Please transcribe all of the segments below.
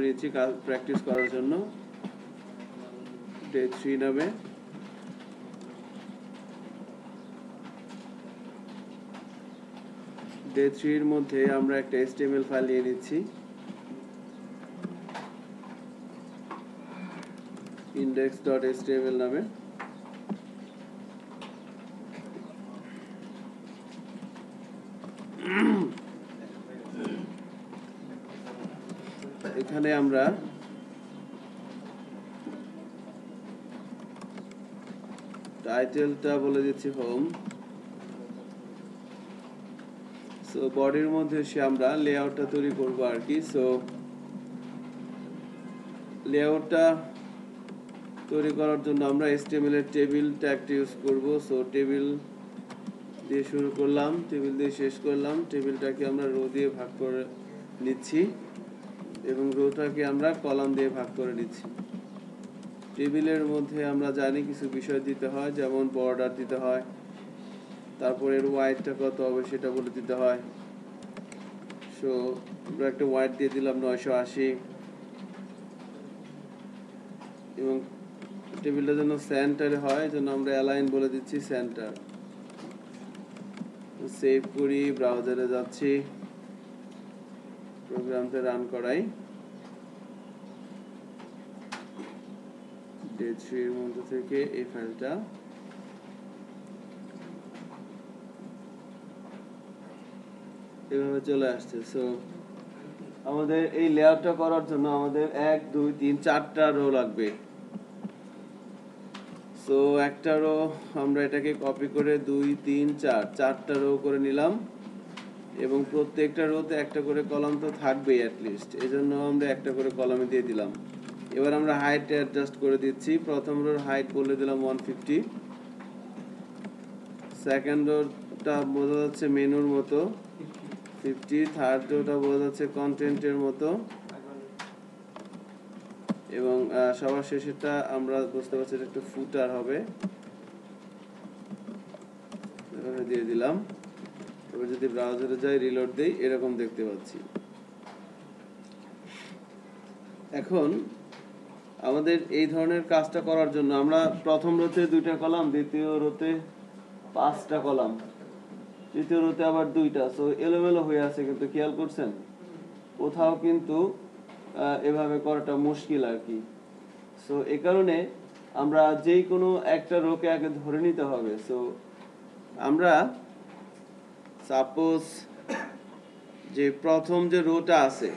নিচ্ছি প্র্যাকটিস করার জন্য। ডে 3 নামে ডে 3 এর মধ্যে আমরা একটা HTML ফাইল নিয়ে নিচ্ছি, index.html নামে। এখানে আমরা টাইটেলটা বলে দিচ্ছি হোম। সো বডির মধ্যে এসে আমরা লেআউটটা তৈরি করব আর কি। সো লেআউটটা তৈরি করার জন্য আমরা HTML এর টেবিল ট্যাগটা ইউজ করব। সো টেবিল দিয়ে শুরু করলাম, টেবিল দিয়ে শেষ করলাম। টেবিলটাকে আমরা রো দিয়ে ভাগ করে নিচ্ছি এবং রোটাকে আমরা কলাম দিয়ে ভাগ করে নিচ্ছি। টেবিলের মধ্যে আমরা জানি কিছু বিষয় দিতে হয়, যেমন বর্ডার দিতে হয়, তারপরে এর ওয়াইডটা কত হবে সেটা বলে দিতে হয়। সো আমরা একটা ওয়াইড দিয়ে দিলাম 980 এবং টেবিলটা যেন সেন্টারে হয় জন্য আমরা অ্যালাইন বলে দিচ্ছি সেন্টার। সেভ করি, ব্রাউজারে যাচ্ছি, প্রোগ্রামটা রান করাই। ডে 3 এর মধ্যে থেকে এই ফাইলটা এভাবে চলে আসছে। সো আমাদের এই লেআউটটা করার জন্য আমাদের 1 2 3 4টা রো লাগবে। সো একটা রো আমরা এটাকে কপি করে 2 3 4 4টা রো করে নিলাম এবং প্রত্যেকটা রোতে একটা করে কলাম তো থাকবেই অ্যাটলিস্ট, এজন্য আমরা একটা করে কলামে দিয়ে দিলাম। এবার আমরা হাইট অ্যাডজাস্ট করে দিচ্ছি। প্রথম রোর হাইট বলে দিলাম 150, সেকেন্ড রোটা বোঝা যাচ্ছে মেনুর মতো 50, থার্ড রোটা বোঝা যাচ্ছে কন্টেন্টের মতো এবং সবার শেষেরটা আমরা বুঝতে পারছি এটা একটা ফুটার হবে, এভাবে দিয়ে দিলাম। এবার যদি ব্রাউজারে যাই, রিলোড দেই, এরকম দেখতে পাচ্ছি। এখন আমাদের এই ধরনের কাজটা করার জন্য আমরা প্রথম রোতে 2টা কলাম, দ্বিতীয় রোতে 5টা কলাম, তৃতীয় রোতে আবার 2টা। সো এলোমেলো হয়ে আছে, কিন্তু খেয়াল করছেন কোথাও কিন্তু এভাবে করাটা মুশকিল আর কি। সো এই কারণে আমরা যেই কোনো একটা রোকে আগে ধরে নিতে হবে। সো আমরা সাপোজ যে প্রথম যে রোটা আছে,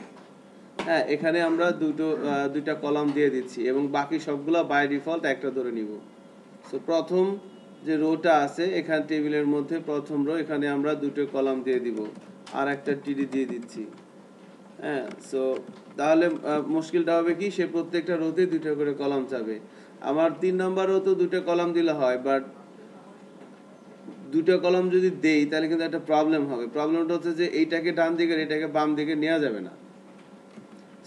হ্যাঁ, এখানে আমরা দুইটা কলাম দিয়ে দিচ্ছি এবং বাকি সবগুলা বাই ডিফল্ট একটা ধরে নিব। সো প্রথম যে রোটা আছে এখানে টেবিলের মধ্যে প্রথম রো, এখানে আমরা 2টো কলাম দিয়ে দিব আর একটা টিডি দিয়ে দিচ্ছি। হ্যাঁ, সো তাহলে মুশকিলটা হবে কি, সে প্রত্যেকটা রোতে 2টা করে কলাম চাবে। আমার 3 নাম্বার রোতে 2টা কলাম দিলে হয়, বাট 2টা কলাম যদি দেই তাহলে কিন্তু একটা প্রবলেম হবে। প্রবলেমটা হচ্ছে যে এইটাকে ডান দিকে এটাকে বাম দিকে নেওয়া যাবে না।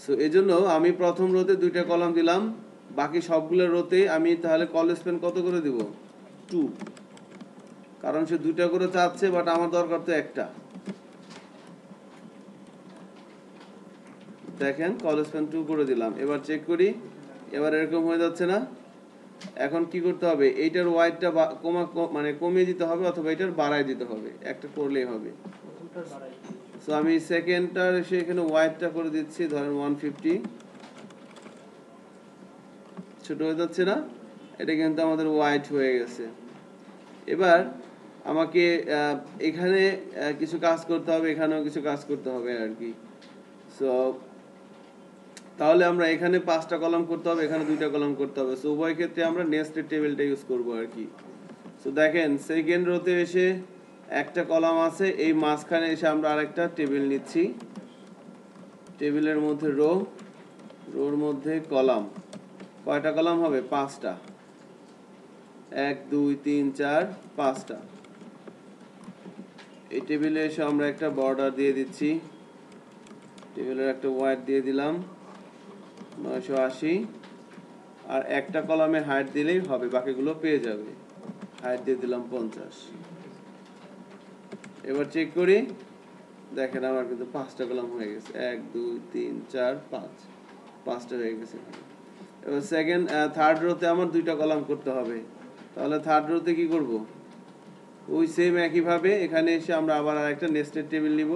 সো এজন্য আমি প্রথম রোতে 2টা কলাম দিলাম, বাকি সবগুলো রোতে আমি তাহলে কল স্পেন কত করে দিব? 2, কারণ সে 2টা করে চাচ্ছে, বাট আমার দরকার তো একটা। দেখেন কল স্পেন 2 করে দিলাম। এবার চেক করি, এবার এরকম হয়ে যাচ্ছে না? এখন কি করতে হবে, এইটার ওয়াইডটা মানে কমিয়ে দিতে হবে অথবা এটার বাড়ায় দিতে হবে, একটা করলেই হবে। সো আমি সেকেন্ডটার এসে এখানে ওয়াইডটা করে দিচ্ছি, ধরেন 150। ছোট হয়ে যাচ্ছে না? এটা কিন্তু আমাদের ওয়াইড হয়ে গেছে। এবার আমাকে এখানে কিছু কাজ করতে হবে, এখানেও কিছু কাজ করতে হবে আর কি। সো তাহলে আমরা এখানে 5টা কলাম করতে হবে, এখানে 2টা কলাম করতে হবে। সো উভয় ক্ষেত্রে আমরা নেস্টেড টেবিলটা ইউজ করব আর কি। সো দেখেন সেকেন্ড রোতে এসে একটা কলাম আছে, এই মাঝখানে এসে আমরা আরেকটা টেবিল নিচ্ছি। টেবিলের মধ্যে রো, রোর মধ্যে কলাম। কয়টা কলাম হবে? 5টা। 1 2 3 4 5টা। এই টেবিলে এসে আমরা একটা বর্ডার দিয়ে দিচ্ছি, টেবিলের একটা ওয়াইড দিয়ে দিলাম 980, আর একটা কলামে হাইট দিলেই হবে, বাকিগুলো পেয়ে যাবে। হাইট দিয়ে দিলাম 50। এবার চেক করি, দেখেন আমার কিন্তু 5টা কলাম হয়ে গেছে, 1 2 3 4 5। 5টা হয়ে গেছে। এবার থার্ড রোতে আমার 2টা কলাম করতে হবে, তাহলে থার্ড রোতে কি করব, ওই সেম একইভাবে এখানে এসে আমরা আবার আরেকটা নেস্টেড টেবিল নিব।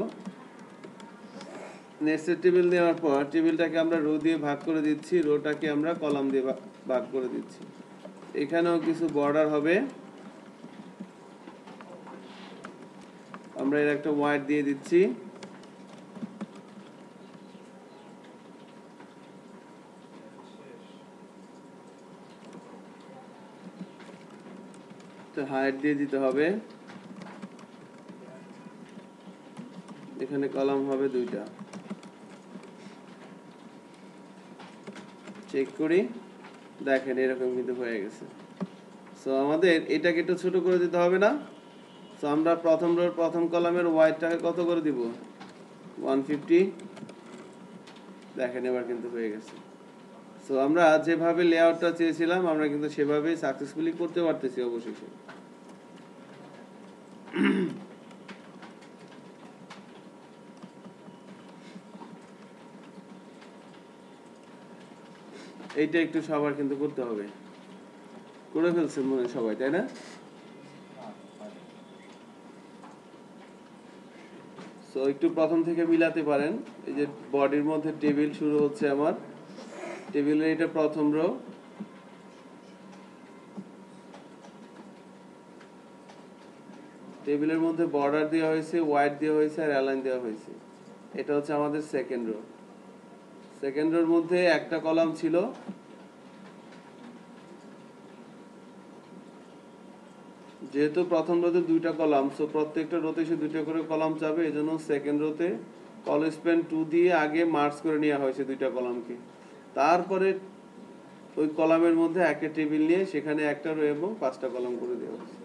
নেস্টেড টেবিল নেওয়ার পর টেবিলটাকে আমরা রো দিয়ে ভাগ করে দিচ্ছি, রোটাকে আমরা কলাম দিয়ে ভাগ করে দিচ্ছি। এখানেও কিছু বর্ডার হবে, আমরা এর একটা ওয়াইড দিয়ে দিচ্ছি। হাইট দিয়ে দিতে হবে, এখানে কলাম হবে 2টা। চেক করি, দেখেন এরকম কিন্তু হয়ে গেছে। সো আমাদের এটাকে একটু ছোট করে দিতে হবে না? সো আমরা প্রথম রোর প্রথম কলামের ওয়াইডটাকে কত করে দিব, 150। দেখেন এবার কিন্তু হয়ে গেছে। সো আমরা যেভাবে লেআউটটা চেয়েছিলাম আমরা কিন্তু সেভাবেই সাকসেসফুলি করতে পারতেছি অবশেষে। এইটা একটু সবার কিন্তু করতে হবে, করে ফেলছেন মনে হয় সবাই, তাই না? সো একটু প্রথম থেকে মিলাতে পারেন। এই যে বডির মধ্যে টেবিল শুরু হচ্ছে আমার, টেবিলের এটা প্রথম রো, টেবিলের মধ্যে বর্ডার দেওয়া হয়েছে, ওয়াইড দেওয়া হয়েছে আর অ্যালাইন দেওয়া হয়েছে। এটা হচ্ছে আমাদের সেকেন্ড রো। সেকেন্ড রোর মধ্যে একটা কলাম ছিল, যেহেতু প্রথম রোতে 2টা কলাম, সো প্রত্যেকটা রোতে সে 2টা করে কলাম চাবে, এজন্য সেকেন্ড রোতে কল স্প্যান 2 দিয়ে আগে মার্জ করে নেওয়া হয়েছে 2টা কলামকে। তারপরে ওই কলামের মধ্যে একটা টেবিল নিয়ে সেখানে একটা রো এবং 5টা কলাম করে দেওয়া হয়েছে।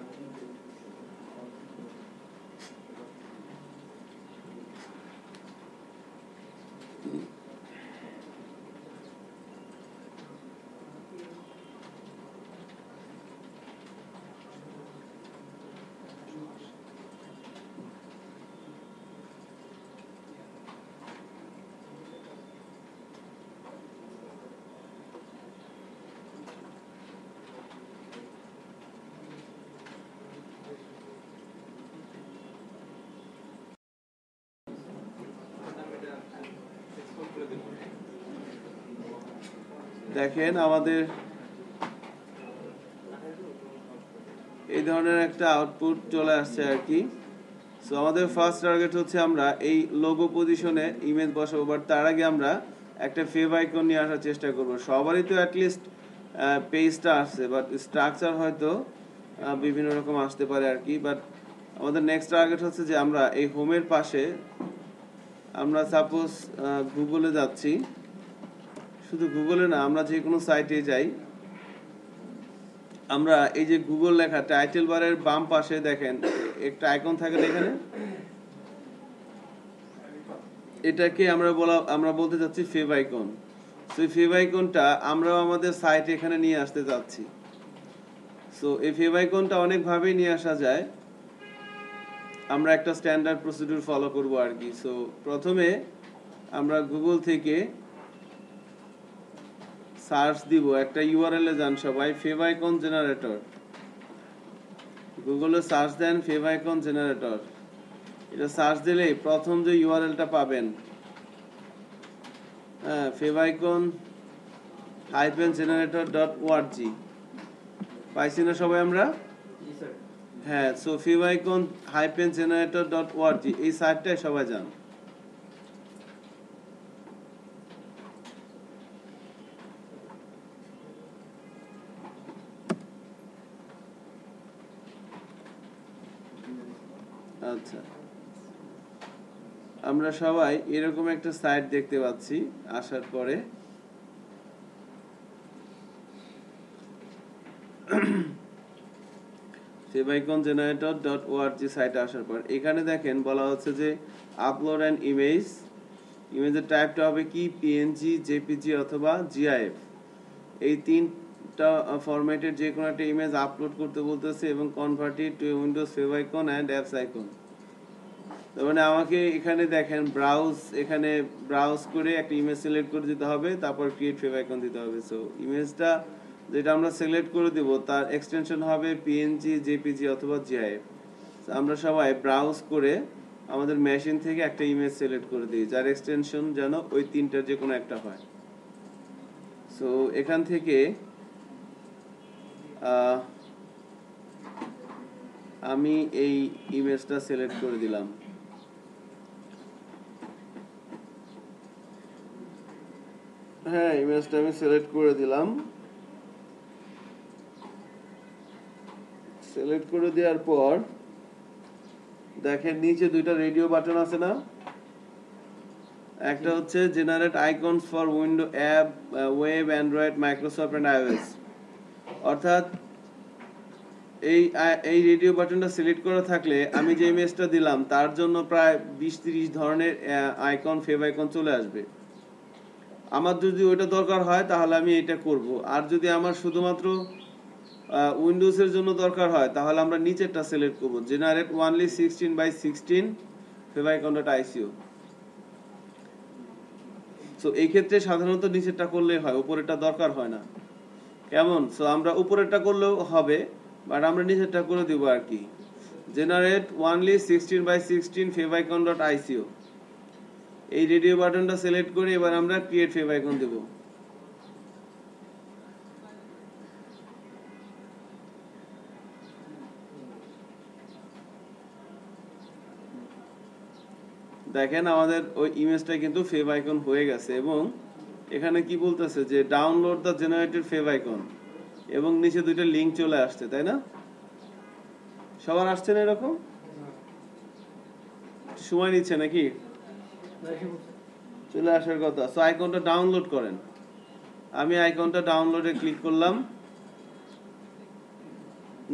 দেখেন আমাদের এই ধরনের একটা আউটপুট চলে আসছে আর কি। সো আমাদের ফার্স্ট টার্গেট হচ্ছে আমরা এই লোগো পজিশনে ইমেজ বসাবো, বাট তার আগে আমরা একটা ফেভ আইকন নিয়ে আসার চেষ্টা করব। সবারই তো অ্যাটলিস্ট পেজটা আসছে, বাট স্ট্রাকচার হয়তো বিভিন্ন রকম আসতে পারে আর কি। বাট আমাদের নেক্সট টার্গেট হচ্ছে যে আমরা এই হোমের পাশে আমরা সাপোজ গুগলে যাচ্ছি, শুধু গুগলে না, আমরা যে কোনো সাইটে যাই, আমরা এই যে গুগল লেখা টাইটেল বারের বাম পাশে দেখেন একটা আইকন থাকে এখানে, এটাকে আমরা বলতে চাচ্ছি ফেভ আইকন। সো এই ফেভ আইকনটা আমরাও আমাদের সাইটে এখানে নিয়ে আসতে চাচ্ছি। সো এই ফেভ আইকনটা অনেকভাবেই নিয়ে আসা যায়, আমরা একটা স্ট্যান্ডার্ড প্রসিডিউর ফলো করব আর কি। সো প্রথমে আমরা গুগল থেকে সার্চ দিব, একটা ইউআরএল এ যান সবাই, ফেভ আইকন জেনারেটর। গুগলে সার্চ দেন ফেভ আইকন জেনারেটর, এটা সার্চ দিলে প্রথম যে ইউআরএলটা পাবেন, হ্যাঁ, favicon-generator.org পাইছি না সবাই আমরা? হ্যাঁ, সো favicon-generator.org এই সাইটটায় সবাই যান। আচ্ছা, আমরা সবাই এরকম একটা সাইট দেখতে পাচ্ছি আসার পরে। favicon-generator.org সাইটে আসার পর এখানে দেখেন বলা হচ্ছে যে আপলোড অ্যান ইমেজ, ইমেজের টাইপটা হবে কি পিএনজি, জেপিজি অথবা জিআইএফ। এই তিনটা ফরম্যাটের যে কোনো একটা ইমেজ আপলোড করতে বলতেছে এবং convert it to Windows favicon and apps icon. তার মানে আমাকে এখানে দেখেন ব্রাউজ, এখানে ব্রাউজ করে একটা ইমেজ সিলেক্ট করে দিতে হবে, তারপর ক্রিয়েট ফেভ আইকন দিতে হবে। সো ইমেজটা যেটা আমরা সিলেক্ট করে দিব তার এক্সটেনশন হবে পিএনজি, জেপিজি অথবা জিআইএফ। আমরা সবাই ব্রাউজ করে আমাদের মেশিন থেকে একটা ইমেজ সিলেক্ট করে দিই যার এক্সটেনশন যেন ওই তিনটার যে কোনো একটা হয়। সো এখান থেকে আমি এই ইমেজটা সিলেক্ট করে দিলাম। হ্যাঁ, ইমেজটা আমি সিলেক্ট করে দিলাম। সিলেক্ট করে দেওয়ার পর দেখেন নিচে দুইটা রেডিও বাটন আছে না, একটা হচ্ছে generate icons for window app, web, Android, Microsoft and iOS. অর্থাৎ এই রেডিও বাটনটা সিলেক্ট করা থাকলে আমি যে ইমেজটা দিলাম তার জন্য প্রায় 20-30 ধরনের আইকন, ফেভ আইকন চলে আসবে। আমার যদি ওইটা দরকার হয় তাহলে আমি এটা করব, আর যদি আমার শুধুমাত্র উইন্ডোজের জন্য দরকার হয় তাহলে আমরা নিচেরটা সিলেক্ট করব, generate only 16x16 favicon.ico। So এই ক্ষেত্রে সাধারণত নিচেরটা করলেই হয়, উপরেরটা দরকার হয় না। কেমন? সো আমরা উপরেরটা করলেও হবে, বাট আমরা নিচেরটা করে দিব আর কি, জেনারেট ওনলি 16x16 favicon.ico। এই রেডিও বাটনটা সিলেক্ট করে এবার আমরা ক্রিয়েট ফেভ আইকন দেব। দেখেন আমাদের ওই ইমেজটা কিন্তু ফেভ আইকন হয়ে গেছে, এবং এখানে কি বলতেছে যে download the generated fave icon, এবং নিচে দুইটা লিংক চলে আসছে, তাই না? সবার আসছে না এরকম? সময় নিচ্ছে নাকি? চলে আসার কথা। সো আইকনটা ডাউনলোড করেন। আমি আইকনটা ডাউনলোডে ক্লিক করলাম,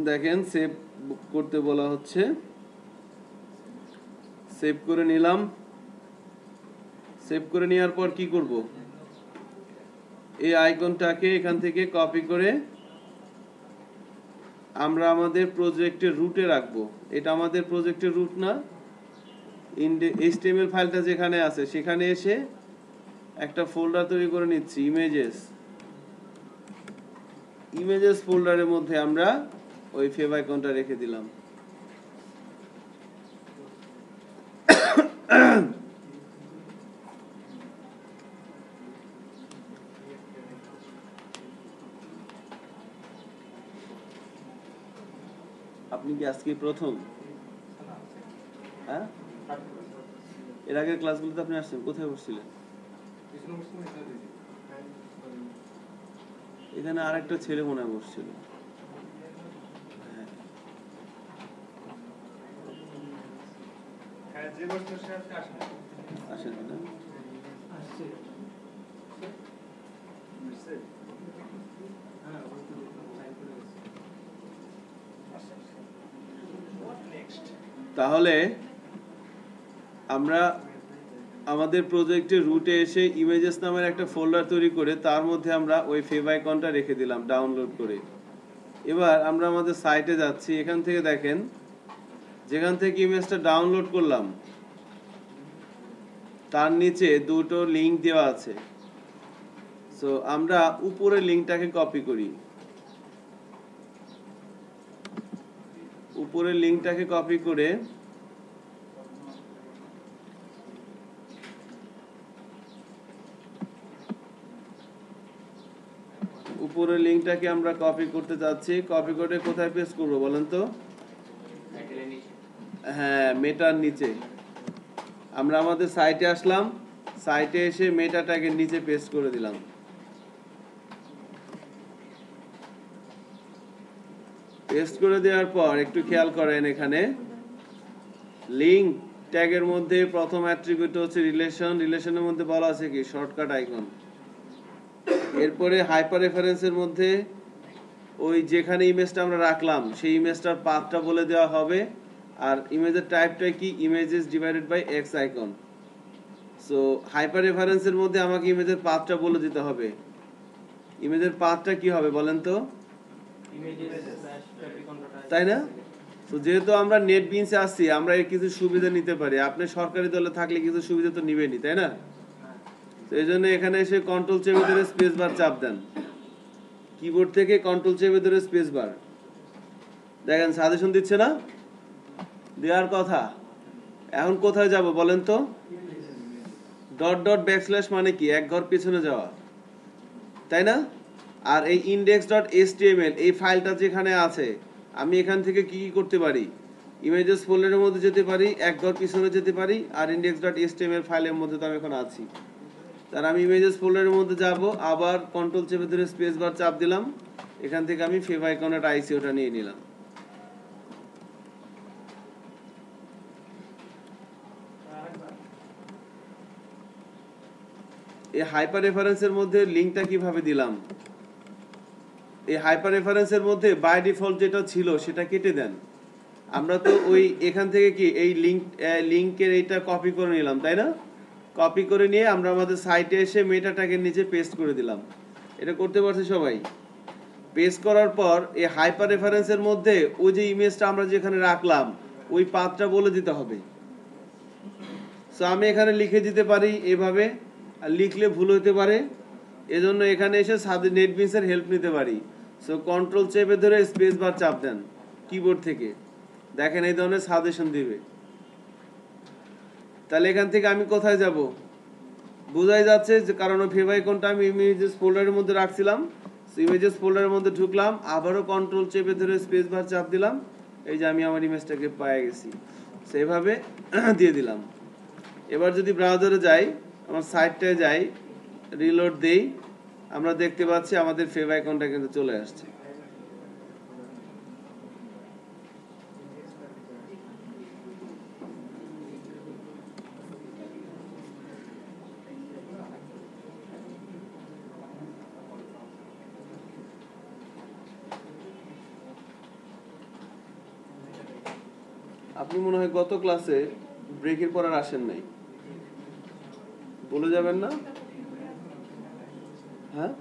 দেখেন সেভ করতে বলা হচ্ছে, সেভ করে নিলাম। সেভ করে নেওয়ার পর কি করব, এই আইকনটাকে এখান থেকে কপি করে আমরা আমাদের প্রজেক্টের রুটে রাখবো। এটা আমাদের প্রজেক্টের রুট না, HTML ফাইলটা যেখানে আছে সেখানে এসে একটা ফোল্ডার তৈরি করে নিচ্ছি, ইমেজেস ফোল্ডারের মধ্যে আমরা ওই ফেভ আইকনটা রেখে দিলাম। আপনি কি আজকে প্রথম? হ্যাঁ, এর আগের ক্লাসগুলোতে আপনি আসছেন? কোথায় বসছিলেন? এখানে আরেকটা ছেলে মনে হয় বসছিল। আসেন না? তাহলে আমরা আমাদের প্রজেক্টের রুটে এসে ইমেজেস নামের একটা ফোল্ডার তৈরি করে তার মধ্যে আমরা ওই ফেভ আইকনটা রেখে দিলাম ডাউনলোড করে। এবার আমরা আমাদের সাইটে যাচ্ছি, এখান থেকে দেখেন যেখান থেকে ইমেজটা ডাউনলোড করলাম তার নিচে দুটো লিংক দেওয়া আছে। সো আমরা উপরের লিংকটাকে কপি করি, উপরের লিংকটাকে কপি করে উপরের লিংকটাকে আমরা কপি করতে যাচ্ছি। কপি করে কোথায় পেস্ট করব বলেন তো? হ্যাঁ, মেটার নিচে। আমরা আমাদের সাইটে আসলাম, সাইটে এসে মেটাটাকে নিচে পেস্ট করে দিলাম। পেস্ট করে দেওয়ার পর একটু খেয়াল করেন, এখানে লিংক ট্যাগের মধ্যে প্রথম অ্যাট্রিবিউট হচ্ছে রিলেশন, রিলেশনের মধ্যে বলা আছে কি শর্টকাট আইকন। এরপরে হাইপার রেফারেন্সের মধ্যে ওই যেখানে ইমেজটা আমরা রাখলাম সেই ইমেজটার পাথটা বলে দেওয়া হবে, আর ইমেজের টাইপটা কি, images divided by X icon. So hyper রেফারেন্সের মধ্যে আমাকে ইমেজের পাথটা বলে দিতে হবে। ইমেজের পাথটা কি হবে বলেন তো? তাই না? তো যেহেতু আমরা নেট বিনসে আসছি, আমরা এর কিছু সুবিধা নিতে পারি। আপনি সরকারি দলে থাকলে কিছু সুবিধা তো নিবেনই, তাই না? তো এই জন্য এখানে এসে কন্ট্রোল চেপে ধরে স্পেস বার চাপ দেন, কিবোর্ড থেকে কন্ট্রোল চেপে ধরে স্পেস বার। দেখেন সাজেশন দিচ্ছে না, দেওয়ার কথা। এখন কোথায় যাব বলেন তো? ডট ডট ব্যাকস্ল্যাশ মানে কি? এক ঘর পিছনে যাওয়া, তাই না? আর এই ইনডেক্স ডট এসটিএমএল এই ফাইলটা যেখানে আছে, আমি এখান থেকে কি কি করতে পারি? ইমেজেস ফোল্ডারের মধ্যে যেতে পারি, এক ঘর পিছনে যেতে পারি, আর ইনডেক্স ডট এসটিএমএল ফাইলের মধ্যে তো আমি এখন আছি। তার আমি ইমেজেস ফোল্ডারের মধ্যে যাব, আবার কন্ট্রোল চেপে ধরে স্পেস বার চাপ দিলাম, এখান থেকে আমি ফেভ আইকনের আইসিওটা নিয়ে নিলাম। এই হাইপার রেফারেন্সের মধ্যে লিঙ্কটা কিভাবে দিলাম? এই হাইপার রেফারেন্সের মধ্যে বাই ডিফল্ট যেটা ছিল সেটা কেটে দেন। আমরা তো ওই এখান থেকে কি এই লিঙ্কের এইটা কপি করে নিলাম, তাই না? কপি করে নিয়ে আমরা আমাদের সাইটে এসে মেটা ট্যাগের নিচে পেস্ট করে দিলাম। এটা করতে পারছি সবাই? পেস্ট করার পর এই হাইপার রেফারেন্সের মধ্যে ওই যে ইমেজটা আমরা যেখানে রাখলাম ওই পাথটা বলে দিতে হবে। সো আমি এখানে লিখে দিতে পারি এভাবে, আর লিখলে ভুল হতে পারে, এজন্য এখানে এসে সাথে নেটবিনসের হেল্প নিতে পারি। সো কন্ট্রোল চেপে ধরে স্পেস বার চাপ দেন কিবোর্ড থেকে, দেখেন এই ধরনের সাজেশন দিবে। তাহলে এখান থেকে আমি কোথায় যাব? বোঝাই যাচ্ছে যে কারণ ফেভ আইকনটা আমি ইমেজেস ফোল্ডারের মধ্যে রাখছিলাম। ইমেজেস ফোল্ডারের মধ্যে ঢুকলাম, আবারও কন্ট্রোল চেপে ধরে স্পেস বার চাপ দিলাম, এই যে আমি আমার ইমেজটাকে পেয়ে গেছি। সেইভাবে দিয়ে দিলাম। এবার যদি ব্রাউজারে যাই, আমার সাইটটায় যাই, রিলোড দেই, আমরা দেখতে পাচ্ছি আমাদের ফেভ আইকনটা কিন্তু চলে আসছে। আপনি মনে হয় গত ক্লাসে ব্রেকের পর আর আসেন নাই, বলে যাবেন না? হ্যাঁ,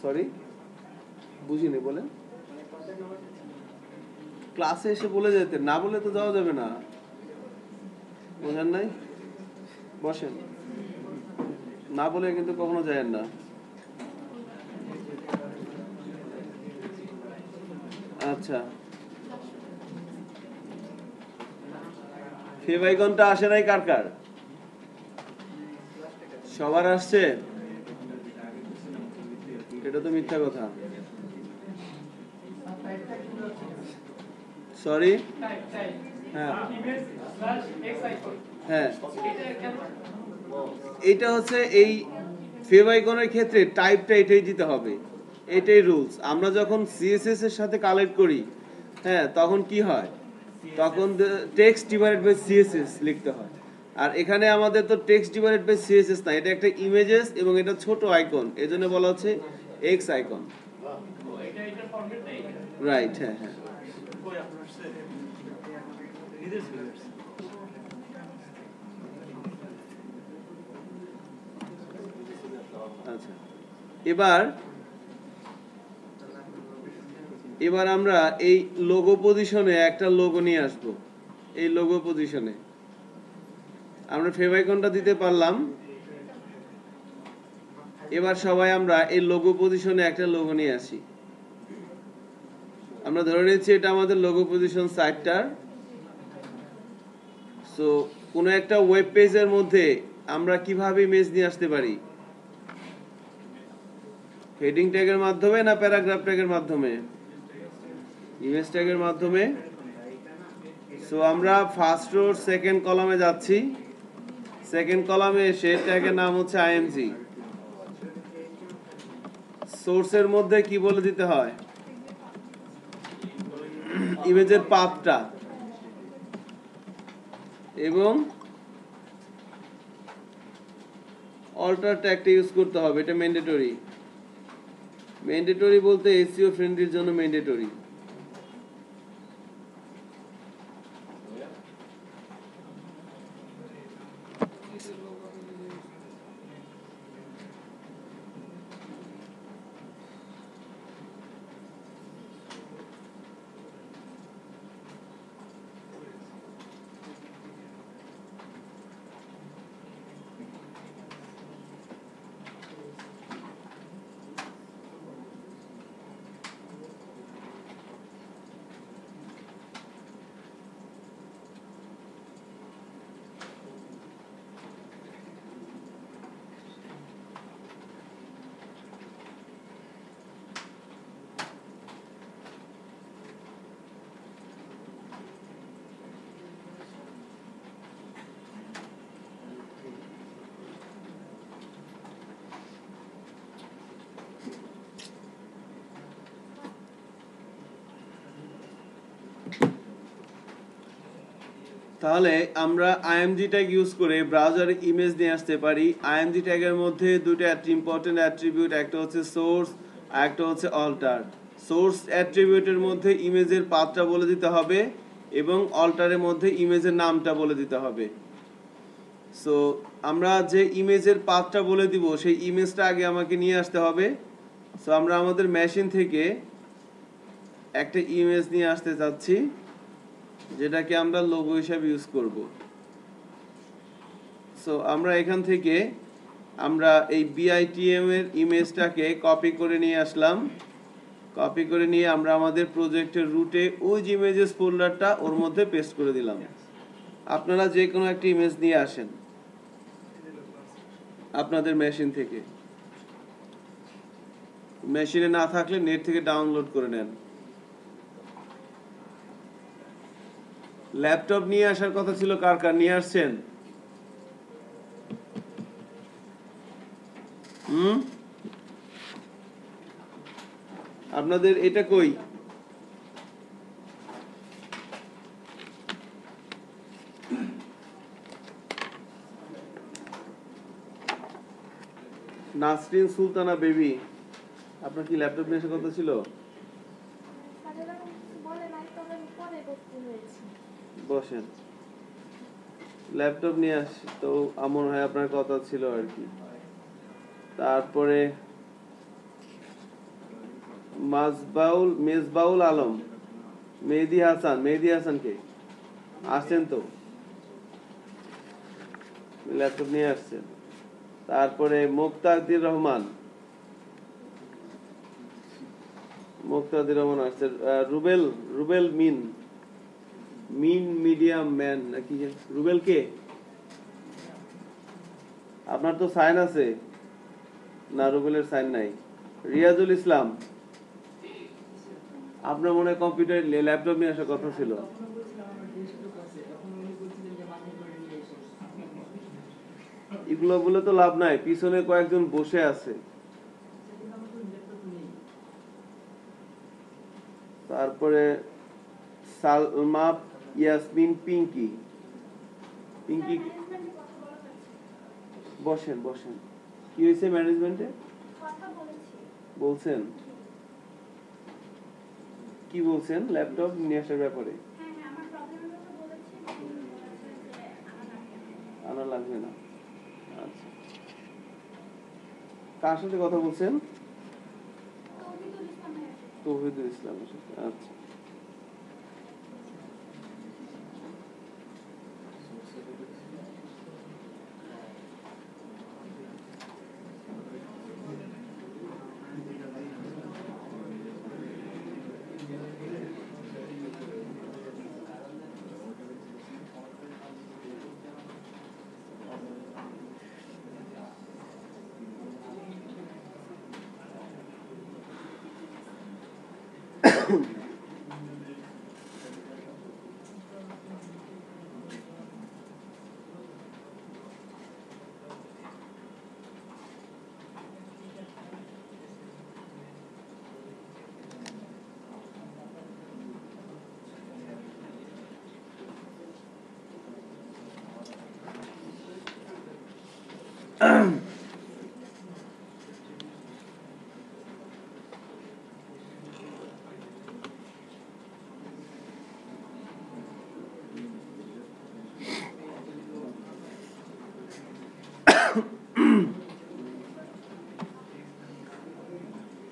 সরি বুঝিনি, বলেন। ক্লাসে এসে বলে যেতেন, না বলে তো যাওয়া যাবে না। বোঝেন নাই? বসেন, না বলে কিন্তু কখনো যায়েন না। আচ্ছা, ফেভ আইকনটা আসে নাই কার কার? সবার আসছে? এটা তো মিথ্যা কথা। সরি, হ্যাঁ হ্যাঁ, এটা হচ্ছে এই ফেভ আইকনের ক্ষেত্রে টাইপটা এটাই দিতে হবে, এটাই রুলস। আমরা যখন সিএসএস এর সাথে কালেক্ট করি, হ্যাঁ, তখন কি হয়? তখন টেক্সট ডিভাইডেড বাই সিএসএস লিখতে হয়। আর এখানে আমাদের তো টেক্সট ডিভাইডেড বাই সিএসএস না, এটা একটা ইমেজেস এবং এটা ছোট আইকন, এজন্য বলা হচ্ছে এক্স আইকন। রাইট, হ্যাঁ হ্যাঁ। আচ্ছা, এবার এবার আমরা এই লোগো পজিশনে একটা লোগো নিয়ে আসব। এই লোগো পজিশনে আমরা ফেভ আইকনটা দিতে পারলাম। এবার সবাই আমরা এই লোগো পজিশনে একটা লোগো নিয়ে আসি। আমরা ধরে নিচ্ছি এটা আমাদের লোগো পজিশন সাইটটার। সো কোনো একটা ওয়েব পেজের মধ্যে আমরা কিভাবে ইমেজ নিয়ে আসতে পারি? হেডিং ট্যাগের মাধ্যমে না প্যারাগ্রাফ ট্যাগের মাধ্যমে? ইমেজ ট্যাগের মাধ্যমে। সো আমরা ফার্স্ট রো সেকেন্ড কলামে যাচ্ছি। সেকেন্ড কলামে এসে ট্যাগের নাম হচ্ছে আইএমজি। সোর্সের মধ্যে কি বলে দিতে হয়? ইমেজের পাথটা, এবং অল্টার ট্যাগটা ইউজ করতে হবে, এটা ম্যান্ডেটরি। ম্যান্ডেটরি বলতে এসইও ফ্রেন্ডলির জন্য ম্যান্ডেটরি। তাহলে আমরা আইএমজি ট্যাগ ইউজ করে ব্রাউজারে ইমেজ নিয়ে আসতে পারি। আইএমজি ট্যাগের মধ্যে দুটো ইম্পর্টেন্ট অ্যাট্রিবিউট, একটা হচ্ছে সোর্স আর একটা হচ্ছে অল্টার। সোর্স অ্যাট্রিবিউটের মধ্যে ইমেজের পাথটা বলে দিতে হবে এবং অল্টারের মধ্যে ইমেজের নামটা বলে দিতে হবে। সো আমরা যে ইমেজের পাথটা বলে দিব সেই ইমেজটা আগে আমাকে নিয়ে আসতে হবে। সো আমরা আমাদের মেশিন থেকে একটা ইমেজ নিয়ে আসতে চাচ্ছি, যেটাকে আমরা লোগো হিসাবে ইউজ করব। সো আমরা এখান থেকে আমরা এই বিআইটিএম এর ইমেজটাকে কপি করে নিয়ে আসলাম। কপি করে নিয়ে আমরা আমাদের প্রজেক্টের রুটে ওই যে ইমেজেস ফোল্ডারটা ওর মধ্যে পেস্ট করে দিলাম। আপনারা যে কোনো একটা ইমেজ নিয়ে আসেন আপনাদের মেশিন থেকে, মেশিনে না থাকলে নেট থেকে ডাউনলোড করে নেন। ল্যাপটপ নিয়ে আসার কথা ছিল, কার কার নিয়ে আসছেন? আপনাদের এটা কই? নাসরিন সুলতানা বেবি, আপনার কি ল্যাপটপ নিয়ে আসার কথা ছিল? বসেন, ল্যাপটপ নিয়ে আসি তো মনে হয় আপনার কথা ছিল আর কি। তারপরে মেজবাউল আলম, মেহেদি হাসান কে আসছেন তো, ল্যাপটপ নিয়ে আসছেন। তারপরে মুক্তাদির রহমান আসছে। রুবেল মিন মিডিয়াম ম্যান নাকি, রুবেল কে? আপনার তো সাইন আছে না? রুবেলের সাইন নাই। রিয়াজুল ইসলাম, আপনার মনে হয় কম্পিউটার ল্যাপটপ নিয়ে আসার কথা ছিল। এগুলো বলে তো লাভ নাই, পিছনে কয়েকজন বসে আছে। তারপরে সালমা ইয়াসমিন পিঙ্কি, বসেন কি হয়েছে ম্যানেজমেন্টে? বলছেন কি বলছেন ল্যাপটপ নিয়ে আসার ব্যাপারে? আনা লাগবে না। আচ্ছা, কার সাথে কথা বলছেন? তৌহিদুল ইসলামের সাথে। আচ্ছা,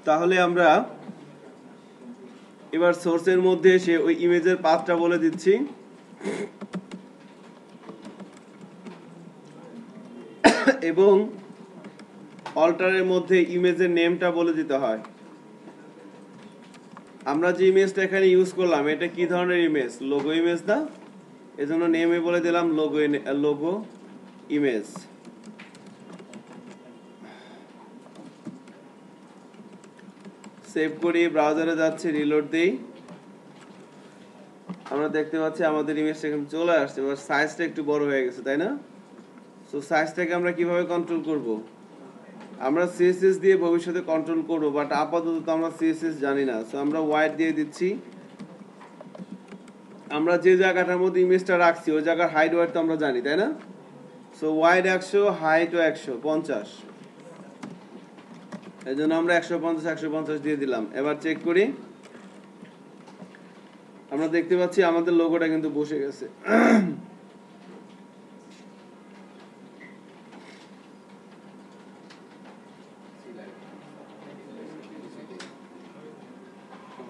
তাহলে আমরা এবার সোর্সের মধ্যে এসে ওই ইমেজের পাথটা বলে দিচ্ছি। এবং অল্টারের মধ্যে ইমেজের নেমটা বলে দিতে হয়। আমরা যে ইমেজটা এখানে ইউজ করলাম এটা কি ধরনের ইমেজ? লোগো ইমেজ না? এজন্য নেমে বলে দিলাম লোগো ইমেজ। সেভ করি, ব্রাউজারে যাচ্ছে, রিলোড দেই। আমরা দেখতে পাচ্ছি আমাদের ইমেজটা এখানে চলে আসছে। এবার সাইজটা একটু বড় হয়ে গেছে, তাই না? সো সাইজটাকে আমরা কিভাবে কন্ট্রোল করব? আমরা সিএসএস দিয়ে ভবিষ্যতে কন্ট্রোল করব, বাট আপাতত তো আমরা সিএসএস জানি না। সো আমরা ওয়াইড দিয়ে দিচ্ছি। আমরা যে জায়গাটার মধ্যে ইমেজটা রাখছি ওই জায়গার হাইট ওয়াইড তো আমরা জানি, তাই না? সো ওয়াইড 100, হাইট 150, এই জন্য আমরা 150 দিয়ে দিলাম। এবার চেক করি, আমরা দেখতে পাচ্ছি আমাদের লোগোটা কিন্তু বসে গেছে।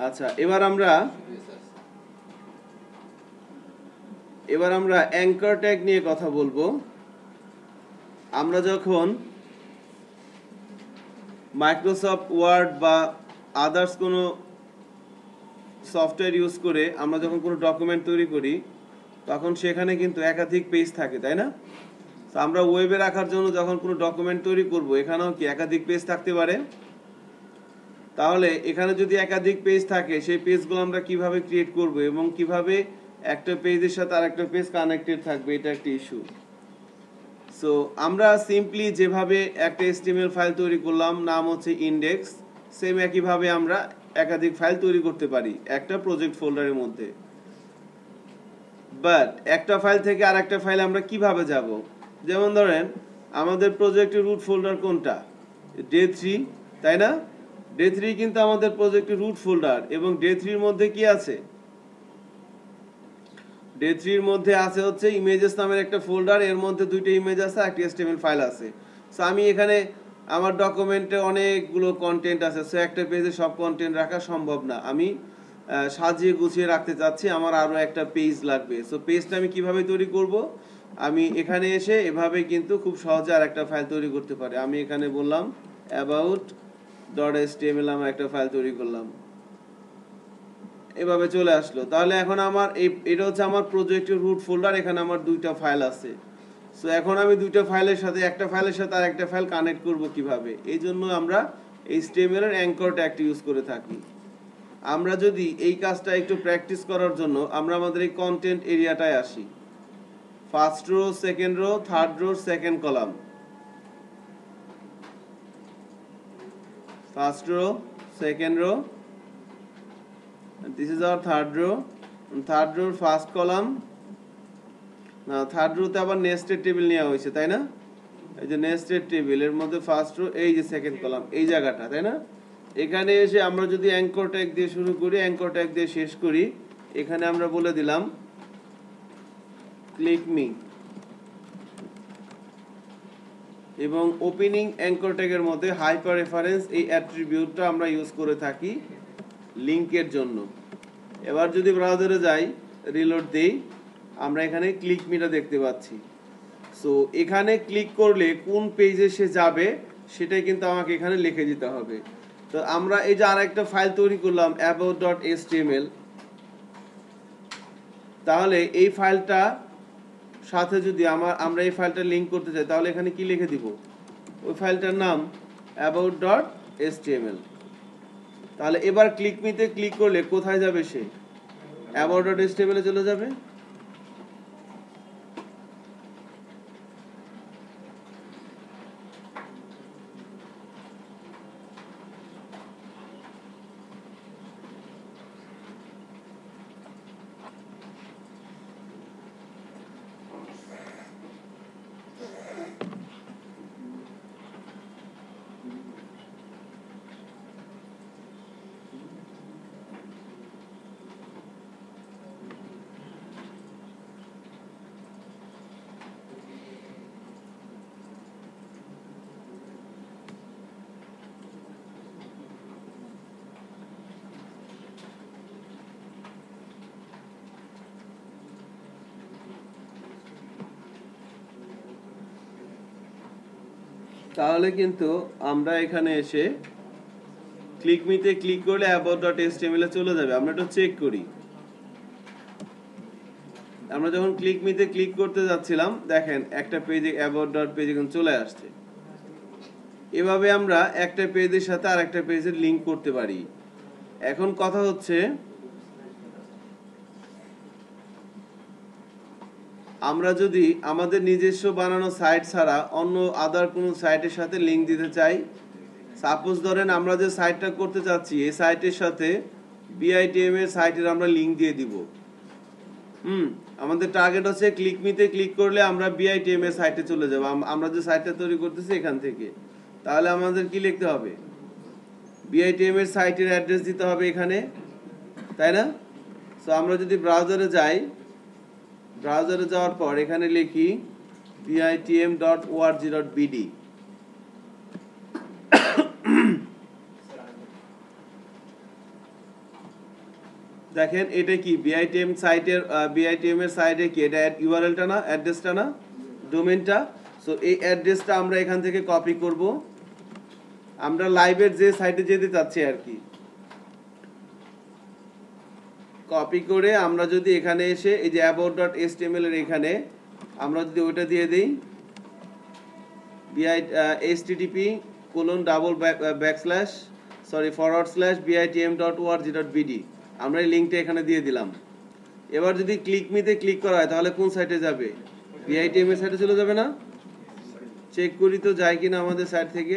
আচ্ছা, এবার আমরা অ্যাঙ্কার ট্যাগ নিয়ে কথা বলবো। আমরা যখন মাইক্রোসফট ওয়ার্ড বা আদার্স কোনো সফটওয়্যার ইউজ করে আমরা যখন কোনো ডকুমেন্ট তৈরি করি তখন সেখানে কিন্তু একাধিক পেজ থাকে, তাই না? তো আমরা ওয়েবে রাখার জন্য যখন কোনো ডকুমেন্ট তৈরি করব এখানেও কি একাধিক পেজ থাকতে পারে? তাহলে এখানে যদি একাধিক পেজ থাকে সেই পেজগুলো আমরা কিভাবে ক্রিয়েট করব এবং কিভাবে একটা পেজের সাথে আরেকটা পেজ কানেক্টেড থাকবে, এটা একটা ইস্যু। সো আমরা সিম্পলি যেভাবে একটা HTML ফাইল তৈরি করলাম, নাম হচ্ছে ইন্ডেক্স, সেম একইভাবে আমরা একাধিক ফাইল তৈরি করতে পারি একটা প্রজেক্ট ফোল্ডারের মধ্যে। বাট একটা ফাইল থেকে আরেকটা ফাইল আমরা কিভাবে যাব? যেমন ধরেন আমাদের প্রজেক্টের রুট ফোল্ডার কোনটা? ডে 3, তাই না? ডে 3 কিন্তু আমাদের প্রজেক্টের রুট ফোল্ডার, এবং ডে 3 এর মধ্যে কি আছে? ডে 3 এর মধ্যে আছে হচ্ছে ইমেজেস নামের একটা ফোল্ডার, এর মধ্যে দুইটা ইমেজ আছে, একটা HTML ফাইল আছে। সো আমি এখানে আমার ডকুমেন্টে অনেকগুলো কন্টেন্ট আছে, সো একটা পেজে সব কন্টেন্ট রাখা সম্ভব না। আমি সাজিয়ে গুছিয়ে রাখতে চাচ্ছি, আমার আরো একটা পেজ লাগবে। সো পেজটা আমি কিভাবে তৈরি করব? আমি এখানে এসে এভাবে কিন্তু খুব সহজে আর একটা ফাইল তৈরি করতে পারি। আমি এখানে বললাম about.html নামে একটা ফাইল তৈরি করলাম, এভাবে চলে আসলো। তাহলে এখন আমার এটা হচ্ছে আমার প্রজেক্টের রুট ফোল্ডার, এখানে আমার দুইটা ফাইল আছে। সো এখন আমি দুইটা ফাইলের সাথে একটা ফাইলের সাথে আর একটা ফাইল কানেক্ট করব কিভাবে? এই জন্য আমরা HTML এর অ্যাঙ্কর ট্যাগটি ইউজ করে থাকি। আমরা যদি এই কাজটা একটু প্র্যাকটিস করার জন্য আমরা আমাদের এই কন্টেন্ট এরিয়াটায় আসি। First row, second row, third row, second column. First row, second row, this is our third row. Third রোর ফার্স্ট কলাম, না থার্ড রোতে আবার নেস্টেড টেবিল নেওয়া হয়েছে, তাই না? এই যে নেস্টেড টেবিল, এর মধ্যে ফার্স্ট রো, এই যে সেকেন্ড কলাম, এই জায়গাটা, তাই না? এখানে এসে আমরা যদি অ্যাঙ্কর ট্যাগ দিয়ে শুরু করি, অ্যাঙ্কর ট্যাগ দিয়ে শেষ করি, এখানে আমরা বলে দিলাম ক্লিক মি, এবং ওপেনিং অ্যাঙ্কর ট্যাগের মধ্যে হাইপার রেফারেন্স এই অ্যাট্রিবিউটটা আমরা ইউজ করে থাকি লিংকের জন্য। এবার যদি ব্রাউজারে যাই, রিলোড দেই, আমরা এখানে ক্লিক মিটা দেখতে পাচ্ছি। সো এখানে ক্লিক করলে কোন পেজে সে যাবে সেটাই কিন্তু আমাকে এখানে লিখে দিতে হবে। তো আমরা এই যে আরেকটা ফাইল তৈরি করলাম about.html, তাহলে এই ফাইলটা সাথে যদি আমরা এই ফাইলটা লিংক করতে চাই তাহলে এখানে কি লিখে দিব? ওই ফাইলটার নাম about.html। তাহলে এবার ক্লিক মিতে ক্লিক করলে কোথায় যাবে সে? about.html এ চলে যাবে। তাহলে কিন্তু আমরা এখানে এসে ক্লিক মিতে ক্লিক করলে about.html এ চলে যাবে। আমরা এটা চেক করি। আমরা যখন ক্লিক মিতে ক্লিক করতে যাচ্ছিলাম, দেখেন একটা পেজে about.page কিন্তু চলে আসছে। এভাবে আমরা একটা পেজের সাথে আরেকটা পেজের লিংক করতে পারি। এখন কথা হচ্ছে আমরা যদি আমাদের নিজস্ব বানানো সাইট ছাড়া অন্য আদার কোনো সাইটের সাথে লিংক দিতে চাই, সাপোজ ধরেন আমরা যে সাইটটা করতে চাচ্ছি এই সাইটের সাথে BITM এর সাইটের আমরা লিংক দিয়ে দিব। হুম, আমাদের টার্গেট হচ্ছে ক্লিক মিতে ক্লিক করলে আমরা বিআইটিএম এর সাইটে চলে যাব। আমরা যে সাইটটা তৈরি করতেছি এখান থেকে। তাহলে আমাদের কি লিখতে হবে? বিআইটিএম এর সাইটের অ্যাড্রেস দিতে হবে এখানে, তাই না? সো আমরা যদি ব্রাউজারে যাই, ব্রাউজারে যাওয়ার পর এখানে লিখি bitm.org.bd। দেখেন এটা কি বিআইটিএম সাইটের, বিআইটিএম এর সাইটে কি এটা ইউআরএলটা না, অ্যাড্রেসটা না, ডোমেইনটা। সো এই অ্যাড্রেসটা আমরা এখান থেকে কপি করব, আমরা লাইভের যে সাইটে যেতে চাচ্ছি আর কি। কপি করে আমরা যদি এখানে এসে এই যে about.html এর এখানে আমরা যদি ওইটা দিয়ে দেই http://bitm.org.bd, আমরা এই লিংকটা এখানে দিয়ে দিলাম। এবার যদি ক্লিক মিতে ক্লিক করা হয় তাহলে কোন সাইটে যাবে? বিআইটিএম এর সাইটে চলে যাবে না? চেক করি তো যায় কিনা আমাদের সাইট থেকে।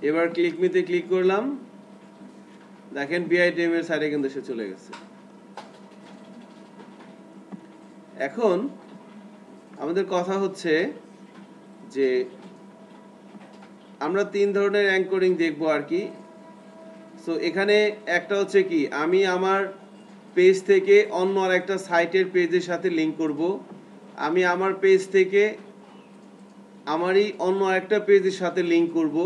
এবার ক্লিক মিতে ক্লিক করলাম, দেখেন বিআইটিএম এর সাইটে কিন্তু সে চলে গেছে। এখন আমাদের কথা হচ্ছে যে আমরা 3 ধরনের অ্যাঙ্করিং দেখবো আর কি। সো এখানে একটা হচ্ছে কি আমি আমার পেজ থেকে অন্য আরেকটা সাইটের পেজের সাথে লিংক করব, আমি আমার পেজ থেকে আমারই অন্য একটা পেজের সাথে লিংক করব,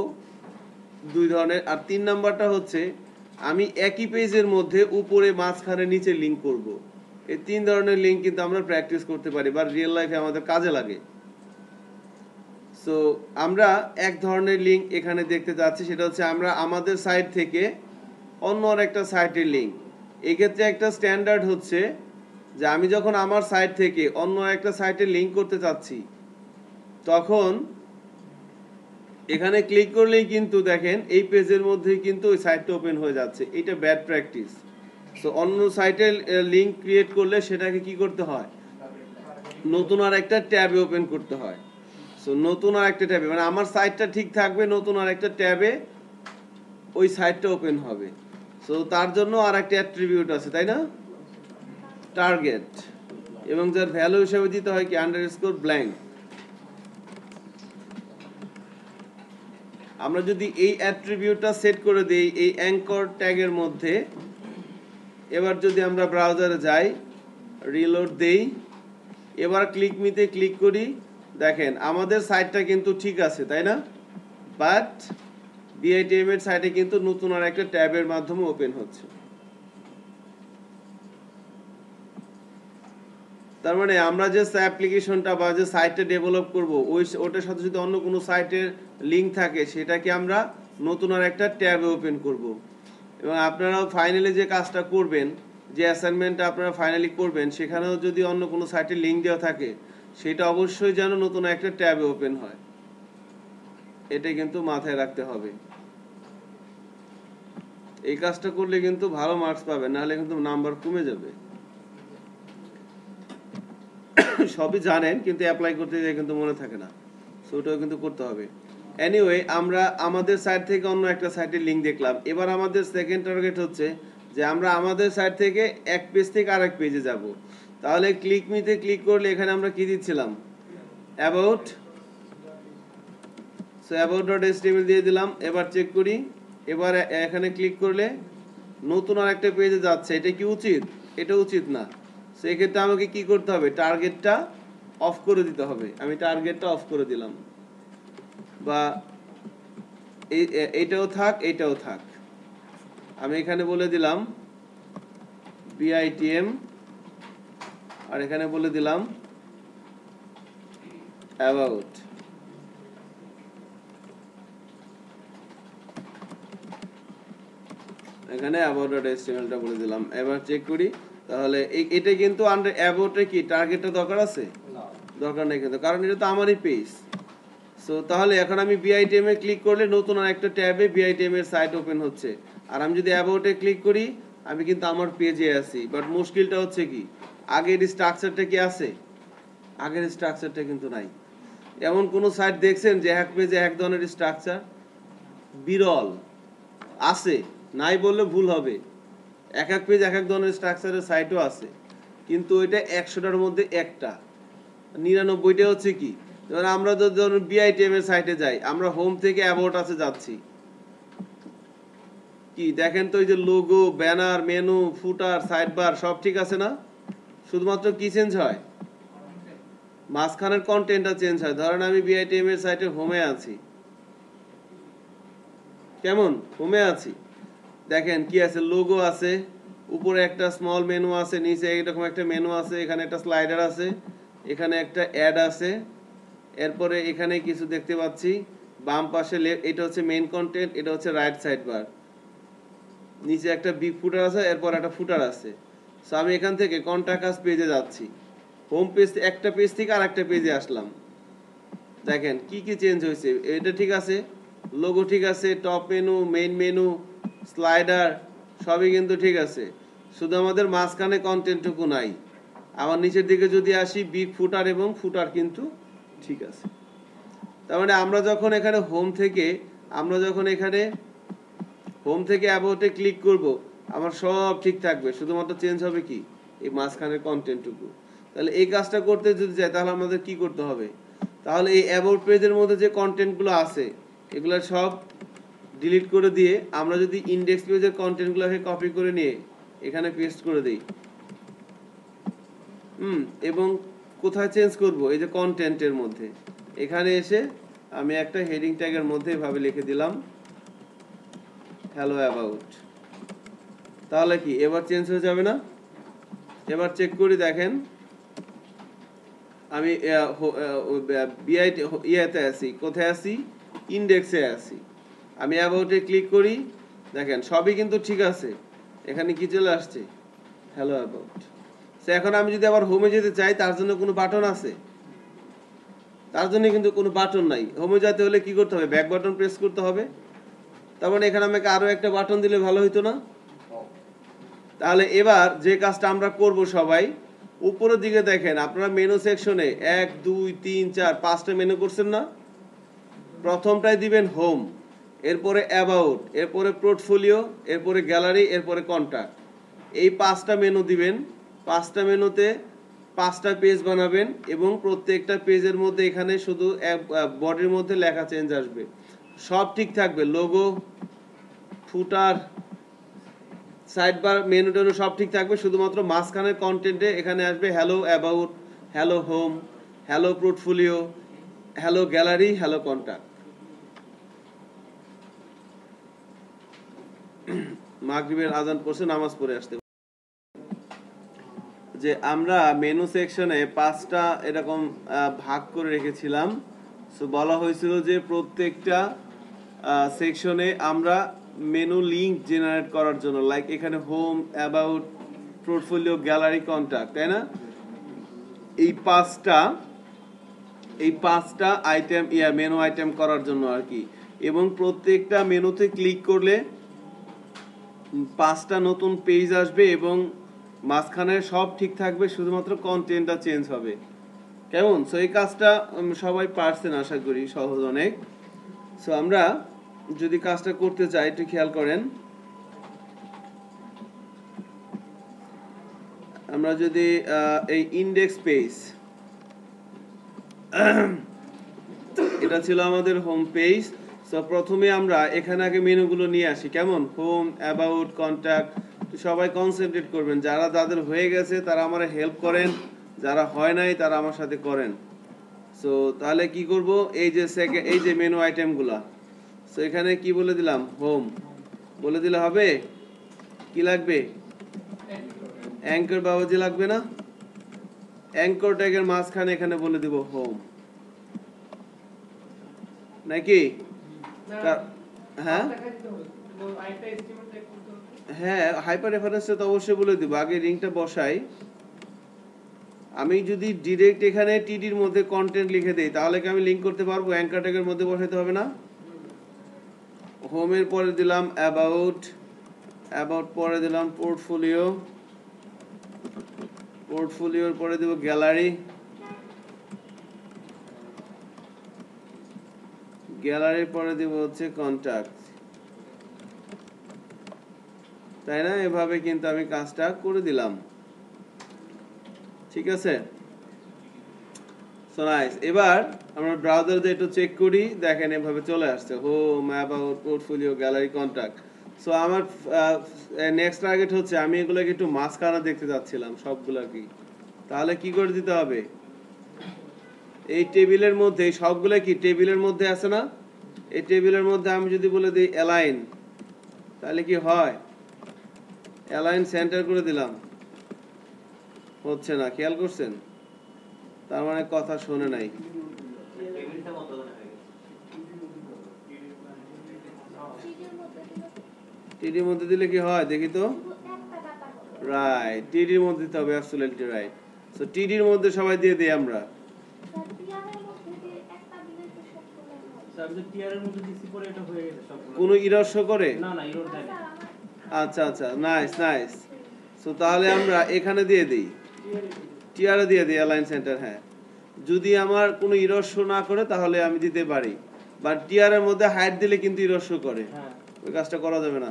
2 ধরনের। আর 3 নাম্বারটা হচ্ছে আমি একই পেজের মধ্যে উপরে মাঝখানে নিচে লিংক করব। এই 3 ধরনের লিংক কিন্তু আমরা প্র্যাকটিস করতে পারি বা রিয়েল লাইফে আমাদের কাজে লাগে। সো আমরা এক ধরনের লিংক এখানে দেখতে যাচ্ছি, সেটা হচ্ছে আমরা আমাদের সাইট থেকে অন্য আরেকটা সাইটের লিংক। এক্ষেত্রে একটা স্ট্যান্ডার্ড হচ্ছে যে আমি যখন আমার সাইট থেকে অন্য একটা সাইটে লিংক করতে চাচ্ছি তখন এখানে ক্লিক করলেই কিন্তু দেখেন এই পেজের মধ্যেই কিন্তু ওই সাইটটা ওপেন হয়ে যাচ্ছে। এটা ব্যাড প্র্যাকটিস। সো অন্য সাইটে লিংক ক্রিয়েট করলে সেটাকে কি করতে হয়? নতুন আর একটা ট্যাবে ওপেন করতে হয়। সো নতুন আর একটা ট্যাবে, মানে আমার সাইটটা ঠিক থাকবে, নতুন আর একটা ট্যাবে ওই সাইটটা ওপেন হবে। সো তার জন্য আর একটা অ্যাট্রিবিউট আছে, তাই না? টার্গেট, এবং যার ভ্যালু হিসেবে দিতে হয় কি আন্ডারস্কোর ব্ল্যাঙ্ক। আমরা যদি এই অ্যাট্রিবিউটটা সেট করে দেই এই অ্যাঙ্কর ট্যাগের মধ্যে, এবার যদি আমরা ব্রাউজারে যাই, রিলোড দেই, এবার ক্লিক মিতে ক্লিক করি, দেখেন আমাদের সাইটটা কিন্তু ঠিক আছে, তাই না? বাট বিআইটিএম এর সাইটে কিন্তু নতুন আর একটা ট্যাবের মাধ্যমে ওপেন হচ্ছে। তার মানে আমরা যে অ্যাপ্লিকেশনটা বা যে সাইটটা ডেভেলপ করব ওটার সাথে যদি অন্য কোনো সাইটের লিংক থাকে সেটাকে আমরা নতুন আর একটা ট্যাবে ওপেন করব। এবং আপনারাও ফাইনালি যে কাজটা করবেন, যে অ্যাসাইনমেন্টটা আপনারা ফাইনালি করবেন, সেখানেও যদি অন্য কোনো সাইটের লিংক দেওয়া থাকে সেটা অবশ্যই যেন নতুন একটা ট্যাবে ওপেন হয়। এটা কিন্তু মাথায় রাখতে হবে। এই কাজটা করলে কিন্তু ভালো মার্কস পাবেন, নাহলে কিন্তু নাম্বার কমে যাবে। সবই জানেন কিন্তু অ্যাপ্লাই করতে গিয়ে কিন্তু মনে থাকে না, সো ওটাও কিন্তু করতে হবে। এনিওয়ে আমরা আমাদের সাইট থেকে অন্য একটা সাইটের লিংক দেখলাম। এবার আমাদের সেকেন্ড টার্গেট হচ্ছে যে আমরা আমাদের সাইট থেকে এক পেজ থেকে আরেক পেজে যাব। তাহলে ক্লিক মিতে ক্লিক করলে এখানে আমরা কি দিচ্ছিলাম? অ্যাবাউট। সো about.html দিয়ে দিলাম। এবার চেক করি, এবার এখানে ক্লিক করলে নতুন আর একটা পেজে যাচ্ছে। এটা কি উচিত? এটা উচিত না। সেক্ষেত্রে আমাকে কি করতে হবে? টার্গেটটা অফ করে দিতে হবে। আমি টার্গেটটা অফ করে দিলাম, বা এইটাও থাক, এইটাও থাক। আমি এখানে বলে দিলাম বিআইটিএম, আর এখানে বলে দিলাম অ্যাবাউট। এখানে about.html বলে দিলাম। এবার চেক করি, তাহলে এটা কিন্তু আন্ডার অ্যাবাউটে কি টার্গেটটা দরকার আছে? দরকার নেই কিন্তু, কারণ এটা তো আমারই পেজ। সো তাহলে এখন আমি বিআইটিএম এ ক্লিক করলে নতুন আর একটা ট্যাবে বিআইটিএম এর সাইট ওপেন হচ্ছে। আর আমি যদি অ্যাবাউটে ক্লিক করি আমি কিন্তু আমার পেজে আছি। বাট মুশকিলটা হচ্ছে কি আগের স্ট্রাকচারটা কি আছে? আগের স্ট্রাকচারটা কিন্তু নাই। এমন কোন সাইট দেখছেন যে এক পেজে এক ধরনের স্ট্রাকচার? বিরল। আছে, নাই বললে ভুল হবে। এক এক পেজ এক এক ধরনের স্ট্রাকচারের সাইটও আছে, কিন্তু এটা 100টার মধ্যে একটা, 99টা হচ্ছে কি। এবার আমরা তো ধরুন বিআইটিএম এর সাইটে যাই, আমরা হোম থেকে অ্যাবাউট আছে যাচ্ছি, কি দেখেন তো, এই যে লোগো, ব্যানার, মেনু, ফুটার, সাইড বার সব ঠিক আছে না? শুধুমাত্র কি চেঞ্জ হয়? মাঝখানের কন্টেন্টটা চেঞ্জ হয়। ধরেন আমি বিআইটিএম এর সাইটে হোমে আছি, কেমন হোমে আছি, দেখেন কি আছে, লোগো আছে, উপরে একটা স্মল মেনু আছে, নিচে এরকম একটা মেনু আছে, এখানে একটা স্লাইডার আছে, এখানে একটা অ্যাড আছে, এরপরে এখানে কিছু দেখতে পাচ্ছি বাম পাশে, এটা হচ্ছে মেইন কন্টেন্ট, এটা হচ্ছে রাইট সাইড বার, নিচে একটা বিগ ফুটার আছে, এরপর একটা ফুটার আছে। সো আমি এখান থেকে কন্টাক্ট পেজে যাচ্ছি, হোম পেজ, একটা পেজ থেকে আর একটা পেজে আসলাম, দেখেন কি কি চেঞ্জ হয়েছে। এটা ঠিক আছে, লোগো ঠিক আছে, top menu, main menu, slider সবই কিন্তু ঠিক আছে, শুধু আমাদের মাঝখানে কন্টেন্টটুকু নাই। আমার নিচের দিকে যদি আসি, বিগ ফুটার এবং ফুটার কিন্তু ঠিক আছে। তার মানে আমরা যখন এখানে হোম থেকে অ্যাবাউটে ক্লিক করব, আমার সব ঠিক থাকবে, শুধুমাত্র চেঞ্জ হবে কি এই মাঝখানের কন্টেন্টটুকু। তাহলে এই কাজটা করতে যদি যাই, তাহলে আমাদের কি করতে হবে? তাহলে এই অ্যাবাউট পেজের মধ্যে যে কন্টেন্টগুলো আছে, এগুলো সব ডিলিট করে দিয়ে আমরা যদি ইন্ডেক্স পেজের কন্টেন্টগুলোকে কপি করে নিয়ে এখানে পেস্ট করে দেই, এবং কোথায় চেঞ্জ করব? এই যে কন্টেন্টের মধ্যে, এখানে এসে আমি একটা হেডিং ট্যাগের মধ্যে এভাবে লিখে দিলাম হ্যালো অ্যাবাউট। তাহলে কি এবার চেঞ্জ হয়ে যাবে না? এবার চেক করি, দেখেন আমি ইয়েতে আছি, কোথায় আছি? ইন্ডেক্সে আছি। আমি অ্যাবাউটে ক্লিক করি, দেখেন সবই কিন্তু ঠিক আছে, এখানে কি চলে আসছে? Hello about. সো এখন আমি যদি আবার হোমে যেতে চাই, তার জন্য কোনো বাটন আছে? তার জন্য কিন্তু কোনো বাটন নাই। হোমে যেতে হলে কি করতে হবে? ব্যাক বাটন প্রেস করতে হবে। তার মানে এখানে আমাকে আরো একটা বাটন দিলে ভালো হতো না? তাহলে এবার যে কাজটা আমরা করব সবাই, উপরের দিকে দেখেন আপনারা মেনু সেকশনে 1 2 3 4 5টা মেনু করছেন না? প্রথমটাই দিবেন হোম, এরপরে অ্যাবাউট, এরপরে পোর্টফোলিও, এরপরে গ্যালারি, এরপরে কন্টাক্ট। এই 5টা মেনু দিবেন। 5টা মেনুতে 5টা পেজ বানাবেন, এবং প্রত্যেকটা পেজের মধ্যে এখানে শুধু বডির মধ্যে লেখা চেঞ্জ আসবে, সব ঠিক থাকবে, লোগো, ফুটার, সাইড বার, মেনু টেনু সব ঠিক থাকবে, শুধুমাত্র মাঝখানের কন্টেন্টে এখানে আসবে hello about, hello home, hello portfolio, hello gallery, hello contact. মাগরিবের আজান পড়ছে, নামাজ পড়ে আসতে। যে আমরা মেনু সেকশনে 5টা এরকম ভাগ করে রেখেছিলাম। সো বলা হয়েছিল যে প্রত্যেকটা সেকশনে আমরা মেনু লিংক জেনারেট করার জন্য, লাইক এখানে home, about, portfolio, gallery, contact, তাই না? এই পাঁচটা আইটেম মেনু আইটেম করার জন্য আর কি। এবং প্রত্যেকটা মেনুতে ক্লিক করলে 5টা নতুন পেজ আসবে, এবং মাঝখানে সব ঠিক থাকবে, শুধুমাত্র কন্টেন্টটা চেঞ্জ হবে, কেমন? সো এই কাজটা সবাই পারছেন আশা করি, সহজ অনেক। সো আমরা যদি কাজটা করতে চাই, একটু খেয়াল করেন, আমরা যদি এই ইন্ডেক্স পেজ, এটা ছিল আমাদের হোম পেজ। সো প্রথমে আমরা এখানে আগে মেনুগুলো নিয়ে আসি, কেমন? Home, about, contact. সবাই কনসেন্ট্রেট করবেন, যারা যাদের হয়ে গেছে তারা আমার হেল্প করেন, যারা হয় নাই তারা আমার সাথে করেন। সো তাহলে কি করব? এই যে মেনু আইটেমগুলা, সো এখানে কি বলে দিলাম? হোম বলে দিলে হবে? কি লাগবে? অ্যাঙ্কর বাবাজি লাগবে না? অ্যাঙ্কর ট্যাগের মাঝখানে এখানে বলে দিব হোম, নাকি? হ্যাঁ হ্যাঁ, হাইপার রেফারেন্সটা তো অবশ্যই বলে দিব, আগে লিংকটা বসাই। আমি যদি ডিরেক্ট এখানে টিডির মধ্যে কন্টেন্ট লিখে দেই, তাহলে কি আমি লিংক করতে পারবো? অ্যাঙ্কর ট্যাগের মধ্যে বসাইতে হবে না? হোমের পরে দিলাম অ্যাবাউট, পরে দিলাম পোর্টফোলিও, পোর্টফোলিওর পরে দিব গ্যালারি, গ্যালারির পরে দিব হচ্ছে কন্টাক্ট, তাই তাই না? এভাবে কিন্তু আমি কাজটা করে দিলাম। ঠিক আছে, সো নাইস। এবার আমরা ব্রাউজারে একটু চেক করি, দেখেন এভাবে চলে আসছে home, about, portfolio, gallery, contact. So আমার নেক্সট টার্গেট হচ্ছে আমি এগুলোকে একটু মাঝখানে দেখতে যাচ্ছিলাম সবগুলা কি। তাহলে কি করে দিতে হবে, এই টেবিলের মধ্যে সবগুলো কি টেবিলের মধ্যে আছে না, এই টেবিলের মধ্যে আমি যদি বলে দিই অ্যালাইন, তাহলে কি হয়, অ্যালাইন সেন্টার করে দিলাম, হচ্ছে না, খেয়াল করছেন? তার মানে কথা শোনে নাই। টিডির মধ্যে দিলে কি হয় দেখি তো, রাইট, টিডির মধ্যে দিতে হবে, অ্যাবসলিউটলি রাইট। সো টিডির মধ্যে সবাই দিয়ে দিই আমরা। কোনো ইরর শো করে? আচ্ছা আচ্ছা, নাইস নাইস। সো তাহলে আমরা এখানে দিয়ে দিই, টিআরে দিয়ে দিই অ্যালাইন সেন্টার। হ্যাঁ, যদি আমার কোনো ইরর শো না করে তাহলে আমি দিতে পারি, বাট টিআর এর মধ্যে হাইড দিলে কিন্তু ইরর শো করে, ওই কাজটা করা যাবে না।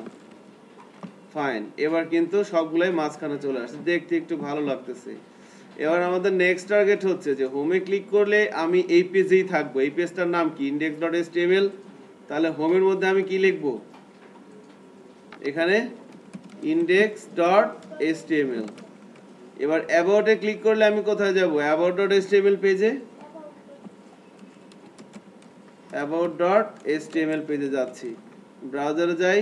ফাইন, এবার কিন্তু সবগুলাই মাঝখানে চলে আসছে, দেখতে একটু ভালো লাগতেছে। এবার আমাদের নেক্সট টার্গেট হচ্ছে যে হোমে ক্লিক করলে আমি এই পেজেই থাকবো। এই পেজটার নাম কি, index.html। তাহলে হোমের মধ্যে আমি কি লিখবো, এখানে index.html। এবার অ্যাবাউট এ ক্লিক করলে আমি কোথায় যাব, about.html পেজে, about.html পেজে যাচ্ছি। ব্রাউজারে যাই,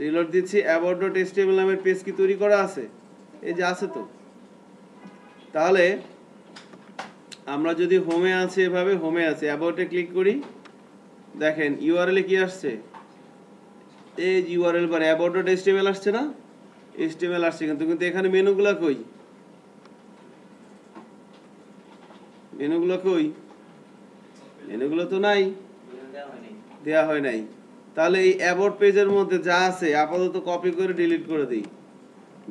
রিলোড দিচ্ছি, about.html নামের পেজ কি তৈরি করা আছে? এই যে আছে তো। তাহলে আমরা যদি হোমে আছে, এভাবে হোমে আছে, অ্যাবাউট এ ক্লিক করি, দেখেন ইউআরএল এ কি আসছে, এই ইউআরএল বার about.html আসছে না, html আসছে, কিন্তু এখানে মেনুগুলো কই, মেনুগুলো কই, মেনুগুলো তো নাই, দেয়া হয় নাই। তাহলে এই অ্যাবাউট পেজের মধ্যে যা আছে আপাতত কপি করে ডিলিট করে দিই।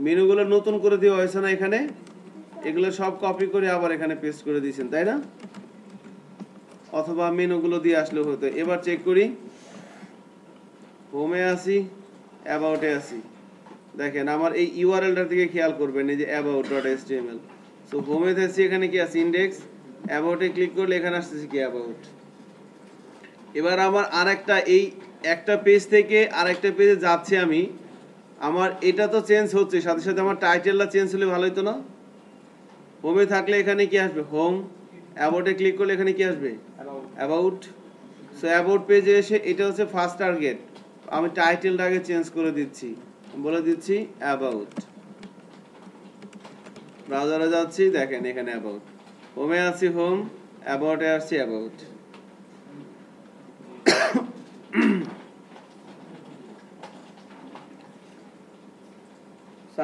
মেনুগুলো নতুন করে দেওয়া হয়েছে না এখানে, এগুলো সব কপি করে আবার এখানে পেস্ট করে দিয়েছেন, তাই না? অথবা মেনুগুলো দিয়ে আসলে হতো। এবার চেক করি, হোমে আসি, অ্যাবাউটে আসি, দেখেন আমার এই ইউআরএলটার দিকে খেয়াল করবেন, এই যে about.html। সো হোমে আসছি, এখানে কি আছে, ইন্ডেক্স। অ্যাবাউটে ক্লিক করলে এখানে আসতেছে কি, অ্যাবাউট। এবার আমার আরেকটা, এই একটা পেজ থেকে আরেকটা পেজে যাচ্ছে আমি, আমার এটা তো চেঞ্জ হচ্ছে, সাথে সাথে আমার টাইটেলটা চেঞ্জ হলে ভালো হতো না? হোমে থাকলে এখানে কি আসবে, হোম। অ্যাবাউটে ক্লিক করলে এখানে কি আসবে, অ্যাবাউট। সো অ্যাবাউট পেজে এসে এটা হচ্ছে ফার্স্ট টার্গেট, আমি টাইটেলটা আগে চেঞ্জ করে দিচ্ছি, বলে দিচ্ছি অ্যাবাউট। ব্রাউজারে যাচ্ছি, দেখেন এখানে অ্যাবাউট। হোমে আছি হোম, অ্যাবাউটে আসছি অ্যাবাউট।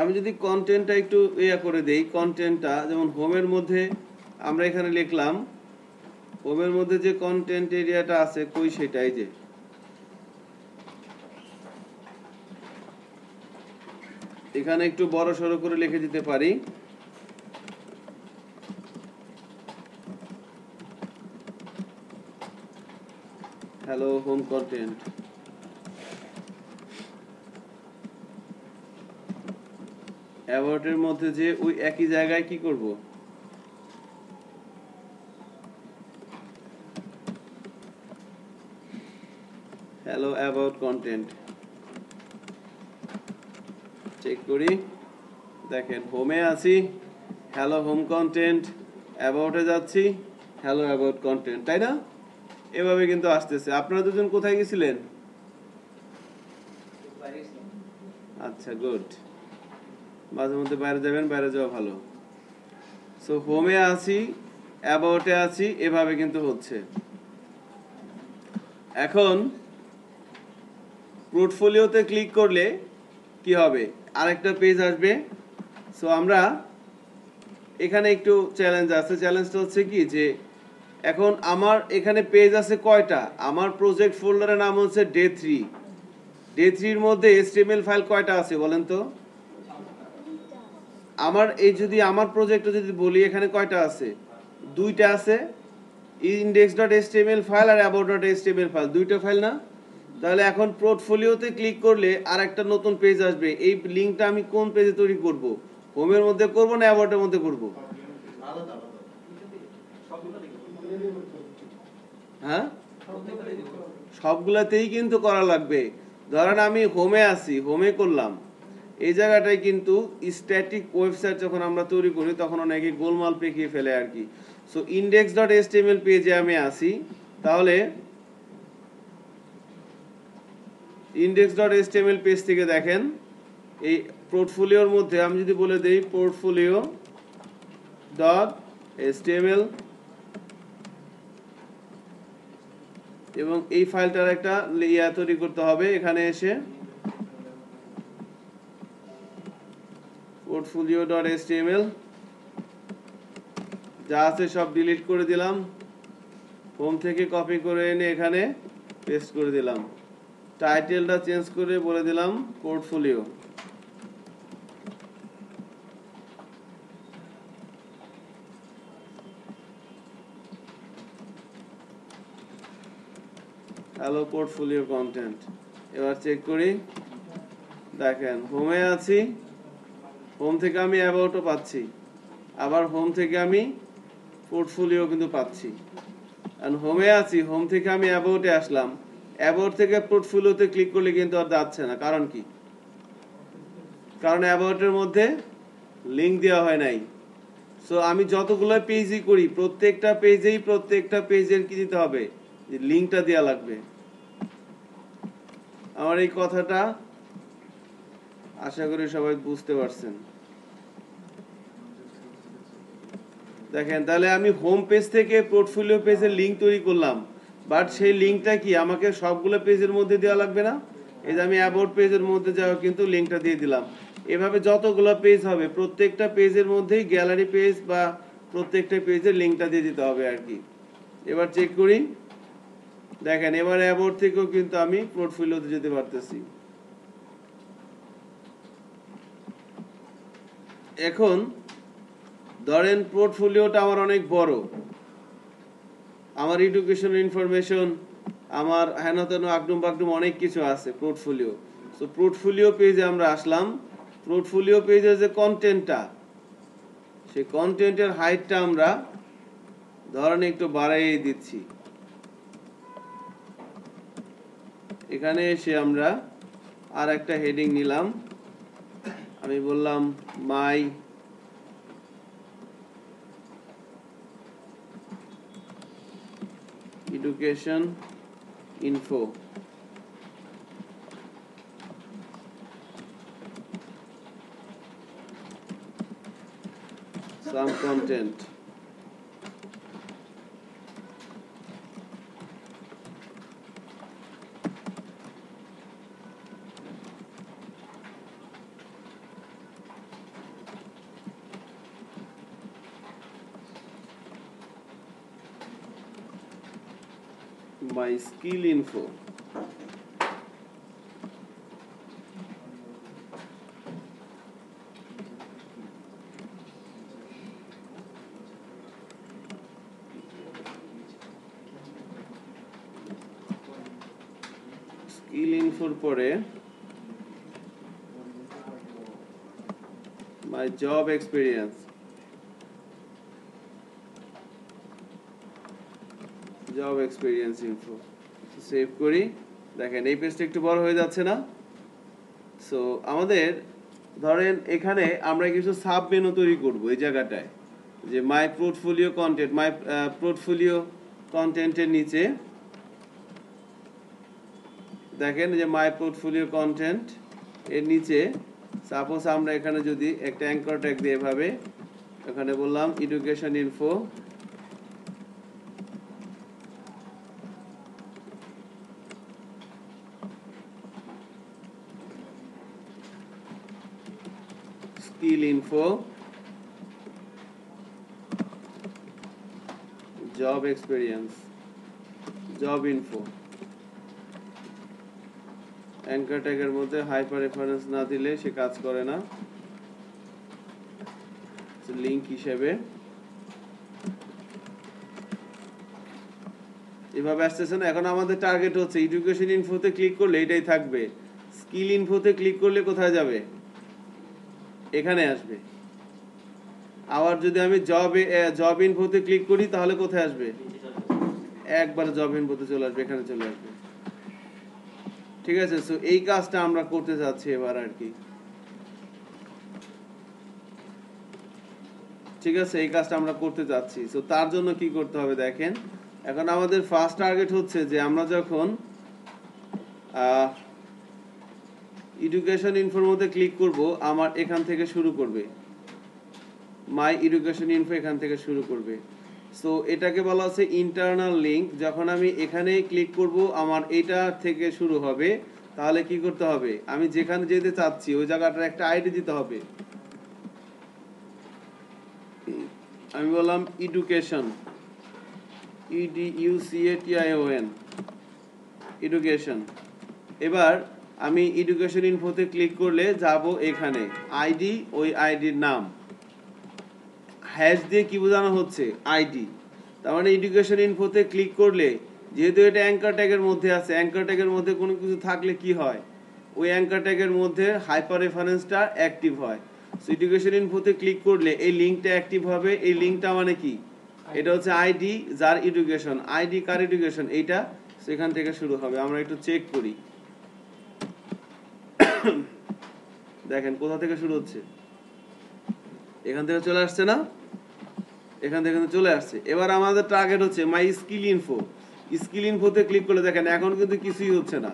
আমি যদি কন্টেন্টটা একটু ইয়া করে দেই, কন্টেন্টটা যেমন হোমের মধ্যে আমরা এখানে লিখলাম, হোমের মধ্যে যে কন্টেন্ট এরিয়াটা আছে কই, সেটাই যে এখানে একটু বড় সড়ো করে লিখে দিতে পারি, হ্যালো হোম কন্টেন্ট। অ্যাবাউটের মধ্যে যে ওই একই জায়গায় কি করব, হ্যালো অ্যাবাউট কন্টেন্ট। চেক করি, দেখেন হোমে আছি, হ্যালো হোম কন্টেন্ট, অ্যাবাউটে যাচ্ছি, হ্যালো অ্যাবাউট কন্টেন্ট, তাই না? এভাবে কিন্তু আসতেছে। আপনারা দুজন কোথায় গেছিলেন? আচ্ছা, গুড। মাঝে মধ্যে বাইরে যাবেন, বাইরে যাওয়া ভালো। সো হোমে আছি, অ্যাবাউটে আছি, এভাবে কিন্তু হচ্ছে। এখন পোর্টফোলিওতে ক্লিক করলে কি হবে, আরেকটা পেজ আসবে। সো আমরা এখানে একটু চ্যালেঞ্জ আছে, চ্যালেঞ্জটা হচ্ছে কি যে এখন আমার এখানে পেজ আছে কয়টা, আমার প্রজেক্ট ফোল্ডারের নাম হচ্ছে ডে 3। ডে 3 এর মধ্যে HTML ফাইল কয়টা আছে বলেন তো? আমার এই যদি আমার প্রজেক্টে যদি বলি, এখানে কয়টা আছে, 2টা আছে, index.html ফাইল আর about.html ফাইল, 2টা ফাইল না? তাহলে এখন পোর্টফোলিওতে ক্লিক করলে আর একটা নতুন পেজ আসবে। এই লিঙ্কটা আমি কোন পেজে তৈরি করব? হোমের মধ্যে করব না অ্যাবাউটের মধ্যে করব? হ্যাঁ, সবগুলাতেই কিন্তু করা লাগবে। ধরেন আমি হোমে আছি, হোমে করলাম, এই জায়গাটায় কিন্তু স্ট্যাটিক ওয়েবসাইট যখন আমরা তৈরি করি তখন অনেকে গোলমাল পেকিয়ে ফেলে আর কি। সো index.html পেজে আমি আসি, তাহলে index.html পেজ থেকে দেখেন এই পোর্টফোলিওর মধ্যে আমি যদি বলে দেই portfolio.html এবং এই ফাইলটার একটা ইয়া তৈরি করতে হবে। এখানে এসে portfolio.html যা আছে সব ডিলিট করে দিলাম, হোম থেকে কপি করে এনে এখানে পেস্ট করে দিলাম, টাইটেলটা চেঞ্জ করে বলে দিলাম পোর্টফোলিও। Hello portfolio content. এবার চেক করি, দেখেন হোমে আছি, হোম থেকে আমি অ্যাবাউটও পাচ্ছি, আবার হোম থেকে আমি পোর্টফোলিও কিন্তু পাচ্ছি। কারণ হোমে আছি, হোম থেকে আমি অ্যাবাউটে আসলাম, অ্যাবাউট থেকে পোর্টফোলিওতে ক্লিক করলে কিন্তু আর যাচ্ছে না। কারণ কি? কারণ অ্যাবাউটের মধ্যে লিঙ্ক দেওয়া হয় নাই। সো আমি যতগুলো পেজই করি প্রত্যেকটা পেজের কি দিতে হবে? যে লিঙ্কটা দেওয়া লাগবে। আমার এই কথাটা আশা করি সবাই বুঝতে পারছেন। দেখেন, তাহলে আমি হোম পেজ থেকে পোর্টফোলিও পেজের লিঙ্ক তৈরি করলাম, বাট সেই লিঙ্কটা কি আমাকে সবগুলো পেজের মধ্যে দেওয়া লাগবে না? এই যে আমি অ্যাবাউট পেজের মধ্যে যাওয়া কিন্তু লিঙ্কটা দিয়ে দিলাম। এভাবে যতগুলো পেজ হবে প্রত্যেকটা পেজের মধ্যেই গ্যালারি পেজ বা প্রত্যেকটা পেজের লিঙ্কটা দিয়ে দিতে হবে আর কি। এবার চেক করি, দেখেন এবার অ্যাবাউট থেকেও কিন্তু আমি পোর্টফোলিওতে যেতে পারতেছি। এখন ধরেন পোর্টফোলিওটা আমার অনেক বড়, আমার এডুকেশন ইনফরমেশন, আমার হেন তেন আগডুম বাগডুম অনেক কিছু আছে পোর্টফোলিও। সো পোর্টফোলিও পেজে আমরা আসলাম, পোর্টফোলিও পেজের যে কন্টেন্টটা, সেই কন্টেন্টের হাইটটা আমরা ধরেন একটু বাড়াইয়ে দিচ্ছি। এখানে এসে আমরা আর একটা হেডিং নিলাম, আমি বললাম my education info. Some content. My skill info. Skill ইনফোর পরে my job experience, job experience info. Save করি, দেখেন এই পেজটা একটু বড় হয়ে যাচ্ছে না? সো আমাদের ধরেন এখানে আমরা কিছু সাব মেনু তৈরি করব এই জায়গাটায়, যে মাই পোর্টফোলিও কন্টেন্ট, মাই পোর্টফোলিও কন্টেন্টের নিচে দেখেন যে মাই পোর্টফোলিও কন্টেন্ট এর নিচে সাপোজ আমরা এখানে যদি একটা অ্যাঙ্কর ট্যাগ দিয়ে এভাবে এখানে বললাম education info, skill info, job experience, job info. Anchor ট্যাগের মধ্যে হাইপার রেফারেন্স না দিলে সে কাজ করে না, লিংক হিসেবে এভাবে আসতেছে না? এখন আমাদের টার্গেট হচ্ছে এডুকেশন ইনফোতে ক্লিক করলে এটাই থাকবে, স্কিল ইনফোতে ক্লিক করলে কোথায় যাবে? এখানে আসবে। আবার যদি আমি জব ইনফোতে ক্লিক করি তাহলে কোথায় আসবে? একবার জব ইনফোতে চলে আসবে, এখানে চলে আসবে। ঠিক আছে, সো এই কাজটা আমরা করতে যাচ্ছি এবার আর কি। ঠিক আছে, এই কাজটা আমরা করতে যাচ্ছি। সো তার জন্য কি করতে হবে দেখেন, এখন আমাদের ফার্স্ট টার্গেট হচ্ছে যে আমরা যখন এডুকেশন ইনফোর মধ্যে ক্লিক করব, আমার এখান থেকে শুরু করবে, মাই এডুকেশন ইনফো এখান থেকে শুরু করবে। সো এটাকে বলা হচ্ছে ইন্টারনাল লিংক। যখন আমি এখানে ক্লিক করব আমার এটা থেকে শুরু হবে, তাহলে কি করতে হবে, আমি যেখানে যেতে চাচ্ছি ওই জায়গাটার একটা আইডি দিতে হবে। আমি বললাম এডুকেশন, EDUCATION, এডুকেশন। এবার আমি এডুকেশন ইনফোতে ক্লিক করলে যাব এখানে, আইডি, ওই আইডির নাম হ্যাশ দিয়ে কি বোঝানো হচ্ছে? আইডি। তার মানে এডুকেশন ইনফোতে ক্লিক করলে, যেহেতু এটা অ্যাঙ্কার ট্যাগের মধ্যে আছে, অ্যাঙ্কার ট্যাগের মধ্যে কোনো কিছু থাকলে কি হয়, ওই অ্যাঙ্কার ট্যাগের মধ্যে হাইপার রেফারেন্সটা অ্যাক্টিভ হয়। সো এডুকেশন ইনফোতে ক্লিক করলে এই লিঙ্কটা অ্যাক্টিভ হবে। এই লিঙ্কটা মানে কি? এটা হচ্ছে আইডি, যার এডুকেশন, আইডি কার এডুকেশন, এইটা সেখান থেকে শুরু হবে। আমরা একটু চেক করি, দেখেন কোথা থেকে শুরু হচ্ছে, এখান থেকে চলে আসছে না? এখান থেকে চলে আসছে। এবার আমাদের টার্গেট হচ্ছে মাই স্কিল ইনফো। স্কিল ইনফোতে ক্লিক করলে দেখেন এখন কিন্তু কিছুই হচ্ছে না।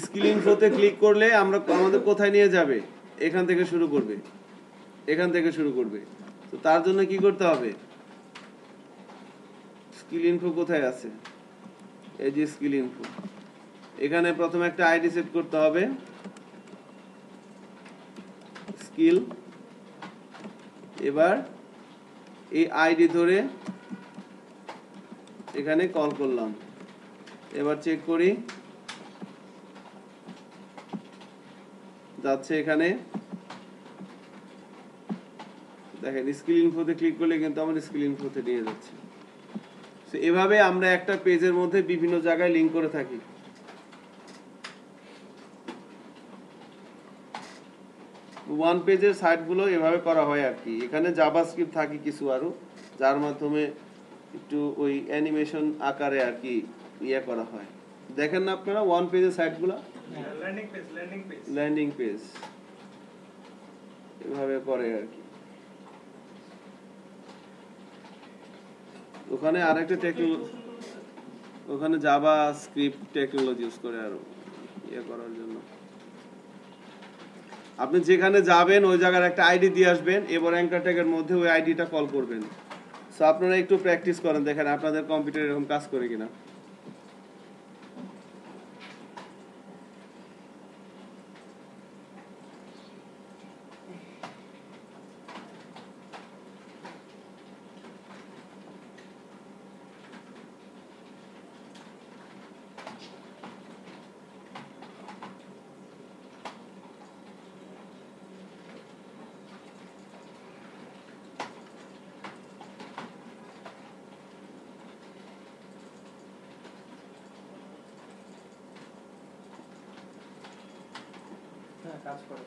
স্কিল ইনফোতে ক্লিক করলে আমাদের কোথায় নিয়ে যাবে? এখান থেকে শুরু করবে, এখান থেকে শুরু করবে। তো তার জন্য কি করতে হবে, স্কিল ইনফো কোথায় আছে? এই যে স্কিল ইনফো, এখানে প্রথমে একটা আইডি সেট করতে হবে, স্কিল। এবার এই আইডি ধরে এখানে কল করলাম। এবার চেক করি, যাচ্ছে এখানে। দেখেন স্কিল ইনফোতে ক্লিক করলে কিন্তু আমার স্কিল ইনফোতে নিয়ে যাচ্ছে। তো এভাবে আমরা একটা পেজের মধ্যে বিভিন্ন জায়গায় লিংক করে থাকি। ওয়ান পেজের সাইটগুলো এভাবে করা হয় আর কি। এখানে জাভাস্ক্রিপ্ট থাকে কিছু আরো, যার মাধ্যমে একটু ওই অ্যানিমেশন আকারে আর কি ইয়ে করা হয়। দেখেন না আপনারা ওয়ান পেজের সাইটগুলো, ল্যান্ডিং পেজ এভাবে করে আর কি। ওখানে আরেকটা টেকনোলজি, ওখানে জাভাস্ক্রিপ্ট টেকনোলজি ইউজ করে আরো ইয়ে করার জন্য। আপনি যেখানে যাবেন ওই জায়গার একটা আইডি দিয়ে আসবেন, এবার অ্যাঙ্কার ট্যাগের মধ্যে ওই আইডিটা কল করবেন। সো আপনারা একটু প্র্যাকটিস করেন, দেখেন আপনাদের কম্পিউটার এরকম কাজ করে কিনা। কাজ করে।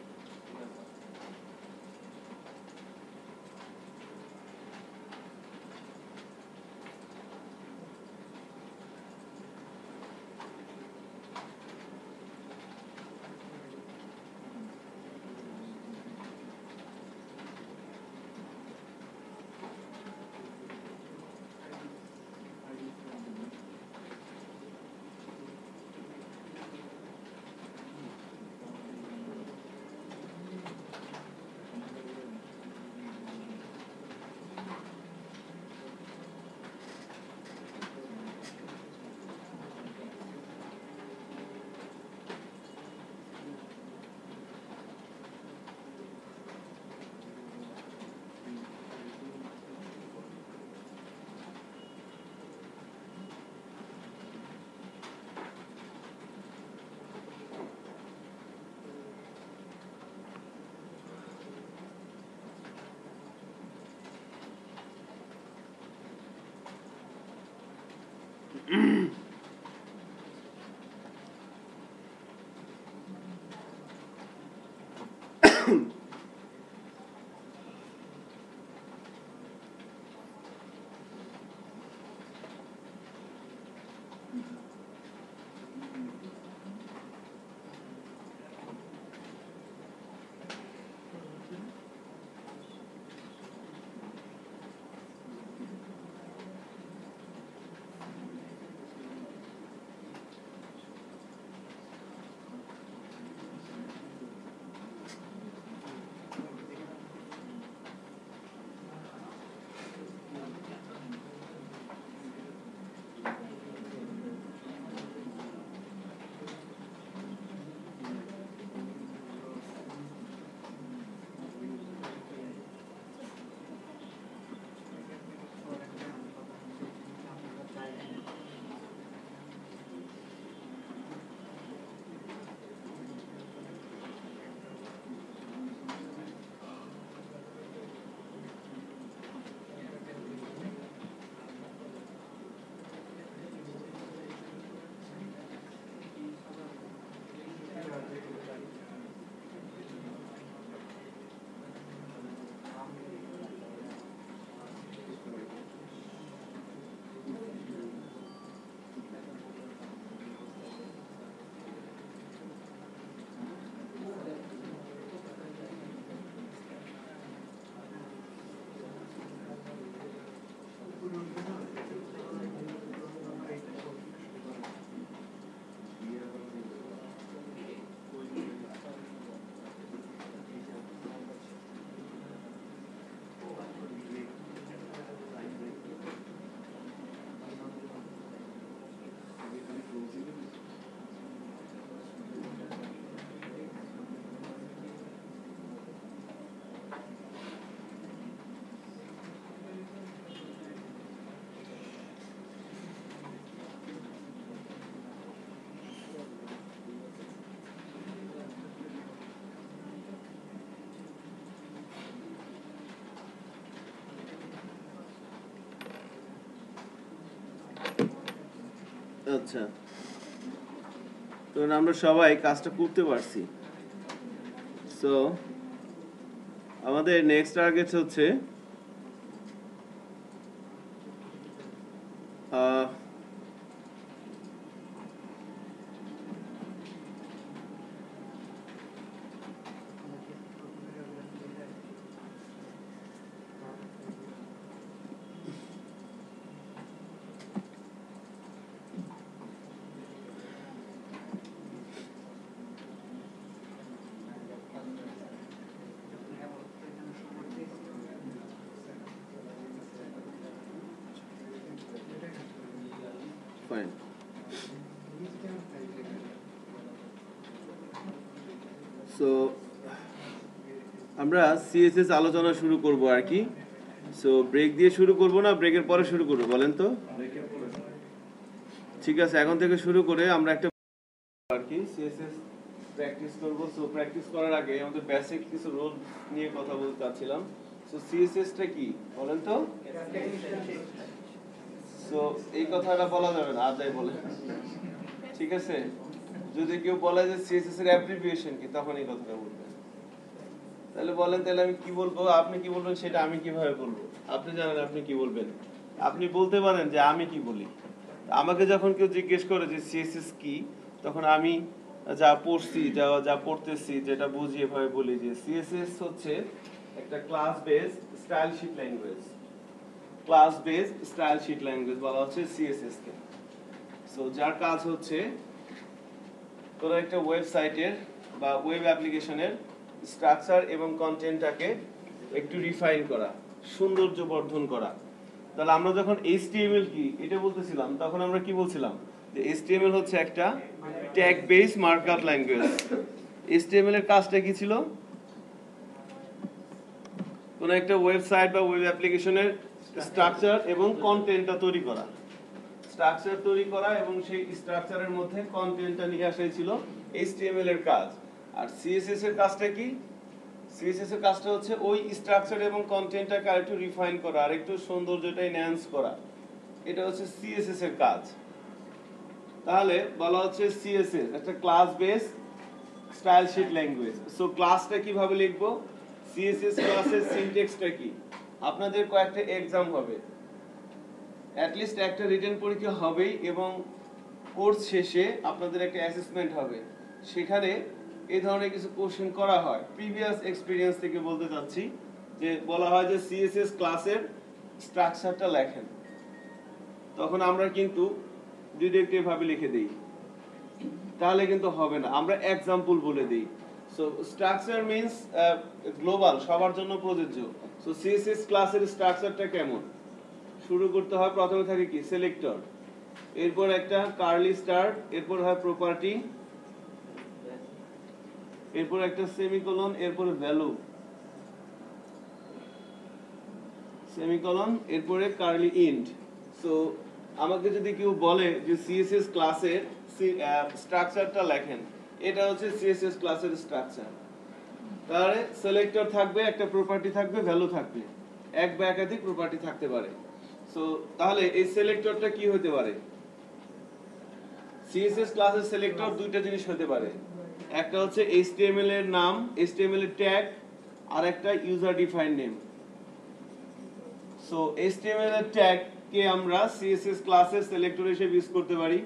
আচ্ছা, তো আমরা সবাই কাজটা করতে পারছি। সো আমাদের নেক্সট টার্গেট হচ্ছে ফাইন। সো আমরা সিএসএস আলোচনা শুরু করব আর কি। সো ব্রেক দিয়ে শুরু করব না ব্রেকের পরে শুরু করব বলেন তো? ঠিক আছে, এখন থেকে শুরু করে আমরা একটা আর কি সিএসএস প্র্যাকটিস করব। সো প্র্যাকটিস করার আগে আমাদের বেসিক কিছু রুল নিয়ে কথা বলতে চাচ্ছিলাম। সো সিএসএস টা কি বলেন তো? সো এই কথাটা বলা যাবে না, আর যাই বলে, ঠিক আছে? যদি কেউ বলে যে সিএসএস এর অ্যাব্রিভিয়েশন কি, তখন এই কথাটা বলবেন। তাহলে বলেন, তাহলে আমি কি বলবো, আপনি কি বলবেন সেটা আমি কিভাবে বলবো? আপনি জানেন আপনি কি বলবেন। আপনি বলতে পারেন যে আমি কি বলি। আমাকে যখন কেউ জিজ্ঞেস করে যে সিএসএস কি, তখন আমি যা পড়ছি, যা পড়তেছি, যেটা বুঝি এভাবে বলি যে সিএসএস হচ্ছে একটা class base style sheet language. Class base style sheet language বলা হচ্ছে সিএসএস কে। সো যার কাজ হচ্ছে কোনো একটা ওয়েবসাইটের বা ওয়েব অ্যাপ্লিকেশনের স্ট্রাকচার এবং কন্টেন্টটাকে একটু রিফাইন করা, সৌন্দর্য বর্ধন করা। তাহলে আমরা যখন HTML কি এটা বলতেছিলাম, তখন আমরা কি বলছিলাম যে HTML হচ্ছে একটা tag base markup language. HTML এর কাজটা কি ছিল? কোন একটা ওয়েবসাইট বা ওয়েব অ্যাপ্লিকেশনের স্ট্রাকচার এবং কন্টেন্টটা তৈরি করা, স্ট্রাকচার তৈরি করা এবং সেই স্ট্রাকচারের মধ্যে কন্টেন্টটা নিয়ে আসাই ছিল HTML এর কাজ। আর CSS এর কাজটা কি? CSS এর কাজটা হচ্ছে ওই স্ট্রাকচার এবং কন্টেন্টটাকে আরেকটু রিফাইন করা, আরেকটু সৌন্দর্যটা এনহ্যান্স করা। এটা হচ্ছে CSS এর কাজ। তাহলে বলা হচ্ছে CSS একটা class base style sheet language. So ক্লাসটা কিভাবে লিখবো, সিএসএস ক্লাসের সিনট্যাক্সটা কি, আপনাদের কয়েকটা এক্সাম হবে, অ্যাটলিস্ট একটা রিটেন পরীক্ষা হবেই, এবং কোর্স শেষে আপনাদের একটা অ্যাসেসমেন্ট হবে, সেখানে এই ধরনের কিছু কোশ্চেন করা হয়। প্রিভিয়াস এক্সপিরিয়েন্স থেকে বলতে চাচ্ছি, যে বলা হয় যে সিএসএস ক্লাসের স্ট্রাকচারটা লেখেন, তখন আমরা কিন্তু ডিডাক্টিভ ভাবে লিখে দেই, তাহলে কিন্তু হবে না, আমরা এক্সাম্পল বলে দিই। সো স্ট্রাকচার মিন্স গ্লোবাল, সবার জন্য প্রযোজ্য। সো সিএসএস ক্লাসের স্ট্রাকচারটা কেমন, শুরু করতে হয়, প্রথমে থাকে কি সিলেক্টর, এরপর একটা কার্লি স্টার, এরপর হয় প্রপার্টি, এরপর একটা সেমিকোলন, এরপর ভ্যালু, সেমিকোলন, এরপরে কার্লি ইন্ট। সো আমাকে যদি কেউ বলে যে সিএসএস ক্লাসের স্ট্রাকচারটা লেখেন, এটা হচ্ছে সিএসএস ক্লাসের স্ট্রাকচার। তাহলে সিলেক্টর থাকবে, একটা প্রপার্টি থাকবে, ভ্যালু থাকবে, এক বা একাধিক প্রপার্টি থাকতে পারে। সো তাহলে এই সিলেক্টরটা কি হতে পারে, সিএসএস ক্লাসের সিলেক্টর দুইটা জিনিস হতে পারে, একটা হচ্ছে এইচটিএমএল এর নাম, এইচটিএমএল এর ট্যাগ, আর একটা user defined name. So HTML এর ট্যাগ কে আমরা সিএসএস ক্লাসের সিলেক্টর হিসেবে ইউজ করতে পারি,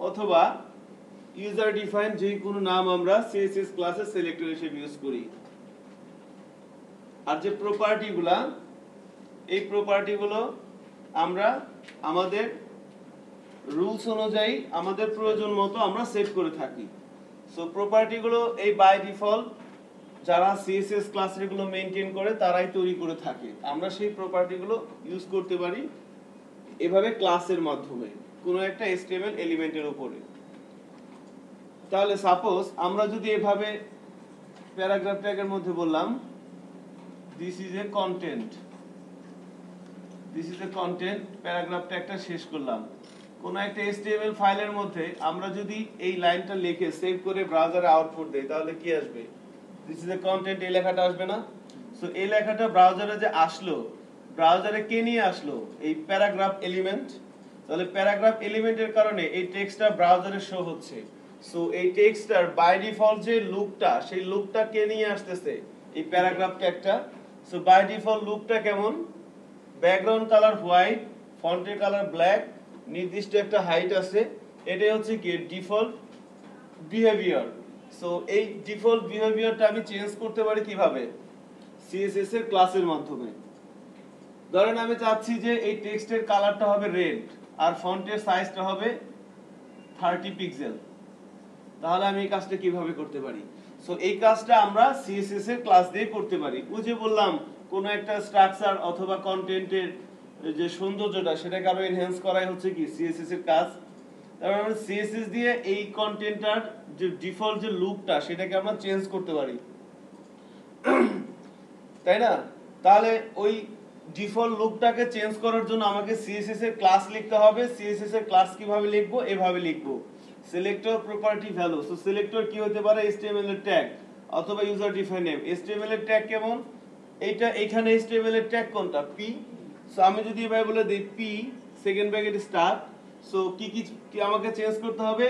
অথবা ইউজার ডিফাইন্ড যে কোনো নাম আমরা সিএসএস ক্লাসের সিলেক্টর হিসেবে ইউজ করি। আর যে প্রপার্টিগুলা, এই প্রপার্টিগুলো আমরা আমাদের রুলস অনুযায়ী আমাদের প্রয়োজন মতো আমরা সেট করে থাকি। সো প্রপার্টিগুলো এই বাই ডিফল্ট যারা সিএসএস ক্লাসগুলো মেইনটেইন করে তারাই তৈরি করে থাকে, আমরা সেই প্রপার্টিগুলো ইউজ করতে পারি এভাবে ক্লাসের মাধ্যমে কোনো একটা এইচটিএমএল এলিমেন্টের উপরে। তাহলে সাপোজ আমরা যদি এভাবে প্যারাগ্রাফ ট্যাগের মধ্যে বললাম this is a content, this is a content, paragraph ট্যাগটা শেষ করলাম। কোন একটা এইচটিএমএল ফাইলের মধ্যে আমরা যদি এই লাইনটা লিখে সেভ করে ব্রাউজারে আউটপুট দেই, তাহলে কি আসবে, দিস ইজ এ কন্টেন্ট, এই লেখাটা আসবে না? সো এই লেখাটা ব্রাউজারে যে আসলো, ব্রাউজারে কে নিয়ে আসলো, এই প্যারাগ্রাফ এলিমেন্ট। তাহলে প্যারাগ্রাফ এলিমেন্টের কারণে এই টেক্সটটা ব্রাউজারে শো হচ্ছে। সো এই টেক্সটটার বাই ডিফল্ট যে লুকটা, সেই লুকটা কে নিয়ে আসতেছে, এই প্যারাগ্রাফ ট্যাগটা। সো বাই ডিফল্ট লুকটা কেমন, ব্যাকগ্রাউন্ড কালার হোয়াইট, ফন্টের কালার ব্ল্যাক, নির্দিষ্ট একটা হাইট আছে, এটাই হচ্ছে কি ডিফল্ট বিহেভিয়ার। সো এই ডিফল্ট বিহেভিয়ারটা আমি চেঞ্জ করতে পারি কিভাবে, সিএসএস এর ক্লাসের মাধ্যমে। ধরেন আমি চাচ্ছি যে এই টেক্সটের কালারটা হবে রেড আর ফন্টের সাইজটা হবে 30 পিক্সেল, তাহলে আমি এই কাজটা কিভাবে করতে পারি? সো এই কাজটা আমরা সিএসএস এর ক্লাস দিয়ে করতে পারি। ওই যে বললাম কোন একটা স্ট্রাকচার অথবা কন্টেন্টের যে সৌন্দর্যটা সেটাকে আরো এনহ্যান্স করাই হচ্ছে কি সিএসএস এর কাজ। তারপর আমরা সিএসএস দিয়ে এই কন্টেন্টটার যে ডিফল্ট যে লুকটা সেটাকে আমরা চেঞ্জ করতে পারি, তাই না? তাহলে ওই ডিফল্ট লুকটাকে চেঞ্জ করার জন্য আমাকে সিএসএস এর ক্লাস লিখতে হবে। সিএসএস এর ক্লাস কিভাবে লিখবো, এভাবে লিখবো, selector property value. So selector কি হতে পারে, এইচটিএমএল এর ট্যাগ অথবা ইউজার ডিফাইন্ড নেম। এইচটিএমএল এর ট্যাগ কেমন, এইটা এখানে এইচটিএমএল এর ট্যাগ কোনটা, পি। সো আমি যদি এভাবে বলে দিই P second bracket star, so কি কি আমাকে চেঞ্জ করতে হবে,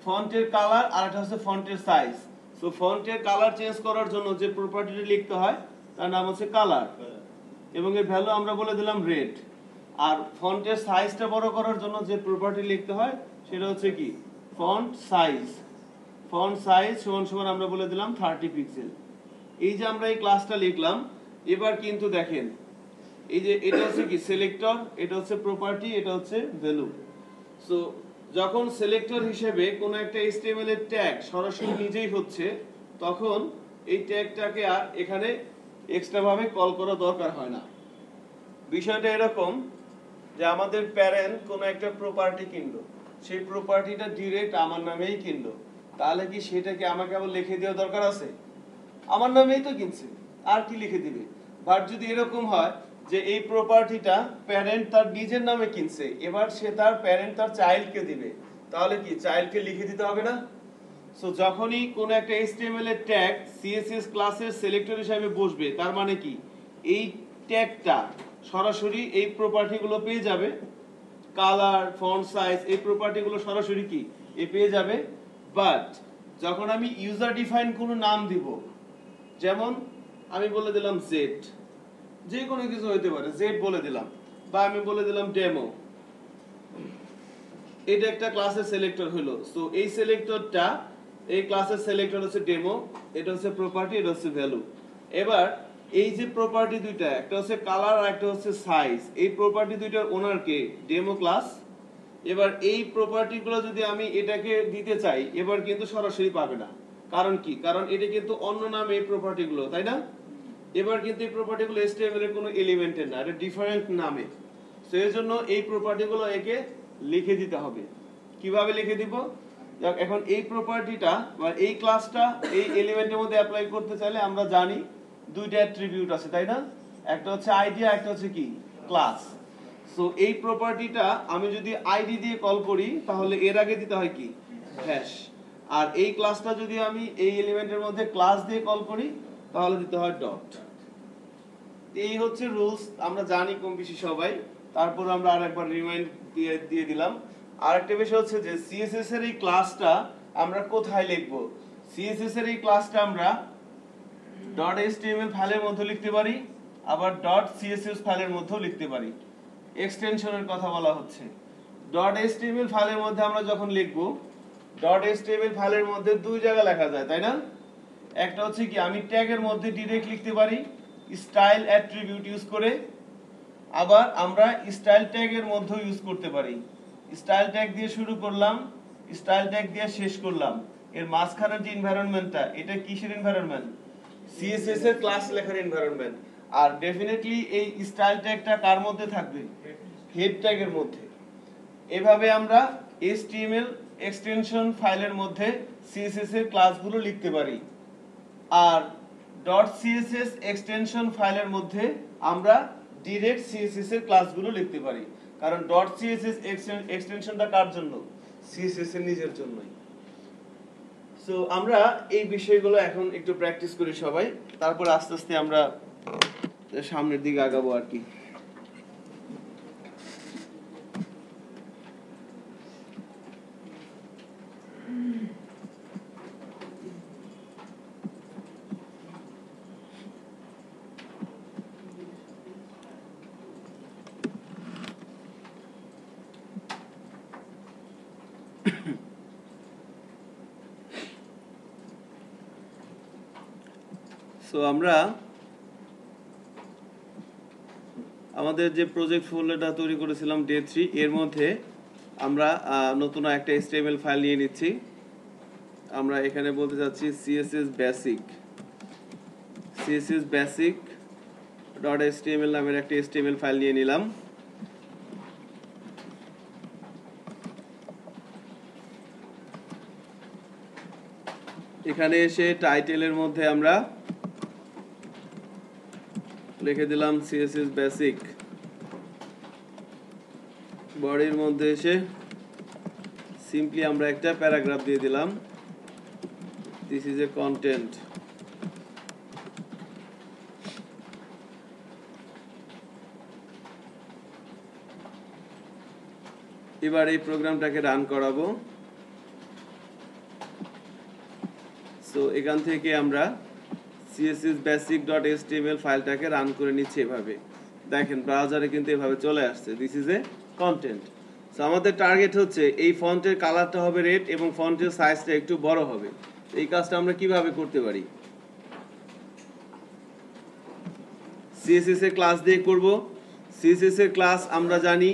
ফন্টের কালার আর এটা হচ্ছে ফন্টের সাইজ। সো ফন্টের কালার চেঞ্জ করার জন্য যে প্রপার্টিটা লিখতে হয় তার নাম হচ্ছে কালার, এবং এর ভ্যালু আমরা বলে দিলাম রেড। আর ফন্টের সাইজটা বড় করার জন্য যে প্রপার্টি লিখতে হয় সেটা হচ্ছে কি ফন্ট সাইজ। ফন্ট সাইজ সমান সমান আমরা বলে দিলাম 30 পিক্সেল। এই যে আমরা এই ক্লাসটা লিখলাম, এবার কিন্তু দেখেন এই যে এটা হচ্ছে কি সিলেক্টর, এটা হচ্ছে প্রপার্টি, এটা হচ্ছে ভ্যালু। সো যখন সিলেক্টর হিসেবে কোন একটা এইচটিএমএল এর ট্যাগ সরাসরি নিজেই হচ্ছে, তখন এই ট্যাগটাকে আর এখানে এক্সট্রা ভাবে কল করা দরকার হয় না। বিষয়টা এরকম যে আমাদের প্যারেন্ট কোন একটা প্রপার্টি কিনলো, সেই প্রপার্টিটা ডিরেক্ট আমার নামেই কিনলো, তাহলে কি সেটাকে আমাকে আবার লিখে দেওয়া দরকার আছে? আমার নামেই তো কিনছে, আর কি লিখে দিবে? বাট যদি এরকম হয় যে এই প্রপার্টিটা প্যারেন্ট তার নিজের নামে কিনছে, এবার সে তার প্যারেন্ট তার চাইল্ডকে দিবে, তাহলে কি চাইল্ডকে লিখে দিতে হবে না? সো যখনই কোন একটা এইচটিএমএল এর ট্যাগ সিএসএস ক্লাসের সিলেক্টর হিসেবে বসবে, তার মানে কি এই ট্যাগটা সরাসরি এই প্রপার্টিগুলো পেয়ে যাবে, কালার, ফন্ট সাইজ, এই প্রপার্টিগুলো সরাসরি কি এ পেয়ে যাবে। বাট যখন আমি ইউজার ডিফাইন কোনো নাম দিব, যেমন আমি বলে দিলাম জেড, যে কোনো কিছু হতে পারে, জেড বলে দিলাম, বা আমি বলে দিলাম ডেমো, এটা একটা ক্লাসের সিলেক্টর হলো। সো এই সিলেক্টরটা, এই ক্লাসের সিলেক্টর হচ্ছে ডেমো, এটা হচ্ছে প্রপার্টি, এটা হচ্ছে ভ্যালু। এবার এই যে প্রপার্টি দুইটা, একটা হচ্ছে কালার আর একটা হচ্ছে সাইজ, এই প্রপার্টি দুইটার ওনার কে? Demo class. এবার এই প্রপার্টি গুলো যদি আমি এটাকে দিতে চাই, এবার কিন্তু সরাসরি পাবে না। কারণ কি? কারণ এটা কিন্তু অন্য নামে এই প্রপার্টি গুলো, তাই না? এবার কিন্তু এই প্রপার্টি গুলো HTML এর কোনো এলিমেন্টের না, এটা ডিফারেন্ট নামে। সো এর জন্য এই প্রপার্টি গুলো একে লিখে দিতে হবে। কিভাবে লিখে দিব? এখন এই প্রপার্টিটা বা এই ক্লাসটা এই এলিমেন্টের মধ্যে অ্যাপ্লাই করতে চাইলে আমরা জানি দুইটা অ্যাট্রিবিউট আছে, তাই না? একটা হচ্ছে আইডি আর একটা হচ্ছে কি? ক্লাস। সো এই প্রপার্টিটা আমি যদি আইডি দিয়ে কল করি তাহলে এর আগে দিতে হয় কি? হ্যাশ। আর এই ক্লাসটা যদি আমি এই এলিমেন্টের মধ্যে ক্লাস দিয়ে কল করি তাহলে দিতে হয় ডট। এই হচ্ছে রুলস, আমরা জানি কম বেশি সবাই। তারপর আমরা আরেকবার রিমাইন্ড দিয়ে দিলাম। আরেকটা বিষয় হচ্ছে যে সিএসএস এর এই ক্লাসটা আমরা কোথায় লিখব? সিএসএস এর এই ক্লাসটা আমরা .html ফাইলের মধ্যে লিখতে পারি, আবার .css ফাইলের মধ্যেও লিখতে পারি। এক্সটেনশনের কথা বলা হচ্ছে। .html ফাইলের মধ্যে আমরা যখন লিখব, .html ফাইলের মধ্যে দুই জায়গা লেখা যায়, তাই না? একটা হচ্ছে কি, আমি ট্যাগের মধ্যে ডিরেক্ট লিখতে পারি স্টাইল অ্যাট্রিবিউট ইউজ করে, আবার আমরা স্টাইল ট্যাগের মধ্যেও ইউজ করতে পারি। স্টাইল ট্যাগ দিয়ে শুরু করলাম, স্টাইল ট্যাগ দিয়ে শেষ করলাম। এর মাঝখানের যে এনভায়রনমেন্টটা, এটা কিসের এনভায়রনমেন্ট? সিএসএস এর ক্লাস লেখার এনভায়রনমেন্ট। আর ডেফিনেটলি এই স্টাইল ট্যাগটা কার মধ্যে থাকবে? হেড ট্যাগের মধ্যে। এভাবে আমরা HTML এক্সটেনশন ফাইলের মধ্যে সিএসএস এর ক্লাসগুলো লিখতে পারি। আর .css এক্সটেনশন ফাইলের মধ্যে আমরা ডিরেক্ট সিএসএস এর ক্লাসগুলো লিখতে পারি। কারণ .css এক্সটেনশনটা কার জন্য? সিএসএস এর নিজের জন্যই। সো আমরা এই বিষয়গুলো এখন একটু প্র্যাকটিস করি সবাই, তারপর আস্তে আস্তে আমরা সামনের দিকে আগাবো আর কি। সো আমরা আমাদের যে প্রজেক্ট ফোল্ডারটা তৈরি করেছিলাম ডে 3, এর মধ্যে আমরা নতুন একটা HTML ফাইল নিয়ে নিচ্ছি। আমরা এখানে বলতে যাচ্ছি CSS basic.html নামের একটা HTML ফাইল নিয়ে নিলাম। এখানে এসে টাইটেলের মধ্যে আমরা লিখে দিলাম CSS basic, বডির মধ্যে এসে সিম্পলি আমরা একটা প্যারাগ্রাফ দিয়ে দিলাম, দিস ইজ এ কন্টেন্ট। এবার এই প্রোগ্রামটাকে রান করাবো। সো এখান থেকে আমরা CSS basic.html ফাইলটাকে রান করে নিচ্ছি। এভাবে দেখেন ব্রাউজারে কিন্তু এভাবে চলে আসছে, this is a content. So আমাদের টার্গেট হচ্ছে এই ফন্টের কালারটা হবে রেড এবং ফন্টের সাইজটা একটু বড় হবে। এই কাজটা আমরা কিভাবে করতে পারি? CSS এর ক্লাস দিয়ে করব। CSS এর ক্লাস আমরা জানি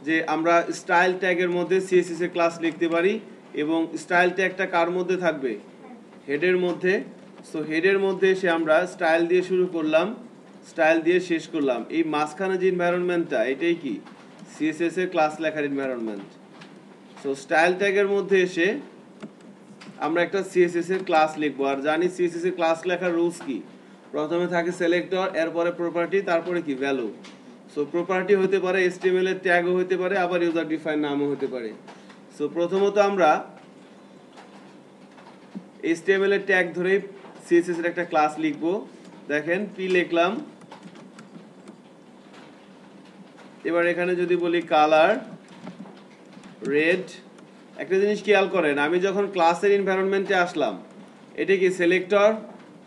যে আমরা স্টাইল ট্যাগের মধ্যে CSS এর ক্লাস লিখতে পারি, এবং স্টাইল ট্যাগটা কার মধ্যে থাকবে? হেডের মধ্যে। সো হেডের মধ্যে এসে আমরা স্টাইল দিয়ে শুরু করলাম, স্টাইল দিয়ে শেষ করলাম। এই মাঝখানে যে এনভায়রনমেন্টটা, এটাই কি? CSS এর ক্লাস লেখার এনভায়রনমেন্ট। সো স্টাইল ট্যাগের মধ্যে এসে আমরা একটা CSS এর ক্লাস লিখবো। আর জানি CSS এর ক্লাস লেখার রুলস কি? প্রথমে থাকে সিলেক্টর, এরপরে প্রপার্টি, তারপরে কি? ভ্যালু। সো প্রপার্টি হতে পারে HTML এর ট্যাগও হতে পারে, আবার ইউজার ডিফাইন নামও হতে পারে। সো প্রথমত আমরা HTML এর ট্যাগ ধরে CSS এর একটা ক্লাস লিখবো। দেখেন p লিখলাম। এবার এখানে যদি বলি কালার রেড, একটা জিনিস খেয়াল করেন, আমি যখন ক্লাসের এনভায়রনমেন্টে আসলাম, এটা কি selector,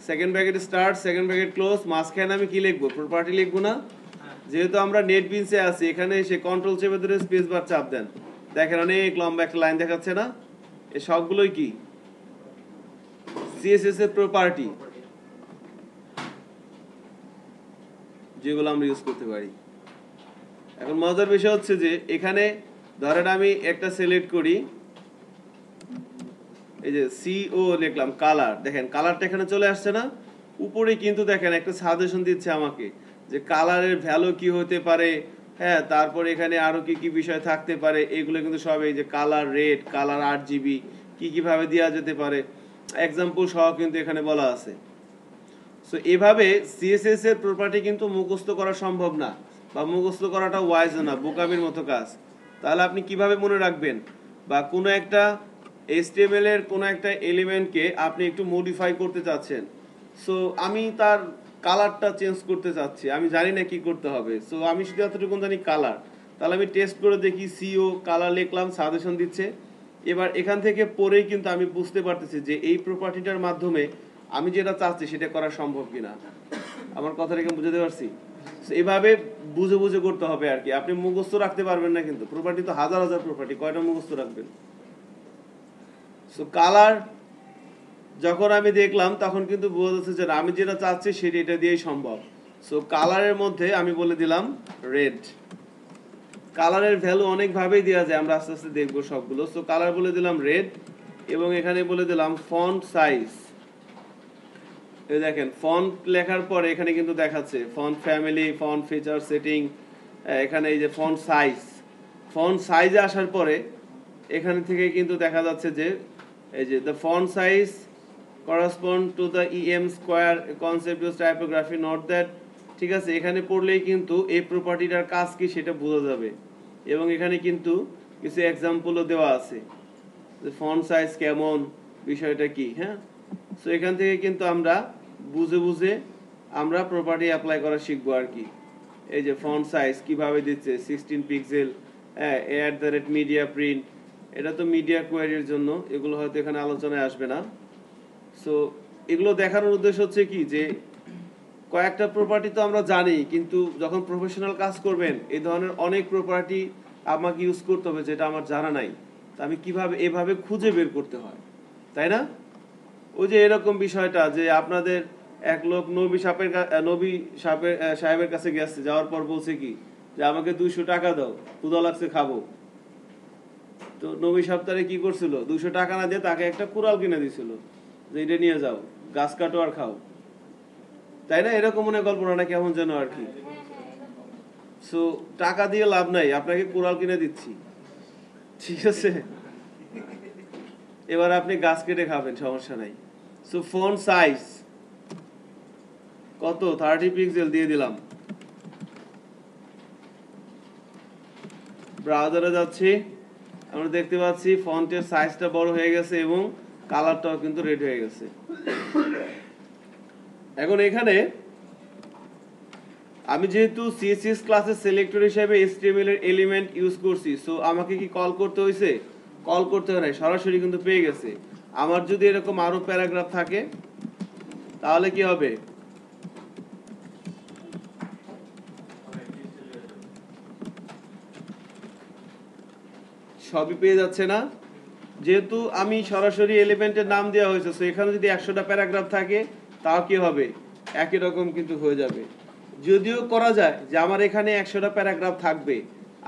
second bracket start, second bracket close, মাঝখানে আমি কি লিখবো? প্রপার্টি লিখবো না? যেহেতু আমরা নেটবিনসে আছি, এখানে এসে কন্ট্রোল চেপে ধরে স্পেস বার চাপ দেন, দেখেন অনেক লম্বা একটা লাইন দেখাচ্ছে না? এই সবগুলোই কি সিএসএস এর প্রপার্টি, যেগুলো আমরা ইউজ করতে পারি। এখন মজার বিষয় হচ্ছে যে এখানে ধরেন আমি একটা সিলেক্ট করি, এই যে সিও লিখলাম, কালার, দেখেন কালারটা এখানে চলে আসছে না? উপরে কিন্তু দেখেন একটা সাজেশন দিচ্ছে আমাকে যে কালারের ভ্যালু কি হতে পারে, হ্যাঁ, তারপর এখানে আরো কি কি বিষয় থাকতে পারে, এগুলো কিন্তু সব এই যে কালার রেড, কালার 8 GB কি কিভাবে দেওয়া যেতে পারে এক্সাম্পল সহ কিন্তু এখানে বলা আছে। সো এভাবে সিএসএস এর প্রপার্টি কিন্তু মুখস্থ করা সম্ভব না, বা মুখস্থ করাটা ওয়াইজ না, বোকামির মতো কাজ। তাহলে আপনি কিভাবে মনে রাখবেন? বা কোনো একটা এইচটিএমএল এর কোনো একটা এলিমেন্টকে আপনি একটু মডিফাই করতে চাচ্ছেন, সো আমি তার কালারটা চেঞ্জ করতে চাচ্ছি, আমি জানি না কি করতে হবে, সো আমি শুধু এতটুকু জানি কালার, তাহলে আমি টেস্ট করে দেখি, সিও কালার লিখলাম, সাজেশন দিচ্ছে। এবার এখান থেকে পড়েই কিন্তু আমি বুঝতে পারতেছি যে এই প্রপার্টিটার মাধ্যমে আমি যেটা চাচ্ছি সেটা করা সম্ভব কিনা। আমার কথাটা কি বুঝতে পারছি? এইভাবে বুঝে বুঝে করতে হবে আর কি। আপনি মুখস্থ রাখতে পারবেন না, কিন্তু প্রপার্টি তো হাজার হাজার প্রপার্টি, কয়টা মুখস্থ রাখবেন? সো কালার যখন আমি দেখলাম তখন কিন্তু বোঝা যাচ্ছে যে আমি যেটা চাচ্ছি সেটা এটা দিয়েই সম্ভব। সো কালারের মধ্যে আমি বলে দিলাম রেড। কালারের ভ্যালু অনেক ভাবেই দেওয়া যায়, আমরা আস্তে আস্তে দেখবো সবগুলো। সো কালার বলে দিলাম রেড, এবং এখানে বলে দিলাম ফন্ট সাইজ। এই দেখেন ফন্ট লেখার পরে এখানে কিন্তু দেখাচ্ছে font family, font feature setting, এখানে এই যে ফন্ট সাইজ। ফন্ট সাইজে আসার পরে এখানে থেকে কিন্তু দেখা যাচ্ছে যে এই যে the font size correspond to the em square concept use typography not that, ঠিক আছে? এখানে পড়লেই কিন্তু এই প্রপার্টিটার কাজ কি সেটা বোঝা যাবে, এবং এখানে কিন্তু কিছু এক্সাম্পলও দেওয়া আছে যে ফন্ট সাইজ কেমন, বিষয়টা কি, হ্যাঁ। সো এখান থেকে কিন্তু আমরা বুঝে বুঝে আমরা প্রপার্টি অ্যাপ্লাই করা শিখবো আর কি। এই যে ফন্ট সাইজ কিভাবে দিচ্ছে, 16 পিক্সেল, হ্যাঁ, @media print, এটা তো মিডিয়া কোয়ারির জন্য, এগুলো হয়তো এখানে আলোচনায় আসবে না। সো এগুলো দেখানোর উদ্দেশ্য হচ্ছে কি যে কয়েকটা প্রপার্টি তো আমরা জানি, কিন্তু যখন প্রফেশনাল কাজ করবেন এই ধরনের অনেক প্রপার্টি আমাকে ইউজ করতে হবে যেটা আমার জানা নাই, তা আমি কিভাবে এভাবে খুঁজে বের করতে হয়, তাই না? ওই যে এরকম বিষয়টা যে আপনাদের এক লোক নবী সাহেবের কাছে গেছে, যাওয়ার পর বলছে কি যে আমাকে 200 টাকা দাও, ক্ষুধা লাগছে খাবো। তো নবী সাহেব তারে কি করছিল, 200 টাকা না দিয়ে তাকে একটা কুড়াল কিনে দিছিল যে এটা নিয়ে যাও, গাছ কাটো আর খাও, তাই না? এরকম মনে কল্পনাটা কেমন যেন আর কি। সো টাকা দিয়ে লাভ নাই, আপনাকে কুড়াল কিনে দিচ্ছি, ঠিক আছে? এবার আপনি গাছ কেটে খাবেন, সমস্যা নাই। সো ফন্ট সাইজ কত, 30 পিক্সেল দিয়ে দিলাম। ব্রাউজারে যাচ্ছি, আমরা দেখতে পাচ্ছি ফন্টের সাইজটা বড় হয়ে গেছে এবং কালারটাও কিন্তু রেড হয়ে গেছে। এখন এখানে আমি যেহেতু সিএসএস ক্লাসের সিলেক্টর হিসেবে এইচটিএমএল এর এলিমেন্ট ইউজ করছি, সো আমাকে কি কল করতে হয়েছে? কল করতে হয় নাই, সরাসরি কিন্তু পেয়ে গেছে। আমার যদি এরকম আরো প্যারাগ্রাফ থাকে তাহলে কি হবে? সবই পেয়ে যাচ্ছে না? যেহেতু আমি সরাসরি এলিমেন্টের নাম দেওয়া হয়েছে, সো এখানে যদি 100টা প্যারাগ্রাফ থাকে তাও কি হবে? একই রকম কিন্তু হয়ে যাবে। যদিও করা যায় যে আমার এখানে 100টা প্যারাগ্রাফ থাকবে,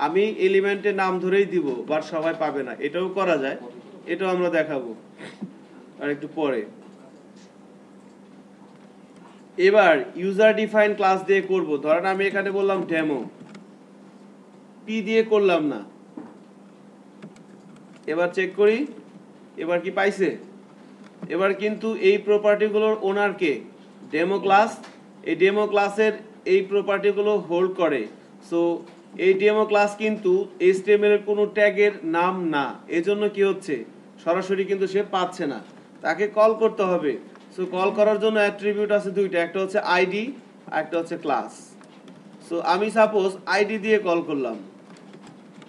আমি এলিমেন্টের নাম ধরেই দিব, বাট সবাই পাবে না, এটাও করা যায়, এটাও আমরা দেখাবো আর একটু পরে। এবার ইউজার ডিফাইন ক্লাস দিয়ে করব। ধরেন আমি এখানে বললাম ডেমো, পি দিয়ে করলাম না। এবার চেক করি, এবার কি পাইছে? এবার কিন্তু এই প্রপার্টিগুলোর ওনার কে? Demo class. এই ডেমো ক্লাসের এই প্রপার্টিগুলো হোল্ড করে। সো এই ডেমো ক্লাস কিন্তু এইচটিএমএল এর কোনো ট্যাগের নাম না, এজন্য কি হচ্ছে, সরাসরি কিন্তু সে পাচ্ছে না, তাকে কল করতে হবে। সো কল করার জন্য অ্যাট্রিবিউট আছে দুইটা, একটা হচ্ছে আইডি আর একটা হচ্ছে ক্লাস। সো আমি সাপোজ আইডি দিয়ে কল করলাম,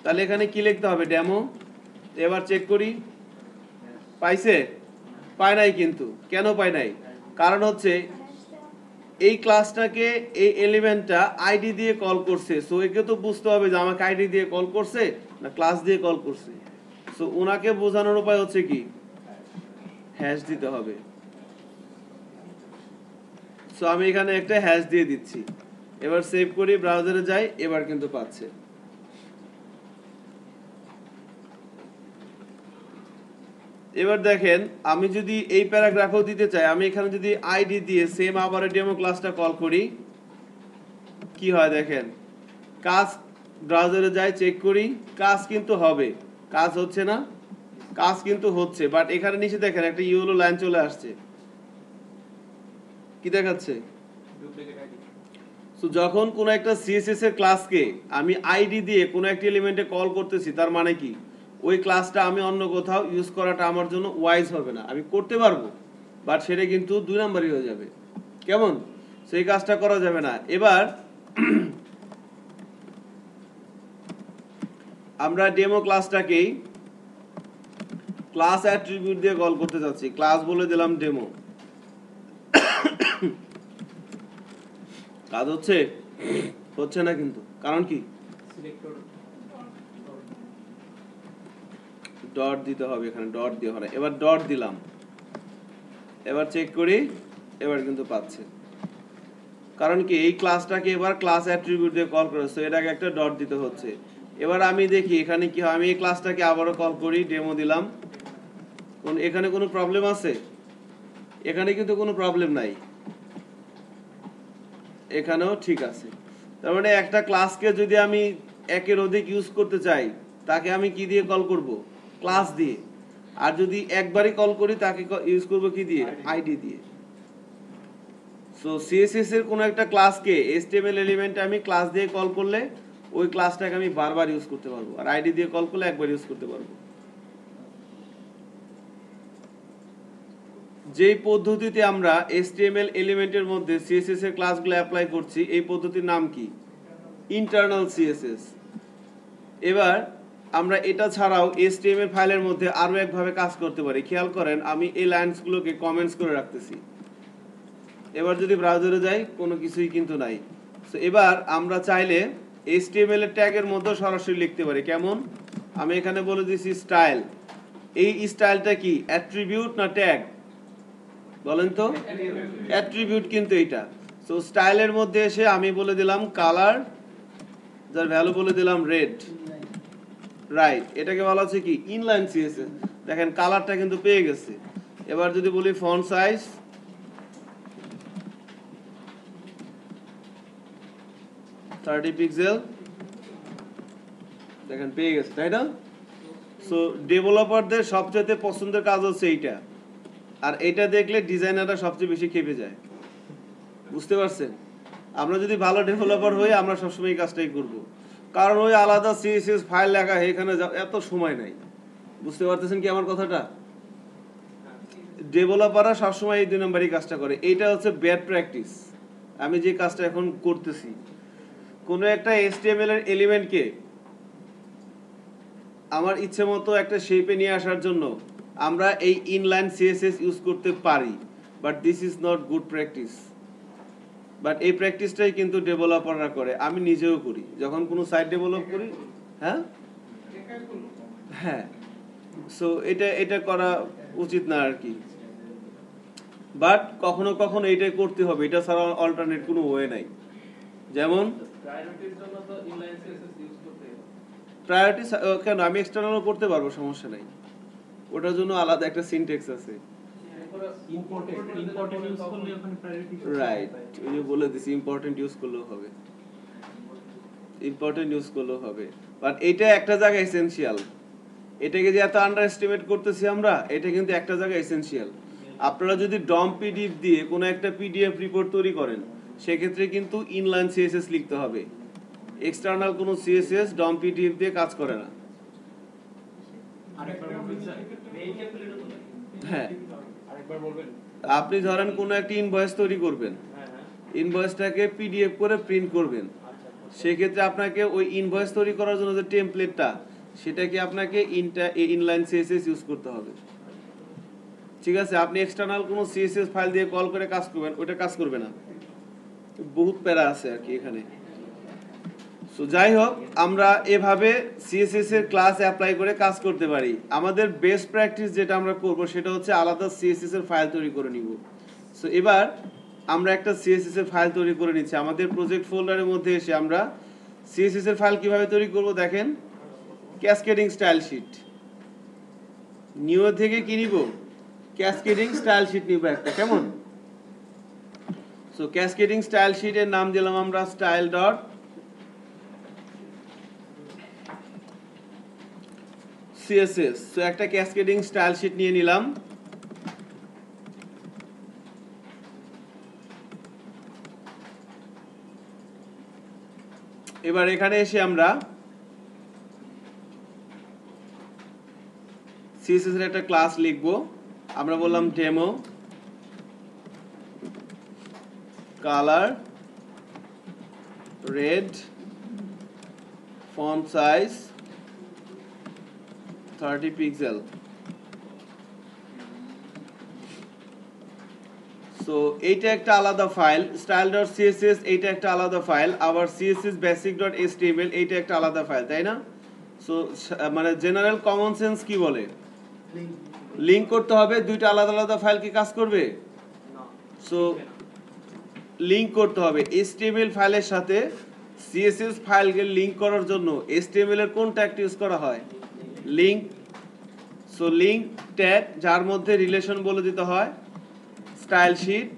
তাহলে এখানে কি লিখতে হবে? ডেমো। এবার চেক করি, পাইছে? পায় নাই কিন্তু। কেন পায় নাই? কারণ হচ্ছে এই ক্লাসটাকে এই এলিমেন্টটা আইডি দিয়ে কল করছে, সো একে তো বুঝতে হবে যে আমাকে আইডি দিয়ে কল করছে না ক্লাস দিয়ে কল করছে। সো ওনাকে বোঝানোর উপায় হচ্ছে কি, হ্যাশ দিতে হবে। সো আমি এখানে একটা হ্যাশ দিয়ে দিচ্ছি। এবার সেভ করি, ব্রাউজারে যাই, এবার কিন্তু পাচ্ছে। এবার দেখেন আমি যদি এই প্যারাগ্রাফও দিতে চাই, আমি এখানে যদি আইডি দিয়ে সেম আবার ডেমো ক্লাসটা কল করি, কি হয় দেখেন, কাজ, ব্রাউজারে যাই, চেক করি, কাজ কিন্তু হবে। কাজ হচ্ছে না? কাজ কিন্তু হচ্ছে, বাট এখানে নিচে দেখেন একটা ইয়েলো লাইন চলে আসছে। কি দেখাচ্ছে? সো যখন কোন একটা সিএসএস এর ক্লাসকে আমি আইডি দিয়ে কোন একটা এলিমেন্টে কল করতেছি, তার মানে কি ওই ক্লাসটা আমি অন্য কোথাও ইউজ করাটা আমার জন্য ওয়াইজ হবে না। আমি করতে পারবো, বাট সেটা কিন্তু 2 নাম্বারই হয়ে যাবে। কেমন? সেই কাজটা করা যাবে না। এবার আমরা ডেমো ক্লাসটাকেই ক্লাস অ্যাট্রিবিউট দিয়ে কল করতে যাচ্ছি। ক্লাস বলে দিলাম ডেমো। কাজ হচ্ছে? হচ্ছে না কিন্তু, কারণ কি? ডট দিতে হবে, এখানে ডট দিয়ে হয়। এবার ডট দিলাম, এবার চেক করি, এবার কিন্তু পাচ্ছে। কারণ কি, এই ক্লাসটাকে এবার ক্লাস অ্যাট্রিবিউট দিয়ে কল করেছে, এটাকে একটা ডট দিতে হচ্ছে। এবার আমি দেখি এখানে কি হয়, আমি এই ক্লাসটাকে আবারও কল করি, ডেমো দিলাম, এখানে কোনো প্রবলেম আছে? এখানে কিন্তু কোনো প্রবলেম নাই, এখানেও ঠিক আছে। তার মানে একটা ক্লাসকে যদি আমি একের অধিক ইউজ করতে চাই, তাকে আমি কি দিয়ে কল করব? ক্লাস দিয়ে। আর যদি একবারই কল করি, তাকে ইউজ করব কি দিয়ে? আইডি দিয়ে। সো সিএসএস এর কোনো একটা ক্লাসকে এইচটিএমএল এলিমেন্টে আমি ক্লাস দিয়ে কল করলে ওই ক্লাসটাকে আমি বারবার ইউজ করতে পারবো, আর আইডি দিয়ে কল করলে একবার ইউজ করতে পারবো। যেই পদ্ধতিতে আমরা এইচটিএমএল এলিমেন্টের মধ্যে সিএসএস এর ক্লাসগুলো অ্যাপ্লাই করছি, এই পদ্ধতির নাম কি? Internal CSS. এবার আমরা এটা ছাড়াও এইচটিএমএল ফাইলের মধ্যে আরো একভাবে কাজ করতে পারি। খেয়াল করেন, আমি এই লাইনসগুলোকে কমেন্টস করে রাখতেছি। এবার যদি ব্রাউজারে যাই, কোনো কিছুই কিন্তু নাই। সো এবার আমরা চাইলে এইচটিএমএল এর ট্যাগের মধ্যে সরাসরি লিখতে পারি। কেমন? আমি এখানে বলে দিয়েছি স্টাইল। এই স্টাইলটা কি অ্যাট্রিবিউট না ট্যাগ? বলেন তো। অ্যাট্রিবিউট কিন্তু এটা। সো স্টাইলের মধ্যে এসে আমি বলে দিলাম কালার, যার ভ্যালু বলে দিলাম রেড, রাইট। এটাকে বলা হচ্ছে কি? Inline CSS. দেখেন কালারটা কিন্তু পেয়ে গেছে। এবার যদি বলি ফন্ট সাইজ 30 পিক্সেল, দেখেন পেয়ে গেছে, তাই না? সো ডেভেলপারদের সবচেয়ে পছন্দের কাজ হচ্ছে এইটা, আর এটা দেখলে ডিজাইনাররা সবচেয়ে বেশি খেপে যায়। বুঝতে পারছেন? আমরা যদি ভালো ডেভেলপার হই, আমরা সবসময় এই কাজটাই করব, কারণ ওই আলাদা সিএসএস ফাইল লেখা এখানে এত সময় নাই। বুঝতে পারতেছেন কি আমার কথাটা? ডেভেলপাররা সবসময় এই 2 নম্বরই কাজটা করে। এইটা হচ্ছে ব্যাড প্র্যাকটিস। আমি যে কাজটা এখন করতেছি, কোনো একটা এইচটিএমএল এর এলিমেন্টকে আমার ইচ্ছে মতো একটা শেপে নিয়ে আসার জন্য আমরা এই ইনলাইন সিএসএস ইউজ করতে পারি, but this is not good practice. But এই প্র্যাকটিসটাই কিন্তু ডেভেলপাররা করে, আমি নিজেও করি যখন কোনো সাইট ডেভেলপ করি। হ্যাঁ হ্যাঁ, সো এটা করা উচিত না আর কি, বাট কখনো কখনো এটাই করতে হবে, এটা ছাড়া অল্টারনেট কোনো ওয়ে নাই। যেমন প্রায়োরিটি কেন, আমি এক্সটার্নালও করতে পারবো, সমস্যা নাই, ওটার জন্য আলাদা একটা সিনট্যাক্স আছে। রাইট, ওই যে বলে দিছি ইম্পর্টেন্ট ইউজ করলেও হবে, ইম্পর্টেন্ট ইউজ করলেও হবে, বাট এটা একটা জায়গায় এসেনশিয়াল। এটাকে যে এত আন্ডার এস্টিমেট করতেছি আমরা, এটা কিন্তু একটা জায়গায় এসেনশিয়াল। আপনারা যদি ডম পিডিএফ দিয়ে কোনো একটা পিডিএফ রিপোর্ট তৈরি করেন, সেক্ষেত্রে কিন্তু ইনলাইন সিএসএস লিখতে হবে। এক্সটার্নাল কোনো সিএসএস ডম পিডিএফ দিয়ে কাজ করে না। হ্যাঁ, আপনি ধরেন কোনো একটা ইনভয়েস তৈরি করবেন, ইনভয়েসটাকে পিডিএফ করে প্রিন্ট করবেন, সেক্ষেত্রে আপনাকে ওই ইনভয়েস তৈরি করার জন্য যে টেমপ্লেটটা, সেটাকে আপনাকে ইনলাইন সিএসএস ইউজ করতে হবে। ঠিক আছে, আপনি এক্সটার্নাল কোনো সিএসএস ফাইল দিয়ে কল করে কাজ করবেন, ওটা কাজ করবে না। বহুত প্যারা আছে আর কি এখানে। সো যাই হোক, আমরা এভাবে সিএসএস এর ক্লাস অ্যাপ্লাই করে কাজ করতে পারি। আমাদের বেস্ট প্র্যাকটিস যেটা আমরা করব সেটা হচ্ছে আলাদা সিএসএস এর ফাইল তৈরি করে নিব। সো এবার আমরা একটা সিএসএস এর ফাইল তৈরি করে নিচ্ছি। আমাদের প্রজেক্ট ফোল্ডারের মধ্যে এসে আমরা সিএসএস এর ফাইল কিভাবে তৈরি করব দেখেন, ক্যাসকেডিং স্টাইল শিট নিউ থেকে কি নিব, ক্যাসকেডিং স্টাইল শিট নিব একটা, কেমন? সো ক্যাসকেডিং স্টাইল শিটের নাম দিলাম আমরা স্টাইল ডট সিএসএস। সো একটা ক্যাসকেডিং স্টাইল শিট নিয়ে নিলাম। এবার এখানে এসে আমরা সিএসএস এর একটা ক্লাস লিখব। আমরা বললাম demo colour red font size 30 pixel. So এইটা একটা আলাদা ফাইল, style.css এইটা একটা আলাদা ফাইল, আবার css_basic.html এইটা একটা আলাদা ফাইল, তাই না? সো মানে জেনারেল কমন সেন্স কি বলে, লিংক করতে হবে। দুইটা আলাদা আলাদা ফাইল কি কাজ করবে? সো লিংক করতে হবে html ফাইলের সাথে css ফাইলকে লিংক করার জন্য html এর কোন ট্যাগটি ইউজ করা হয়? লিংক। সো লিংক ট্যাগ, যার মধ্যে রিলেশন বলে দিতে হয় স্টাইল শিট,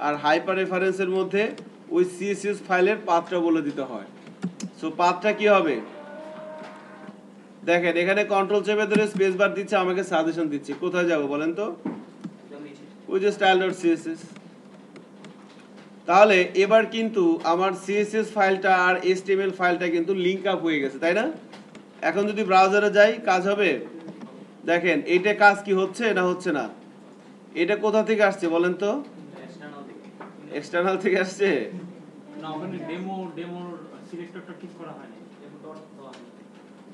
আর হাইপার রেফারেন্সের মধ্যে ওই সিএসএস ফাইলের পাথটা বলে দিতে হয়। সো পাথটা কি হবে দেখেন, এখানে কন্ট্রোল চেপে ধরে স্পেস বার দিচ্ছে, আমাকে সাজেশন দিচ্ছে কোথায় যাব বলেন তো, ওই যে style.css। তাহলে এবার কিন্তু আমার সিএসএস ফাইলটা আর এইচটিএমএল ফাইলটা কিন্তু লিংক আপ হয়ে গেছে, তাই না? এখন যদি ব্রাউজারে যাই কাজ হবে। দেখেন এইটা কাজ কি হচ্ছে না হচ্ছে না, এটা কোথা থেকে আসছে বলেন তো? এক্সটার্নাল থেকে আসছে। না, ওখানে ডেমোর সিলেক্টরটা ঠিক করা হয়নি,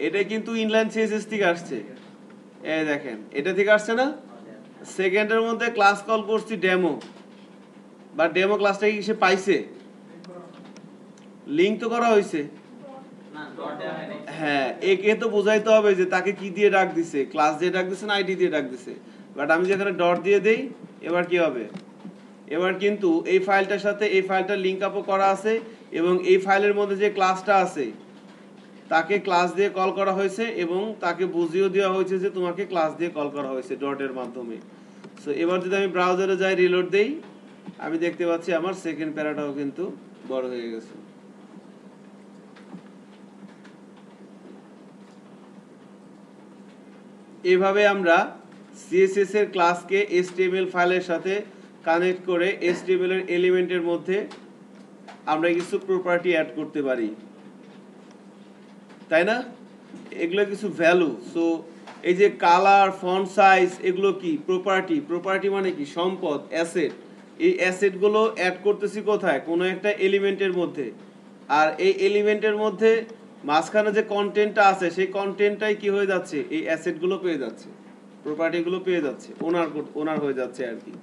এটা কিন্তু ইনলাইন সিএসএস থেকে আসছে। এই দেখেন এটা থেকে আসছে না, সেকেন্ডের মধ্যে ক্লাস কল করছি ডেমো, বা ডেমো ক্লাসটা কি সে পাইছে? লিংক তো করা হয়েছে। হ্যাঁ, একে তো বোঝাইতে হবে যে তাকে কি দিয়ে ডাক দিছে, ক্লাস দিয়ে ডাক দিছে না আইডি দিয়ে ডাক দিছে। বাট আমি যেখানে ডট দিয়ে দেই, এবার কি হবে, এবার কিন্তু এই ফাইলটার সাথে এই ফাইলটা লিংক আপও করা আছে, এবং এই ফাইলের মধ্যে যে ক্লাসটা আছে তাকে ক্লাস দিয়ে কল করা হয়েছে, এবং তাকে বুঝিয়েও দেওয়া হয়েছে যে তোমাকে ক্লাস দিয়ে কল করা হয়েছে ডটের মাধ্যমে। সো এবার যদি আমি ব্রাউজারে যাই, রিলোড দেই, আমি দেখতে পাচ্ছি আমার সেকেন্ড প্যারাটাও কিন্তু বড় হয়ে গেছে। এভাবে আমরা সিএসএস এর ক্লাসকে এইচটিএমএল ফাইলের সাথে কানেক্ট করে এইচটিএমএল এর এলিমেন্টের মধ্যে আমরা কিছু প্রপার্টি অ্যাড করতে পারি, তাই না? এগুলো কিছু ভ্যালু। সো এই যে কালার ফন্ট সাইজ এগুলো কি প্রপার্টি, প্রপার্টি মানে কি সম্পদ, অ্যাসেট। এই অ্যাসেটগুলো অ্যাড করতেছি কোথায়, কোনো একটা এলিমেন্টের মধ্যে, আর এই এলিমেন্টের মধ্যে মাঝখানে যে কন্টেন্টটা আছে সেই কন্টেন্টটাই কি হয়ে যাচ্ছে, এই অ্যাসেটগুলো পেয়ে যাচ্ছে, প্রপার্টিগুলো পেয়ে যাচ্ছে, ওনার হয়ে যাচ্ছে আর কি।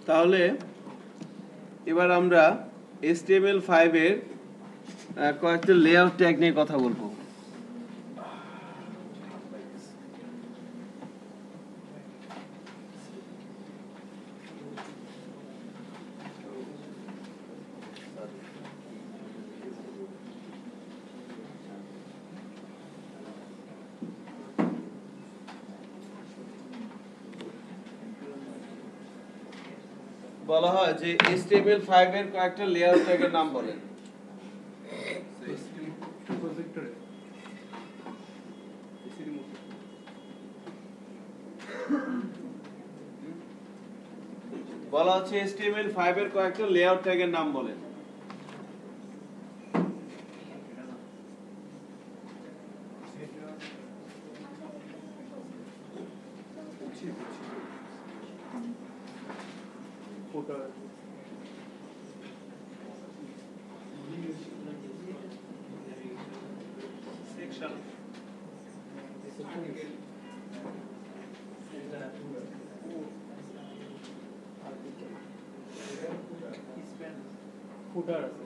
তাহলে এবার আমরা HTML5 এর কয়েকটা লেআউট ট্যাগ নিয়ে কথা বলবো। বলা হয় যে HTML5 এর কয়েকটা লেআউট ট্যাগের নাম বলেন। বলা হচ্ছে HTML5 এর কয়েকটা লেআউট ট্যাগের নাম বলেন। ফুটার আছে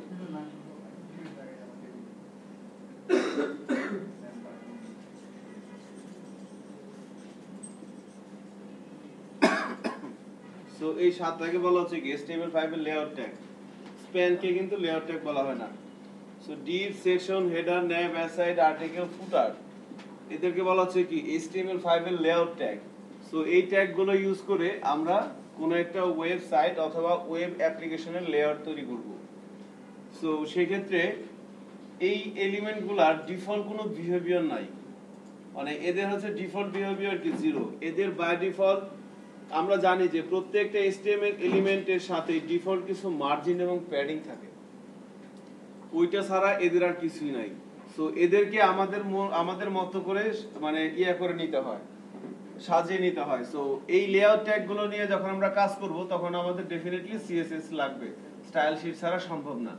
সো এই সাতটাকে বলা হচ্ছে কি HTML5 এর লেআউট ট্যাগ। স্প্যান কে কিন্তু লেআউট ট্যাগ বলা হয় না। So div, section, header, nav, aside, article, footer এদেরকে বলা হচ্ছে কি HTML5 এর লেআউট ট্যাগ। সো এই ট্যাগ গুলো ইউজ করে আমরা কোনো একটা ওয়েবসাইট অথবা ওয়েব অ্যাপ্লিকেশনের লেআউট তৈরি করব। সো সেই ক্ষেত্রে এই এলিমেন্টগুলোর ডিফল্ট কোনো বিহেভিয়ার নাই, মানে এদের হচ্ছে ডিফল্ট বিহেভিয়ার কি জিরো। এদের বাই ডিফল্ট আমরা জানি যে প্রত্যেকটা HTML এলিমেন্টের সাথে ডিফল্ট কিছু মার্জিন এবং প্যাডিং থাকে, ওইটা ছাড়া এদের আর কিছুই নাই। সো এদেরকে আমাদের মতো করে মানে করে নিতে হয়, সাজিয়ে নিতে হয়। সো এই লেআউট ট্যাগ গুলো নিয়ে যখন আমরা কাজ করব তখন আমাদের ডেফিনেটলি CSS লাগবে, স্টাইল শীট ছাড়া সম্ভব না।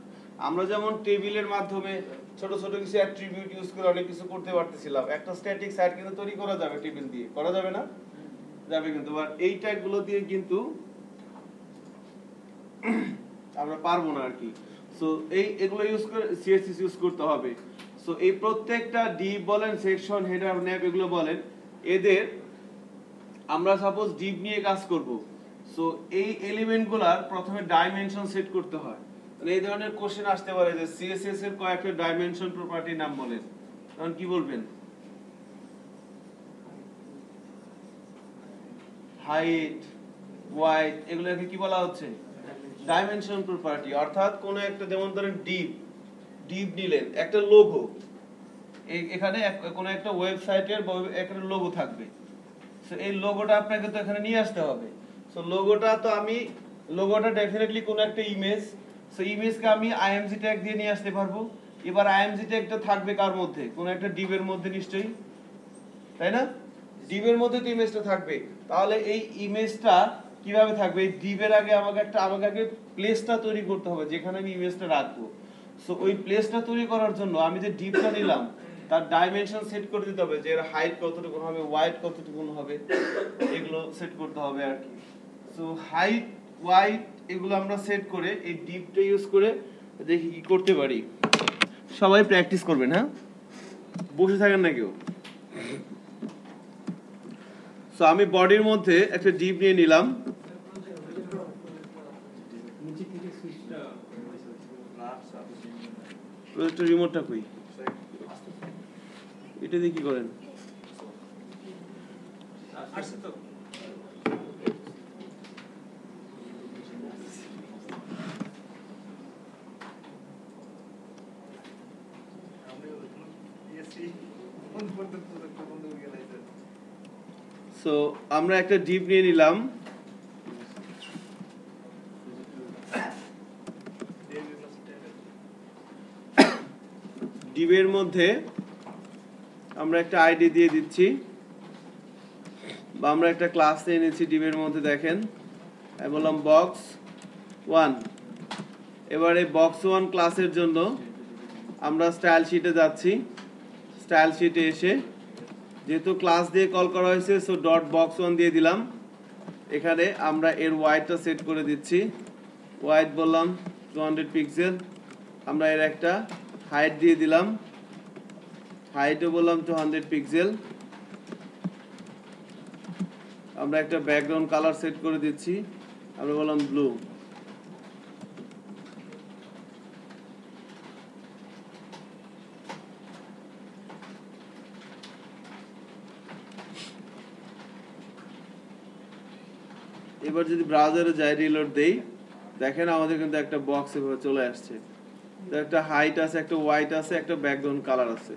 আমরা যেমন টেবিলের মাধ্যমে ছোট ছোট কিছু অ্যাট্রিবিউট ইউজ করে অনেক কিছু করতে পারতেছিলাম, একটা স্ট্যাটিক সাইট কিন্তু তৈরি করা যাবে টেবিল দিয়ে, করা যাবে না? যাবে। কিন্তু আর এই ট্যাগ গুলো দিয়ে কিন্তু আমরা পারবো না আর কি। সো এগুলো ইউজ করে CSS ইউজ করতে হবে। সো এই প্রত্যেকটা ডিভ বলেন, সেকশন, হেডার, ন্যাব এগুলো বলেন, এদের আমরা সাপোজ ডিভ নিয়ে কাজ করব। সো এই এলিমেন্টগুলোর প্রথমে ডাইমেনশন সেট করতে হয়। মানে এই ধরনের কোশ্চেন আসতে পারে যে CSS এর কয়েকটা ডাইমেনশন প্রপার্টির নাম বলেন, তখন কি বলবেন? হাইট, ওয়াইড এগুলোকে কি বলা হচ্ছে? Dimension property. অর্থাৎ কোন একটা, যেমন ধরেন ডিভ নিলেন, একটা লোগো, এখানে কোন একটা ওয়েবসাইটের একটা লোগো থাকবে। সো এই লোগোটা আপনাকে তো এখানে নিয়ে আসতে হবে। সো লোগোটা ডেফিনেটলি কোন একটা ইমেজ। সো ইমেজকে আমি IMG ট্যাগ দিয়ে নিয়ে আসতে পারবো। এবার IMG ট্যাগটা থাকবে কার মধ্যে? কোন একটা ডিভের মধ্যে নিশ্চয়ই, তাই না? ডিভের মধ্যে তো ইমেজটা থাকবে। তাহলে এই ইমেজটা কিভাবে থাকবে? এই ডিভের আগে আমাকে আগে প্লেসটা তৈরি করতে হবে যেখানে আমি ইমেজটা রাখবো। সো ওই প্লেসটা তৈরি করার জন্য আমি যে ডিভটা নিলাম তার ডাইমেনশন সেট করে দিতে হবে, যে এর হাইট কতটুকু হবে, ওয়াইড কতটুকু হবে, এগুলো সেট করতে হবে আর কি। সো হাইট, ওয়াইড এগুলো আমরা সেট করে এই ডিভটা ইউজ করে দেখি কি করতে পারি। সবাই প্র্যাকটিস করবেন, হ্যাঁ, বসে থাকেন না কেউ। সো আমি বডির মধ্যে একটা ডিভ নিয়ে নিলাম। নিচে থেকে সুইচটা প্রজেক্টর রিমোটটা কই? এটা দিয়ে কি করেন? আসছে তো। সো আমরা একটা ডিভ নিয়ে নিলাম। ডিভের মধ্যে আমরা একটা আইডি দিয়ে দিচ্ছি, বা আমরা একটা ক্লাস নিয়ে নিচ্ছি ডিভের মধ্যে। দেখেন আমি বললাম box1। এবারে box1 ক্লাসের জন্য আমরা স্টাইল শিটে যাচ্ছি। স্টাইল শিটে এসে যেহেতু ক্লাস দিয়ে কল করা হয়েছে, সো ডট box1 দিয়ে দিলাম। এখানে আমরা এর ওয়াইডটা সেট করে দিচ্ছি। ওয়াইড বললাম 200 পিক্সেল। আমরা এর একটা হাইট দিয়ে দিলাম, হাইটও বললাম 200 পিক্সেল। আমরা একটা ব্যাকগ্রাউন্ড কালার সেট করে দিচ্ছি, আমরা বললাম ব্লু। এবার যদি ব্রাউজারে যাই, রিলোড দেই, দেখেন আমাদের কিন্তু একটা বক্স এভাবে চলে আসছে। তো একটা হাইট আছে, একটা ওয়াইট আছে, একটা ব্যাকগ্রাউন্ড কালার আছে।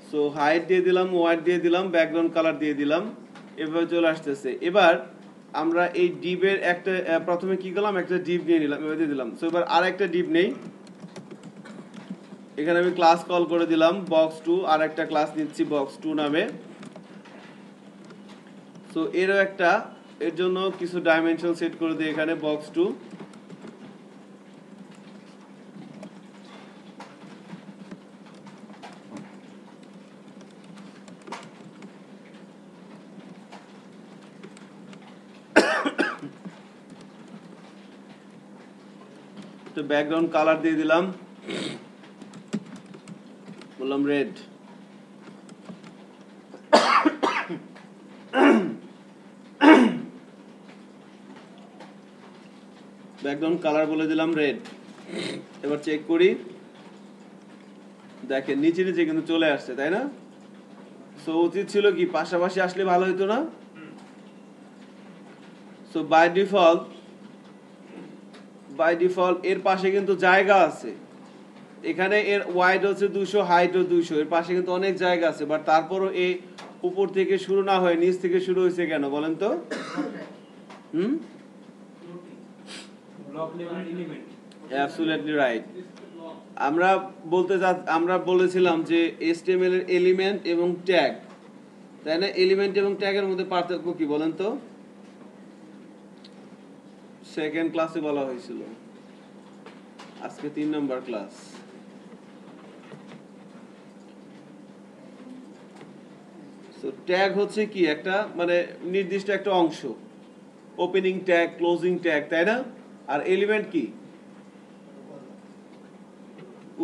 সো হাইট দিয়ে দিলাম, ওয়াইড দিয়ে দিলাম, ব্যাকগ্রাউন্ড কালার দিয়ে দিলাম, এভাবে চলে আসতেছে। এবার আমরা এই ডিপের একটা প্রথমে কি করলাম, একটা ডিপ নিয়ে নিলাম, এভাবে দিয়ে দিলাম। সো এবার আর একটা ডিপ নেই, এখানে আমি ক্লাস কল করে দিলাম box2, আর একটা ক্লাস নিচ্ছি box2 নামে। সো এরও একটা, এর জন্য কিছু ডাইমেনশন সেট করে দিই এখানে box2। তো ব্যাকগ্রাউন্ড কালার দিয়ে দিলাম, বললাম রেড। ব্যাকগ্রাউন্ড কালার বলে দিলাম রেড। এবার চেক করি, দেখেন নিচে নিচে কিন্তু চলে আসছে, তাই না? সো উচিত ছিল কি পাশাপাশি আসলে ভালো হতো না? সো বাই ডিফল্ট এর পাশে কিন্তু জায়গা আছে। এখানে এর ওয়াইড হচ্ছে 200, হাইট ও 200, এর পাশে কিন্তু অনেক জায়গা আছে, বাট তারপরও এই উপর থেকে শুরু না হয় নিচ থেকে শুরু হয়েছে কেন বলেন তো? Block level element. Absolutely right. আমরা বলেছিলাম যে HTML এর এলিমেন্ট এবং ট্যাগ, তাই না? এলিমেন্ট এবং ট্যাগের মধ্যে পার্থক্য কি বলেন তো? সেকেন্ড ক্লাসে বলা হয়েছিল, আজকে 3 নাম্বার ক্লাস। সো ট্যাগ হচ্ছে কি একটা মানে নির্দিষ্ট একটা অংশ, ওপেনিং ট্যাগ, ক্লোজিং ট্যাগ, তাই না? আর এলিমেন্ট কি?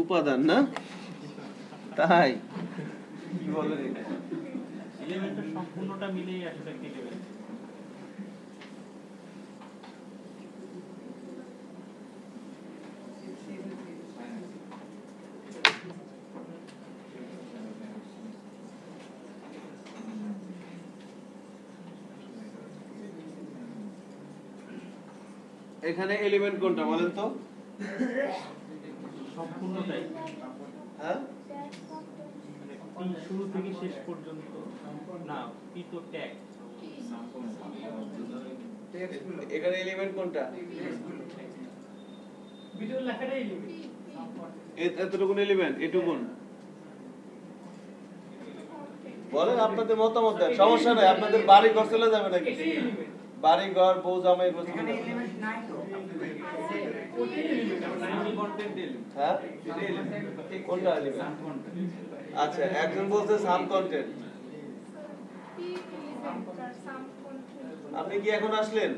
উপাদান, না? তাই কি বলেন এটা? এলিমেন্টের সম্পূর্ণটা মিলেই আসলে একটি এলিমেন্ট। এখানে এলিমেন্ট কোনটা বলেন তো? সম্পূর্ণটাই, হ্যাঁ, মানে শুরু থেকে শেষ পর্যন্ত না, পি তো ট্যাগ। এখানে এলিমেন্ট কোনটা? ভিডিও লেখাটাই এলিমেন্ট। এতটুকু এলিমেন্ট, এটুকুন বলেন, আপনাদের মতামত দেন, সমস্যা নাই। আপনাদের বাড়ি ঘর চলে যাবে নাকি? বাড়ি ঘর, বউ জামাই ঘর চলে যাবে। হ্যাঁ, কোনটা এলিমেন্ট? আচ্ছা, একজন বলছে সাম কন্টেন্ট। আপনি কি এখন আসলেন?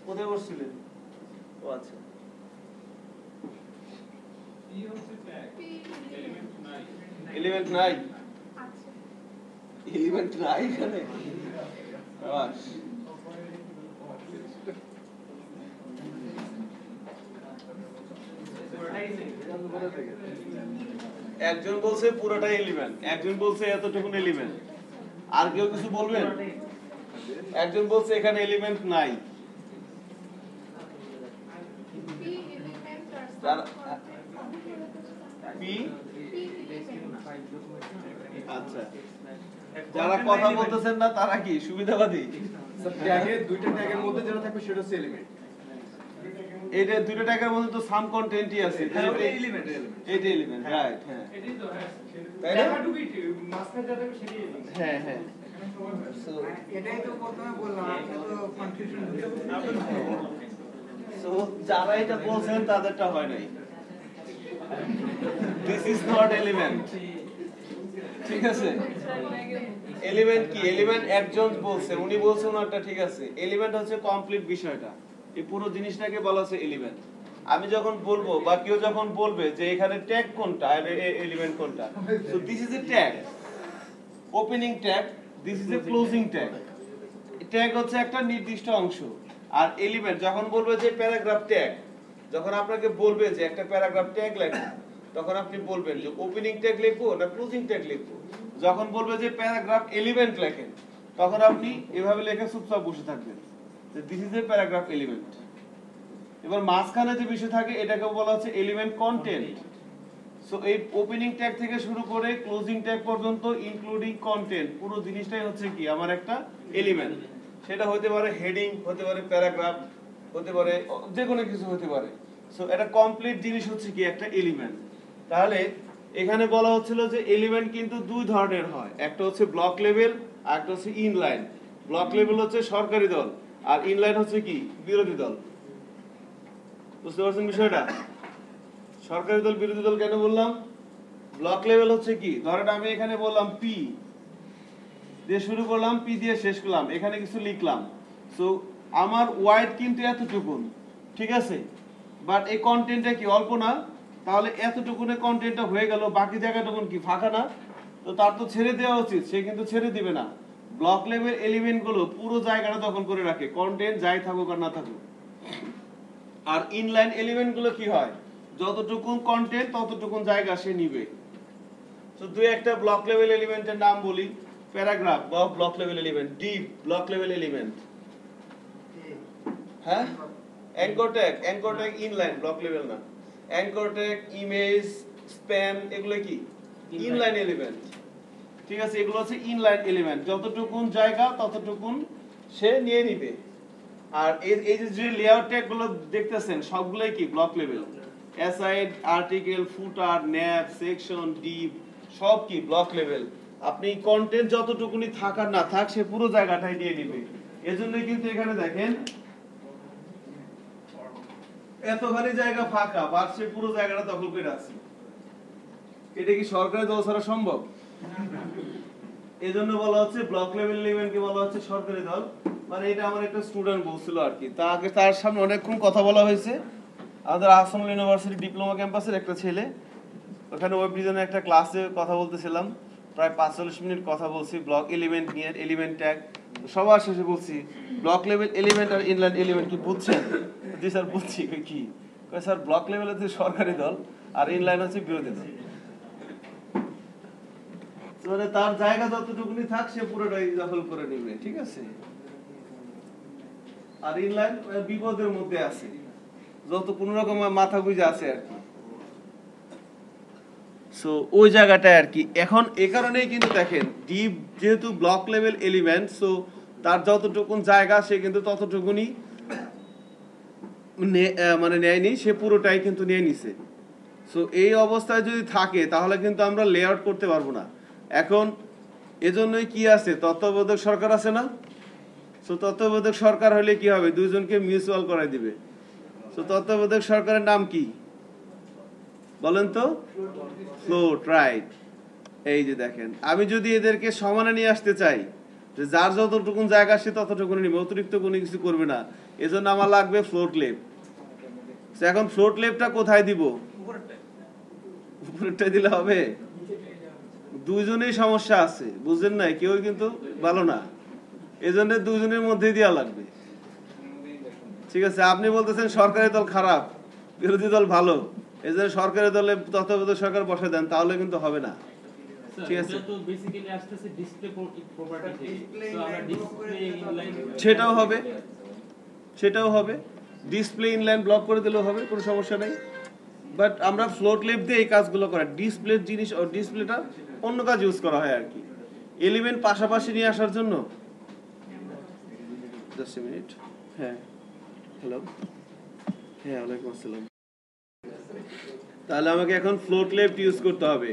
কোথায় বসছিলেন? ও আচ্ছা, এলিমেন্ট নাই, এলিমেন্ট নাই এখানে। বাস, একজন বলছে পুরোটাই এলিমেন্ট, একজন বলছে এতটুকুন এলিমেন্ট। আর কেউ কিছু বলবেন? একজন বলছে এখানে এলিমেন্ট নাই। আচ্ছা, যারা কথা বলতেছেন না তারা কি সুবিধাবাদী? দুইটা ট্যাগের মধ্যে যেটা থাকবে সেটা হচ্ছে এলিমেন্ট। এইটা দুইটা ট্যাগের মধ্যে তো সাম কন্টেন্টই আছে। হ্যাঁ, ওটা এলিমেন্ট। এইটা এলিমেন্ট, রাইট? হ্যাঁ, এটাই তো, হ্যাঁ। তাই না? মাঝখানে যা থাকবে সেটাই element। হ্যাঁ হ্যাঁ। So, এটাই তো প্রথমে বললাম, আপনি তো কনফিউশন so যারা এটা বলছেন তাদেরটা হয় নাই। This is not element. ঠিক আছে? এলিমেন্ট কি? এলিমেন্ট একজন বলছে, উনি বলছেন ওটা ঠিক আছে। এলিমেন্ট হচ্ছে কমপ্লিট বিষয়টা। এই পুরো জিনিসটাকে বলা হচ্ছে এলিমেন্ট। আমি যখন বলবো বা কেউ যখন বলবে যে এখানে ট্যাগ কোনটা আর এলিমেন্ট কোনটা, so this is A tag, opening tag, this is A closing tag. Tag হচ্ছে একটা নির্দিষ্ট অংশ, আর এলিমেন্ট যখন বলবে যে প্যারাগ্রাফ ট্যাগ, যখন আপনাকে বলবে যে একটা প্যারাগ্রাফ ট্যাগ লেখো, তখন আপনি বলবেন যে ওপেনিং ট্যাগ লিখবো না ক্লোজিং ট্যাগ লিখবো। যখন বলবে যে প্যারাগ্রাফ এলিমেন্ট লেখেন, তখন আপনি এভাবে লিখে চুপচাপ বসে থাকবেন যে this is a paragraph element. এবার মাঝখানে যে বিষয় থাকে এটাকে বলা হচ্ছে এলিমেন্ট কন্টেন্ট। সো এই ওপেনিং ট্যাগ থেকে শুরু করে ক্লোজিং ট্যাগ পর্যন্ত ইনক্লুডিং কন্টেন্ট, পুরো জিনিসটাই হচ্ছে কি আমার একটা এলিমেন্ট। সেটা হতে পারে হেডিং, হতে পারে প্যারাগ্রাফ, হতে পারে যে কোনো কিছু হতে পারে। সো এটা কমপ্লিট জিনিস হচ্ছে কি একটা এলিমেন্ট। তাহলে এখানে বলা হচ্ছিল যে এলিমেন্ট কিন্তু দুই ধরনের হয়, একটা হচ্ছে ব্লক লেভেল আর একটা হচ্ছে ইনলাইন। ব্লক লেভেল হচ্ছে সরকারি দল আর ইনলাইন হচ্ছে কি বিরোধী দল। বুঝতে পারছেন বিষয়টা? সরকারি দল বিরোধী দল কেন বললাম? ব্লক লেভেল হচ্ছে কি, ধরেন আমি এখানে বললাম পি দিয়ে শুরু করলাম, পি দিয়ে শেষ করলাম, এখানে কিছু লিখলাম। সো আমার ওয়াইড কিন্তু এতটুকুন, ঠিক আছে, বাট এই কন্টেন্টটা কি অল্প না, তাহলে এতটুকুনে কন্টেন্টটা হয়ে গেল, বাকি জায়গাটুকুন কি ফাঁকা না? তো তার তো ছেড়ে দেওয়া উচিত, সে কিন্তু ছেড়ে দিবে না। ব্লক লেভেল এলিমেন্ট গুলো পুরো জায়গাটা দখল করে রাখে, কন্টেন্ট যাই থাকুক আর না থাকুক। আর ইনলাইন এলিমেন্ট গুলো কি হয়, যতটুকুন কন্টেন্ট ততটুকুন জায়গা সে নিবে। তো দুই একটা ব্লক লেভেল এলিমেন্টের নাম বলি। প্যারাগ্রাফ বা block level element, div block level element, হ্যাঁ। Anchor tag inline, block level না। অ্যাঙ্কর ট্যাগ, ইমেজ, স্প্যান, এগুলো কি ইনলাইন এলিমেন্ট, ঠিক আছে। এগুলো হচ্ছে ইনলাইন এলিমেন্ট, যতটুকুন জায়গা ততটুকুন সে নিয়ে নিবে। আর এই যে লেআউট ট্যাগ গুলো দেখতেছেন সবগুলাই কি ব্লক লেভেল। অ্যাসাইড, আর্টিকেল, ফুটার, ন্যাব, সেকশন, ডিপ, সব কি ব্লক লেভেল। আপনি কন্টেন্ট যতটুকুনি থাক আর না থাক সে পুরো জায়গাটাই নিয়ে নিবে। এজন্যই কিন্তু এখানে দেখেন এতখানি জায়গা ফাঁকা, বাট সে পুরো জায়গাটা দখল করে আছে। এটা কি সরকারি দল ছাড়া সম্ভব? এজন্য বলা হচ্ছে ব্লক লেভেল এলিমেন্টকে বলা হচ্ছে সরকারি দল। মানে এটা আমার একটা স্টুডেন্ট বলছিল আর কি, তার সামনে অনেকক্ষণ কথা বলা হয়েছে। আমাদের আহসানুল ইউনিভার্সিটি ডিপ্লোমা ক্যাম্পাসের একটা ছেলে, ওখানে ওয়েব ডিজাইনের একটা ক্লাসে কথা বলতেছিলাম, প্রায় 45 মিনিট কথা বলছি ব্লক এলিমেন্ট নিয়ে, এলিমেন্ট ট্যাগ। সবার শেষে বলছি ব্লক লেভেল এলিমেন্ট আর ইনলাইন এলিমেন্ট কি বুঝছেন? জি স্যার বুঝছি। কি কয় স্যার, ব্লক লেভেল হচ্ছে সরকারি দল আর ইনলাইন হচ্ছে বিরোধী দল। মানে তার জায়গা যতটুকুনি থাক সে পুরোটাই দখল করে নেবে, ঠিক আছে। আর ইনলাইন বিপদের মধ্যে আছে, যত কোন রকম মাথা গুঁজে আছে আর কি। সো ওই জায়গাটায় আর কি। এখন এই কারণেই কিন্তু দেখেন ডিপ যেহেতু ব্লক লেভেল এলিমেন্ট, সো তার যতটুকুন জায়গা সে কিন্তু ততটুকুনি মানে নেয়নি, সে পুরোটাই কিন্তু নিয়ে নিছে। সো এই অবস্থায় যদি থাকে তাহলে কিন্তু আমরা লেআউট করতে পারবো না। এখন এজন্যই কি আছে, তত্ত্বাবধায়ক সরকার আছে না? সো তত্ত্বাবধায়ক সরকার হলে কি হবে, দুইজনকে মিউচুয়াল করাই দিবে। সো তত্ত্বাবধায়ক সরকারের নাম কি বলেন তো? Float, right. এই যে দেখেন, আমি যদি এদেরকে সমানে নিয়ে আসতে চাই, যে যার যতটুকুন জায়গা সে ততটুকুন নিবে, অতিরিক্ত কোনো কিছু করবে না, এজন্য আমার লাগবে ফ্লোট লেভ। এখন ফ্লোট লেভটা কোথায় দিব? উপরেরটা দিলে হবে? দুইজনেই সমস্যা আছে, বুঝলেন না? কেউ কিন্তু ভালো না, এজন্য দুইজনের মধ্যেই দেওয়া লাগবে, ঠিক আছে। আপনি বলতেছেন সরকারি দল খারাপ, বিরোধী দল ভালো, এজন্য সরকারি দলে তত্ত্বাবধায়ক সরকার বসে দেন, তাহলে কিন্তু হবে না। ঠিক আছে, এটা তো বেসিক্যালি আসতেছে ডিসপ্লে প্রপার্টি থেকে, Display তো আমরা inline ডিসপ্লে ইনলাইন সেটাও হবে, সেটাও হবে, ডিসপ্লে ইনলাইন ব্লক করে দিলেও হবে, কোনো সমস্যা নেই। বাট আমরা ফ্লোট লেফট দিয়ে এই কাজগুলো করা, ডিসপ্লের জিনিস ও ডিসপ্লেটা অন্য কাজ ইউজ করা হয় আর কি, এলিমেন্ট পাশাপাশি নিয়ে আসার জন্য। Just a minute. হ্যাঁ, হ্যালো, হ্যাঁ, ওয়ালাইকুম আসসালাম। তাহলে আমাকে এখন ফ্লোট লেফট ইউজ করতে হবে।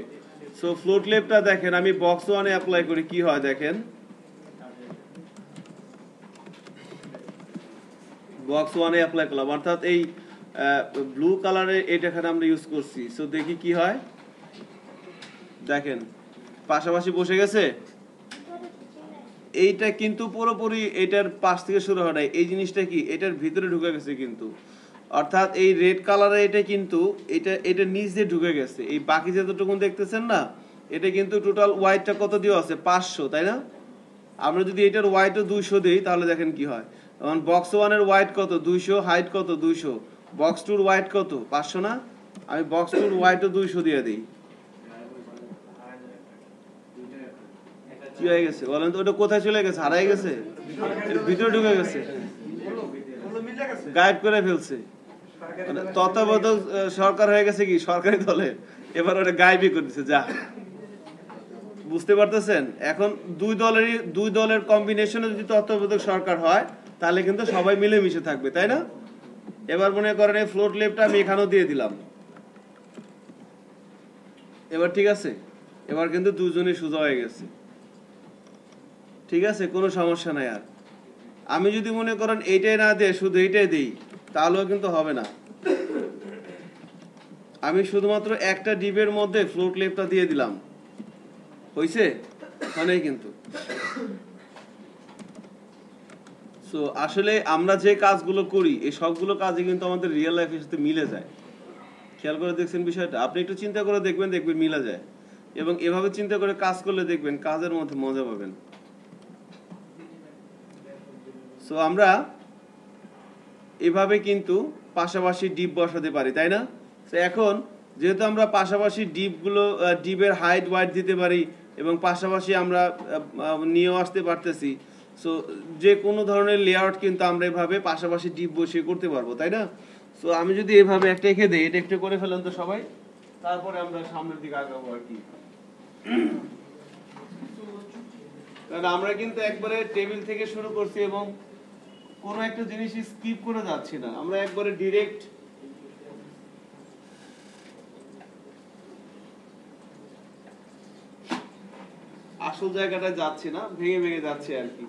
সো ফ্লোট লেফটটা দেখেন, আমি বক্স ওয়ানে অ্যাপ্লাই করি, কি হয় দেখেন, বক্স ওয়ানে অ্যাপ্লাই করলাম, অর্থাৎ এই ব্লু কালারের এটা এখানে আমরা ইউজ করছি। সো দেখি কি হয়, দেখেন পাশাপাশি বসে গেছে। এইটা কিন্তু পুরোপুরি এটার পাশ থেকে শুরু হয় নাই, এই জিনিসটা কি এটার ভিতরে ঢুকে গেছে কিন্তু, অর্থাৎ এই রেড কালারে এটা কিন্তু এটা নিচ দিয়ে ঢুকে গেছে। এই বাকি যতটুকু দেখতেছেন না, এটা কিন্তু টোটাল ওয়াইটটা কত দিয়ে আছে, 500, তাই না? আমরা যদি এটার ওয়াইটও 200 দিই তাহলে দেখেন কি হয়। এখন বক্স ওয়ানের ওয়াইট কত, 200, হাইট কত, 200, বক্স টুর ওয়াইট কত, 500 না? আমি বক্স টুর ওয়াইটও 200 দিয়ে দিই, কি হয়ে গেছে বলেন তো? ওটা কোথায় চলে গেছে, হারাই গেছে, এর ভিতরে ঢুকে গেছে, গায়েব করে ফেলছে। মানে তত্ত্বাবধায়ক সরকার হয়ে গেছে কি সরকারি দলে, এবার ওটা গায়েবই করে দিচ্ছে। যা, বুঝতে পারতেছেন? এখন দুই দলের কম্বিনেশনে যদি তত্ত্বাবধায়ক সরকার হয় তাহলে কিন্তু সবাই মিলেমিশে থাকবে, তাই না? এবার মনে করেন এই ফ্লোট লেফটটা আমি এখানেও দিয়ে দিলাম, এবার ঠিক আছে, এবার কিন্তু দুজনই সোজা হয়ে গেছে, ঠিক আছে, কোনো সমস্যা নাই। আর আমি যদি মনে করেন এইটাই না দিয়ে শুধু এইটাই দিই তাহলেও কিন্তু হবে না। আমি শুধুমাত্র একটা ডিবের মধ্যে ফ্লোট লেফটটা দিয়ে দিলাম, হইছে? মানে কিন্তু সো আসলে আমরা যে কাজগুলো করি এই সবগুলো কাজে কিন্তু আমাদের রিয়েল লাইফের সাথে মিলে যায়। খেয়াল করে দেখছেন বিষয়টা? আপনি একটু চিন্তা করে দেখবেন মিলে যায়। এবং এভাবে চিন্তা করে কাজ করলে দেখবেন কাজের মধ্যে মজা পাবেন। সো আমরা এভাবে কিন্তু পাশাপাশি ডিপ বসাতে পারি, তাই না? তো এখন যেহেতু আমরা পাশাপাশি ডিপের হাইট ওয়াইট দিতে পারি এবং পাশাপাশি আমরা নিয়েও আসতে পারতেছি, সো যে কোনো ধরনের লেআউট কিন্তু আমরা এভাবে পাশাপাশি ডিপ বসিয়ে করতে পারবো, তাই না? সো আমি যদি এভাবে একটা রেখে দিই, এটা একটু করে ফেলেন তো সবাই, তারপরে আমরা সামনের দিকে আগাবো আর কি। কারণ আমরা কিন্তু একবারে টেবিল থেকে শুরু করছি এবং কোনো একটা জিনিস স্কিপ করে যাচ্ছি না, আমরা একবারে ডিরেক্ট আসল জায়গাটা যাচ্ছি না, ভেঙে ভেঙে যাচ্ছে আর কি।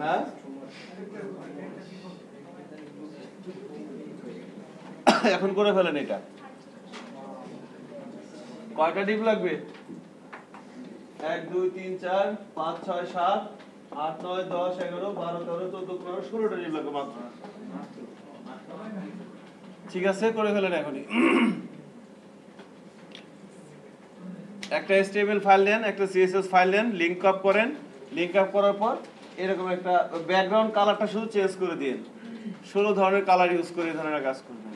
হ্যাঁ, এখন করে ফেলেন। এটা কয়টা ডিপ লাগবে? 1 2 3 4 5 6 7 8 9 10 11 12 13 14 15 16টা ডিপ লাগবে মাত্র। ঠিক আছে, করে ফেলেন এখনই। একটা HTML ফাইল নেন, একটা CSS ফাইল নেন, লিংক আপ করেন, লিংক আপ করার পর এরকম একটা ব্যাকগ্রাউন্ড কালারটা শুধু চেঞ্জ করে দিন। 16 ধরনের কালার ইউজ করে এই ধরনের কাজ করবেন।